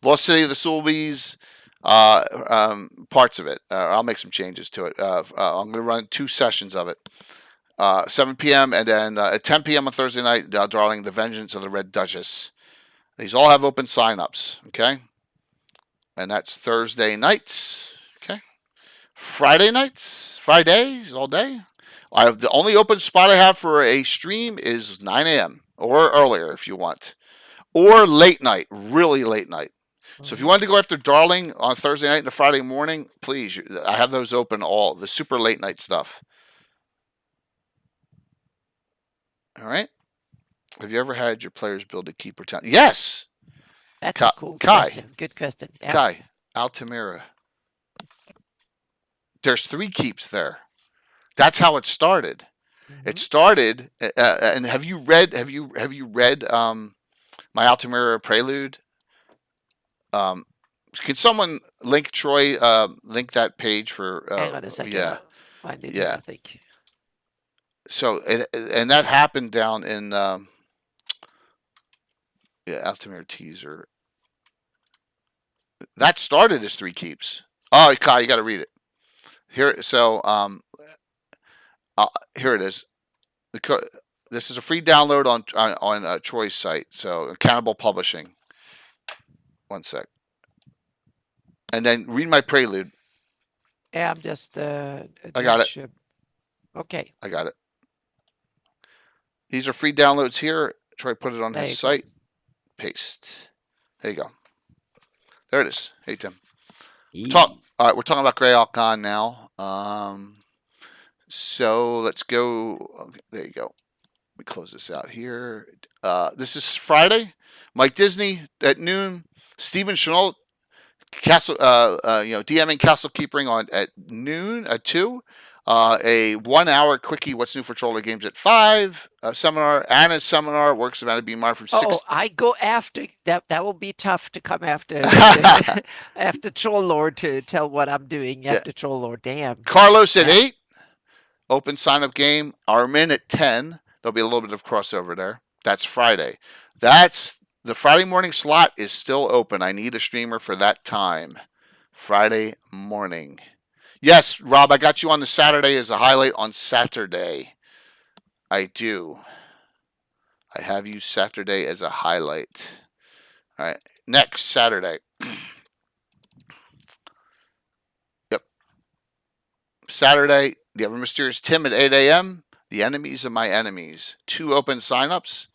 Lost City of the Soulbees, parts of it. I'll make some changes to it. I'm going to run 2 sessions of it. 7 p.m. and then at 10 p.m. on Thursday night, drawing The Vengeance of the Red Duchess. These all have open sign-ups, okay? And that's Thursday nights, okay? Fridays, all day. The only open spot I have for a stream is 9 a.m. or earlier if you want. Or late night, really late night. So if you wanted to go after Darling on Thursday night and a Friday morning, please, I have those open, all the super late night stuff. All right. Have you ever had your players build a keeper town? Yes. That's a cool question. Good question. Yeah. Kai, Altamira. There's 3 keeps there. That's how it started. Mm-hmm. It started, and have you read my Altamira Prelude? Can someone link Troy? Link that page for. Hang on a second. Yeah. Find it here, I think. So and that happened down in Altamira teaser. That started as 3 keeps. Oh, Kai, you got to read it here. So here it is. This is a free download on Troy's site. So Cannibal Publishing. One sec. And then read my prelude. Yeah, I'm just. I got it. Okay. I got it. These are free downloads here. Troy put it on his site. Paste. There you go. There it is. Hey, Tim. All right, we're talking about GREYHAWK on now. So let's go. Okay, there you go. Let me close this out here. This is Friday. Mike Disney at noon. Steven Chenault, DMing Castle Keepering at noon at 2. A 1-hour quickie, What's New for Troller Games at 5. Seminar, Anna's seminar, Works of Anna B. Meyer from 6. Oh, I go after that. That will be tough to come after after Troll Lord to tell what I'm doing after Troll Lord. Damn. Carlos at 8. Open sign-up game. Armin at 10. There'll be a little bit of crossover there. That's Friday. That's the Friday morning slot is still open. I need a streamer for that time. Friday morning. Yes, Rob, I got you on the Saturday as a highlight on Saturday. I do. I have you Saturday as a highlight. All right. Next Saturday. Yep. Saturday, the Ever Mysterious Tim at 8 a.m. The Enemies of My Enemies. 2 open signups.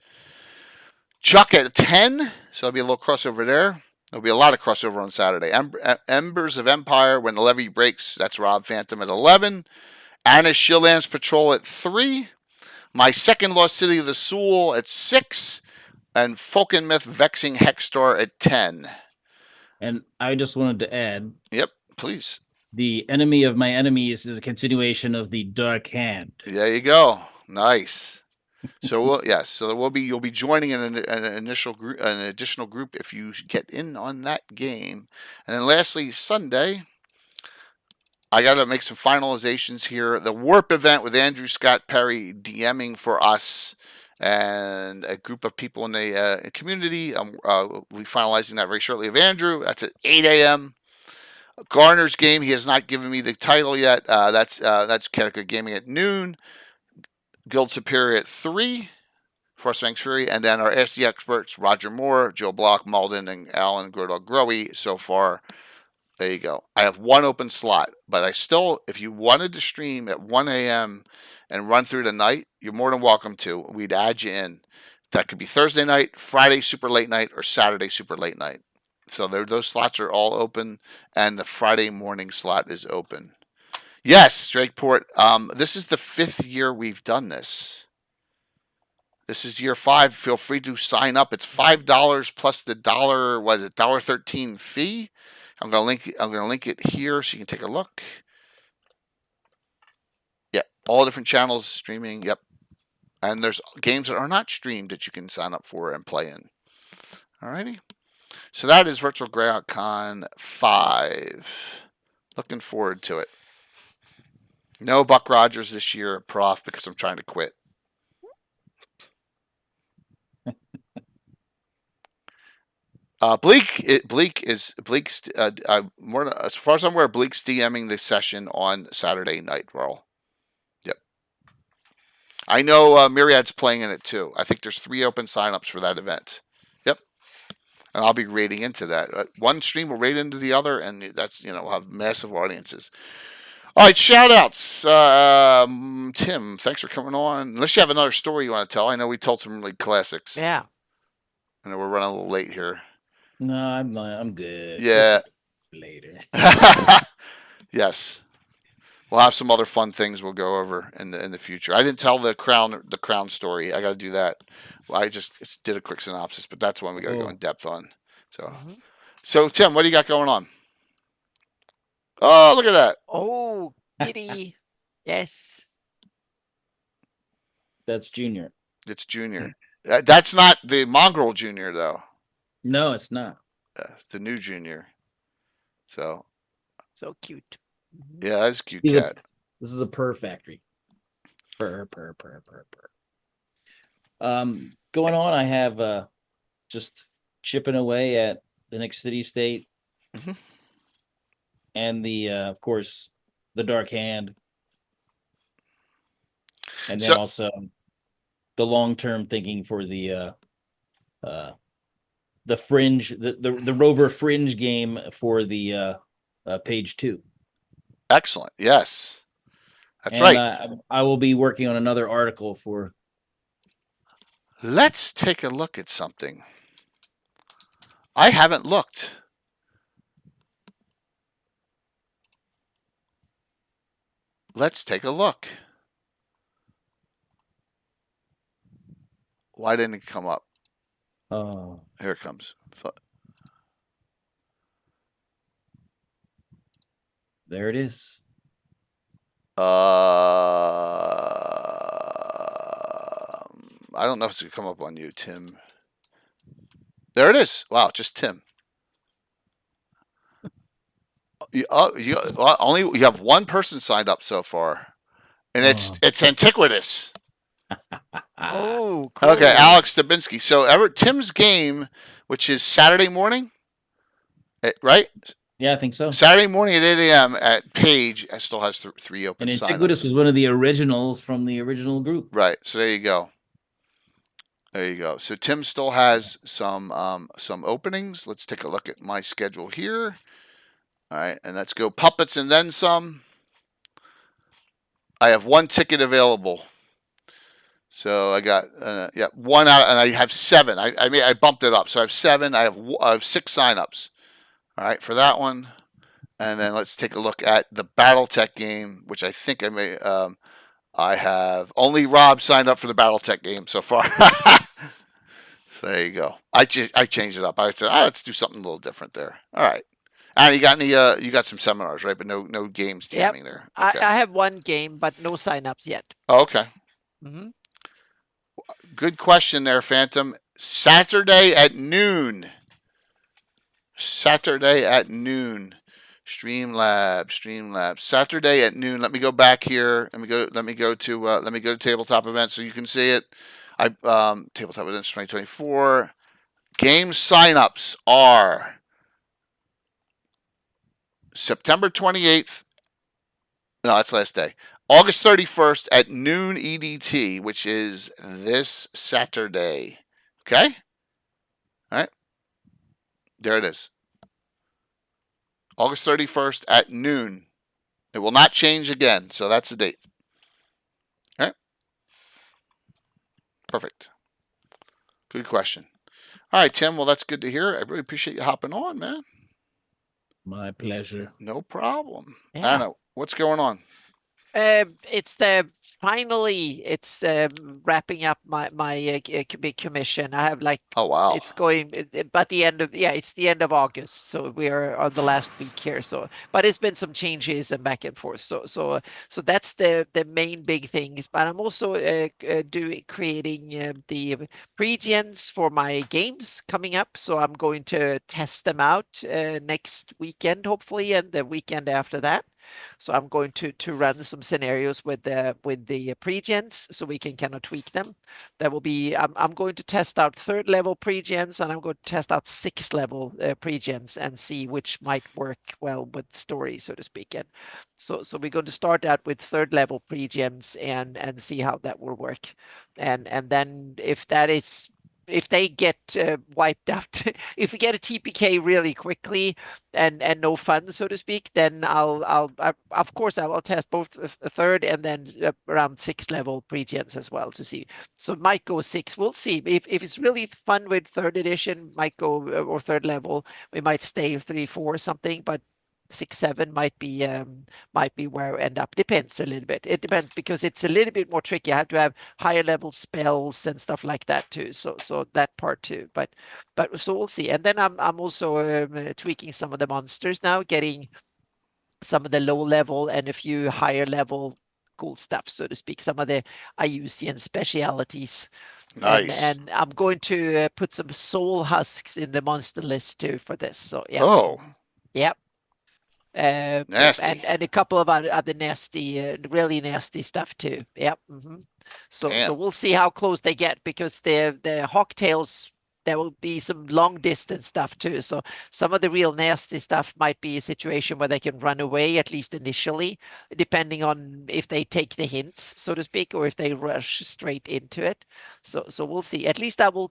Chuck at 10. So there'll be a little crossover there. There'll be a lot of crossover on Saturday. Embers of Empire, When the Levee Breaks. That's Rob Phantom at 11. Anna Shilland's Patrol at 3. My Second Lost City of the Soul at 6. And Folk and Myth Vexing Hexstar at 10. And I just wanted to add. Yep, please. The Enemy of My Enemies is a continuation of the Dark Hand. There you go. Nice. So you'll be joining an additional group if you get in on that game. And then lastly, Sunday, I got to make some finalizations here. The Warp event with Andrew Scott Perry DMing for us and a group of people in the community. We'll be finalizing that very shortly of Andrew. That's at 8 a.m. Garner's game, he has not given me the title yet. That's Ketika Gaming at noon. Guild Superior at 3. Frost Fangs Fury. And then our Ask the Experts, Roger Moore, Joe Block, Malden, and Alan Grodog Growy so far. There you go. I have 1 open slot. But I still, if you wanted to stream at 1 a.m. and run through the night, you're more than welcome to. We'd add you in. That could be Thursday night, Friday super late night, or Saturday super late night. So those slots are all open, and the Friday morning slot is open. Yes, Drakeport. This is the 5th year we've done this. This is year 5. Feel free to sign up. It's $5 plus the $1.13 fee. I'm gonna link it here so you can take a look. Yeah, all different channels streaming. Yep, and there's games that are not streamed that you can sign up for and play in. Alrighty. So that is Virtual GREYHAWK Con 5. Looking forward to it. No Buck Rogers this year, Prof, because I'm trying to quit. Bleak's more as far as I'm aware, Bleak's DMing the session on Saturday night. Roll. Yep. I know Myriad's playing in it too. I think there's 3 open signups for that event. Yep. And I'll be raiding into that. One stream will raid into the other, and that's we'll have massive audiences. All right, shout outs. Tim, thanks for coming on. Unless you have another story you want to tell. I know we told some really classics. Yeah. I know we're running a little late here. No, I'm good. Yeah. Later. Yes. We'll have some other fun things we'll go over in the future. I didn't tell the crown story. I got to do that. Well, I just did a quick synopsis, but that's one we got to go in depth on. So Tim, what do you got going on? Oh, look at that. Oh, kitty. Yes. That's Junior. It's Junior. That's not the mongrel Junior, though. No, it's not. It's the new Junior. So cute. yeah, that's a cute cat. This is a purr factory. Purr. Going on, I have just chipping away at the next city state. Mm-hmm. And the of course the Dark Hand, and then also the long-term thinking for the Fringe, the Rover Fringe game for the page 2. Excellent. Yes, that's and, right. I will be working on another article for. Let's take a look at something. I haven't looked. Let's take a look. Why didn't it come up? Oh, Here it comes. there it is. I don't know if it's gonna come up on you, Tim. There it is. Wow, just Tim. You have one person signed up so far, and it's antiquitous. Oh, cool. Okay, Alex Stabinski. So Tim's game, which is Saturday morning, right? Yeah, I think so. Saturday morning at 8 a.m. at Page, it still has 3 open signups. And Antiquitas is one of the originals from the original group. Right. So there you go. There you go. So Tim still has some openings. Let's take a look at my schedule here. All right, and let's go puppets and then some. I have 1 ticket available. So I got one out, and I have 7. I bumped it up, so I have 7. I have 6 signups. All right, for that one, and then let's take a look at the BattleTech game, which I think I may. I have only Rob signed up for the BattleTech game so far. So there you go. I changed it up. I said, let's do something a little different there. All right. And you got any? You got some seminars, right? But no games DMing there. Okay. I have 1 game, but no signups yet. Oh, okay. Mm-hmm. Good question there, Phantom. Saturday at noon. Saturday at noon. Streamlabs. Saturday at noon. Let me go back here. Let me go to tabletop events so you can see it. Tabletop events 2024. Game signups are September 28th. No, that's last day. August 31st at noon EDT, which is this Saturday. Okay? All right. There it is. August 31st at noon. It will not change again, so that's the date. All right? Perfect. Good question. All right, Tim. Well, that's good to hear. I really appreciate you hopping on, man. My pleasure. No problem. Yeah. I don't know. What's going on? It's finally it's wrapping up my big commission. I have like Oh wow. it's going, but the end of it's the end of August, so we are on the last week here. So, but it's been some changes and back and forth. So that's the main big things. But I'm also creating the pre-gens for my games coming up. So I'm going to test them out next weekend, hopefully, and the weekend after that. So I'm going to run some scenarios with the pre-gens so we can kind of tweak them. That will be I'm going to test out 3rd level pre-gens, and I'm going to test out 6th level pre-gens and see which might work well with story, so to speak. And so we're going to start out with 3rd level pre-gens and see how that will work. And then if they get wiped out, if we get a TPK really quickly and no fun, so to speak, then I'll of course I will test both a 3rd and then around 6th level pre-gens as well to see. So it might go 6. We'll see if it's really fun with 3rd edition, might go or 3rd level. We might stay 3, 4 something, but 6, 7 might be where I end up. Depends a little bit. It depends because it's a little bit more tricky. I have to have higher level spells and stuff like that too. So that part too. But so we'll see. And then I'm also tweaking some of the monsters now, getting some of the low level and a few higher level cool stuff, so to speak. Some of the Iusian specialities. Nice. And I'm going to put some soul husks in the monster list too for this. So yeah. Oh. Yep. Nasty. And a couple of other nasty, really nasty stuff too. Yep. So we'll see how close they get, because the hawktails, there will be some long distance stuff too. So some of the real nasty stuff might be a situation where they can run away, at least initially, depending on if they take the hints, so to speak, or if they rush straight into it. So we'll see. At least I will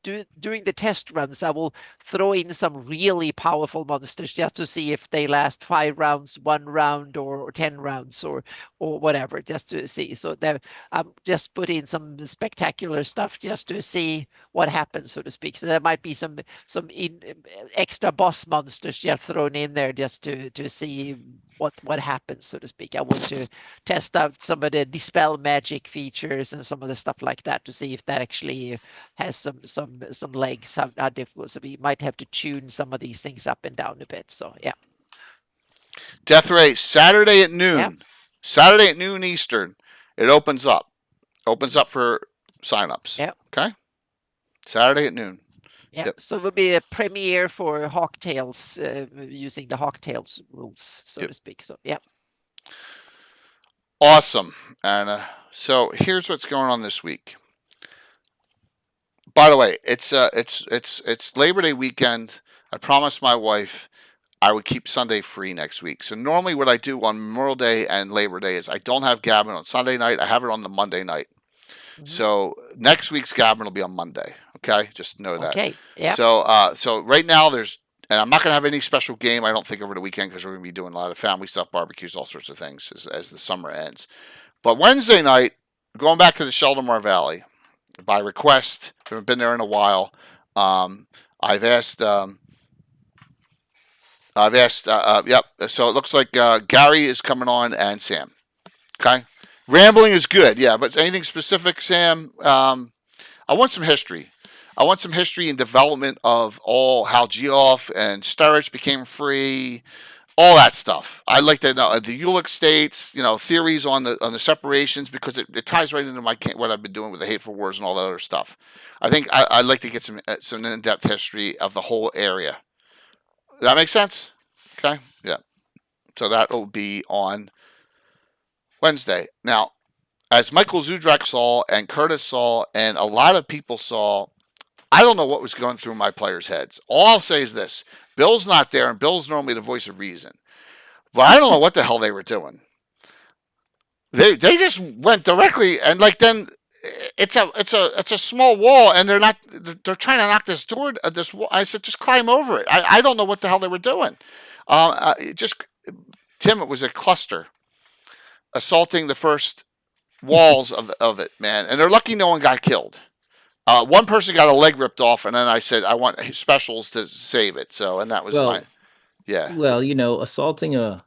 do during the test runs, I will throw in some really powerful monsters just to see if they last 5 rounds, 1 round, or 10 rounds, or whatever, just to see. So there, I'm just put in some spectacular stuff just to see what happens, so to speak. So there might be some extra boss monsters just thrown in there just to see what happens, so to speak. I want to test out some of the dispel magic features and some of the stuff like that to see if that actually has some legs, how difficult. So we might have to tune some of these things up and down a bit. So yeah. Death Ray, Saturday at noon. Yeah. Saturday at noon Eastern. It opens up. Opens up for signups. Yeah. Okay. Saturday at noon. Yeah, Yep. so it will be a premiere for Hawktails, using the Hawktails rules, so to speak. So yeah. Awesome. And so here's what's going on this week. By the way, it's Labor Day weekend. I promised my wife I would keep Sunday free next week. So normally what I do on Memorial Day and Labor Day is I don't have Gabbin on Sunday night. I have it on the Monday night. So next week's Gabbin will be on Monday. Okay, just know that. Okay. Yeah. So right now and I'm not gonna have any special game, I don't think, over the weekend, because we're gonna be doing a lot of family stuff, barbecues, all sorts of things as the summer ends. But Wednesday night, going back to the Sheldon Valley by request. Haven't been there in a while. I've asked. Yep. So it looks like Gary is coming on and Sam. Okay. Rambling is good, yeah, but anything specific, Sam? I want some history. I want some history and development of how GREYHAWK and Sturridge became free, all that stuff. I'd like to know the Ulek states, theories on the separations, because it ties right into what I've been doing with the Hateful Wars and all that other stuff. I think I'd like to get some in-depth history of the whole area. Does that make sense? Okay, yeah. So that will be on Wednesday. Now, as Michael Zudrak saw and Curtis saw and a lot of people saw, I don't know what was going through my players' heads. All I'll say is this. Bill's not there, and Bill's normally the voice of reason. But I don't know what the hell they were doing. They just went directly, and then it's a small wall, and they're trying to knock this door, this wall. I said, just climb over it. I don't know what the hell they were doing. Tim, it was a cluster assaulting the first walls of it, man. And they're lucky no one got killed. One person got a leg ripped off, and then I said, I want specials to save it. So, and that was yeah. Well, assaulting a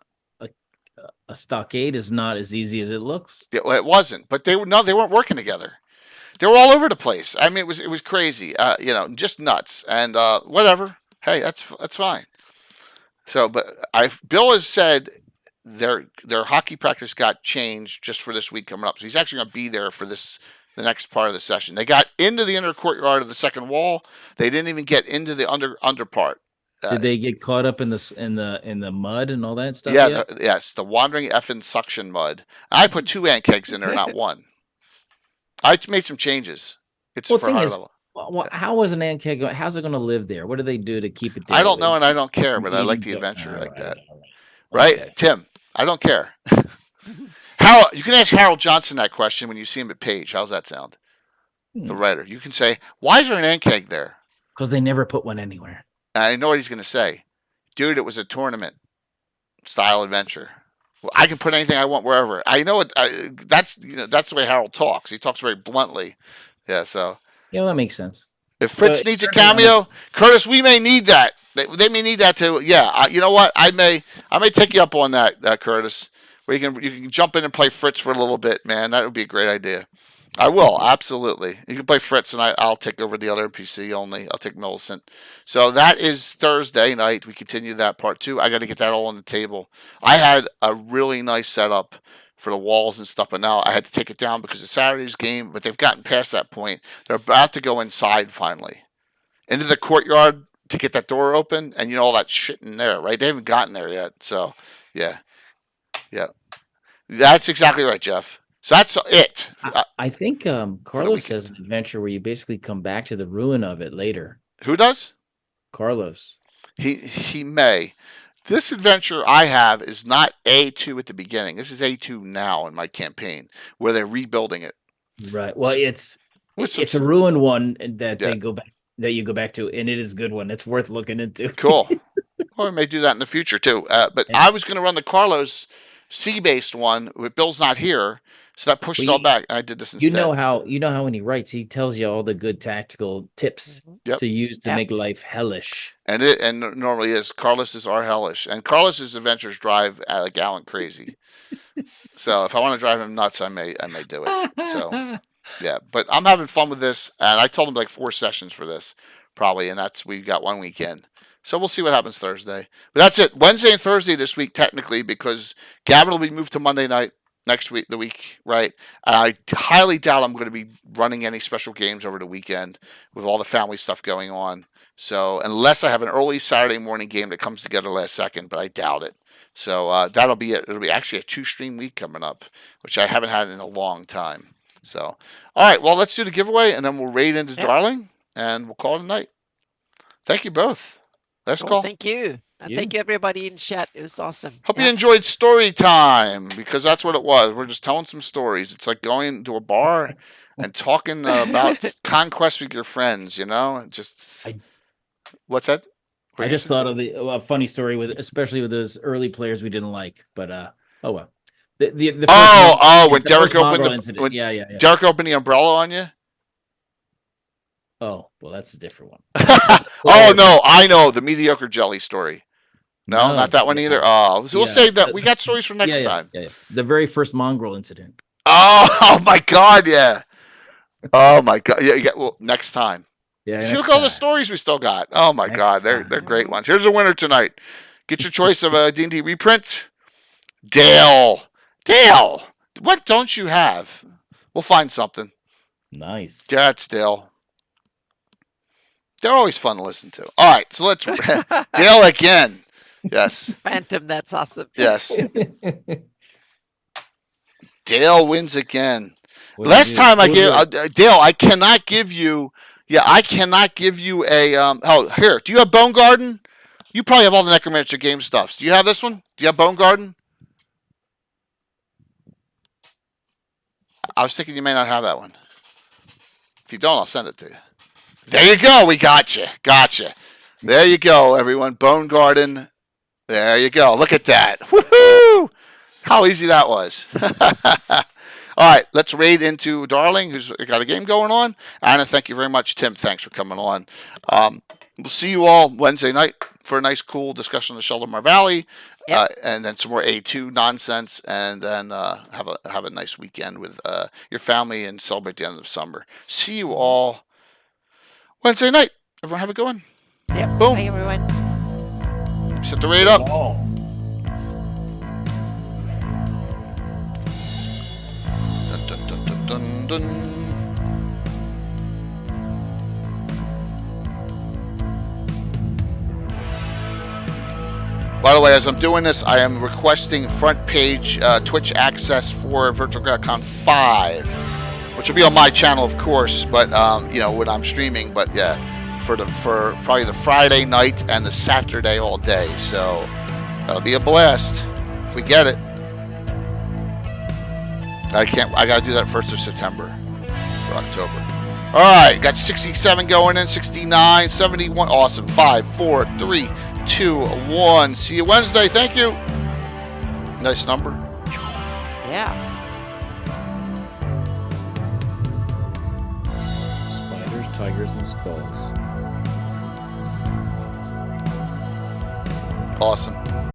a stockade is not as easy as it looks. It wasn't, but they weren't working together. They were all over the place. I mean, it was crazy. Just nuts. And whatever. Hey, that's fine. So, but Bill has said their hockey practice got changed just for this week coming up. So he's actually going to be there for the next part of the session. They got into the inner courtyard of the second wall. They didn't even get into the under part. Did they get caught up in the mud and all that stuff? Yeah, yes, the wandering effing suction mud. I put 2 ant kegs in there, not 1. I made some changes. It's for high level. Well, how was an ant keg? How's it going to live there? What do they do to keep it there? I don't know, and I don't care, but I like the adventure like that. Right, okay. Tim? I don't care. You can ask Harold Johnson that question when you see him at Page. How's that sound? The writer. You can say, "Why is there an ant keg there?" Because they never put one anywhere. I know what he's going to say. Dude, it was a tournament style adventure. Well, I can put anything I want wherever. I know it. That's the way Harold talks. He talks very bluntly. Yeah, so. Yeah, that makes sense. If Fritz needs a cameo, Curtis, we may need that. They may need that too. Yeah, you know what? I may take you up on that, Curtis. Where you can jump in and play Fritz for a little bit, man. That would be a great idea. I will, absolutely. You can play Fritz, and I'll take over the other NPC only. I'll take Millicent. So that is Thursday night. We continue that part 2. I got to get that all on the table. I had a really nice setup for the walls and stuff, but now I had to take it down because of Saturday's game, but they've gotten past that point. They're about to go inside finally. Into the courtyard to get that door open, and all that shit in there, right? They haven't gotten there yet. So, yeah. Yeah. That's exactly right, Jeff. So that's it. I think Carlos has an adventure where you basically come back to the ruin of it later. Who does? Carlos. He may. This adventure I have is not A2 at the beginning. This is A2 now in my campaign where they're rebuilding it. Right. Well, it's a ruined one that they go back that you go back to, and it is a good one. It's worth looking into. Cool. Well, we may do that in the future too. But I was going to run the Carlos sea-based one, but Bill's not here. So that pushed it all back. I did this instead. You know how when he writes, he tells you all the good tactical tips to use to make life hellish. And it normally is. Carlos's are hellish, and Carlos's adventures drive like Alan crazy. So if I want to drive him nuts, I may do it. So yeah, but I'm having fun with this, and I told him like 4 sessions for this probably, and we got 1 weekend. So we'll see what happens Thursday. But that's it. Wednesday and Thursday this week technically, because Gabbin will be moved to Monday night. Next week, the week, right? I highly doubt I'm going to be running any special games over the weekend with all the family stuff going on. So unless I have an early Saturday morning game that comes together last second, but I doubt it. So that'll be it. It'll be actually a 2-stream week coming up, which I haven't had in a long time. So, all right, well, let's do the giveaway, and then we'll raid into Darling, and we'll call it a night. Thank you both. Let's call. Thank you. Thank you, everybody in chat. It was awesome. Hope you enjoyed story time, because that's what it was. We're just telling some stories. It's like going to a bar and talking about conquest with your friends, What's that? I just thought of a funny story especially with those early players we didn't like, but oh well. When Derek opened Derek opened the umbrella on you? Oh, well, that's a different one. Oh, no, I know. The mediocre jelly story. No, not that one either. Oh, so we'll save that. We got stories for next time. Yeah. The very first mongrel incident. Oh my God, yeah. Oh, my God. Yeah. Well, next time. Yeah. See, look at all the stories we still got. Oh, my God. They're great ones. Here's a winner tonight. Get your choice of a D&D reprint. Dale. What don't you have? We'll find something. Nice. That's Dale. They're always fun to listen to. All right, so let's Dale again. Yes. Phantom, that's awesome. Yes. Dale wins again. Last time I gave Dale, I cannot give you. Yeah, I cannot give you a. Here. Do you have Bone Garden? You probably have all the Necromancer game stuffs. Do you have this one? Do you have Bone Garden? I was thinking you may not have that one. If you don't, I'll send it to you. There you go. We got you. Gotcha. There you go, everyone. Bone Garden. There you go. Look at that. Woohoo! How easy that was. All right, let's raid into Darling, who's got a game going on. Anna, thank you very much. Tim, thanks for coming on. We'll see you all Wednesday night for a nice, cool discussion of the Sheldon Valley. Yep. and then some more A2 nonsense, and then have a nice weekend with your family and celebrate the end of summer. See you all Wednesday night. Everyone have a good one. Yep. Boom. Bye, everyone. Set the rate up. Oh. Dun, dun, dun, dun, dun, dun. By the way, as I'm doing this, I am requesting front page Twitch access for Virtual GreyHawk 5, which will be on my channel, of course, but when I'm streaming. But yeah, for probably the Friday night and the Saturday all day. So that'll be a blast if we get it. I gotta do that 1st of September for October. All right, got 67 going in, 69, 71. Awesome. 5, 4, 3, 2, 1. See you Wednesday. Thank you. Nice number. Yeah. Spiders, tigers, and skulls. Awesome.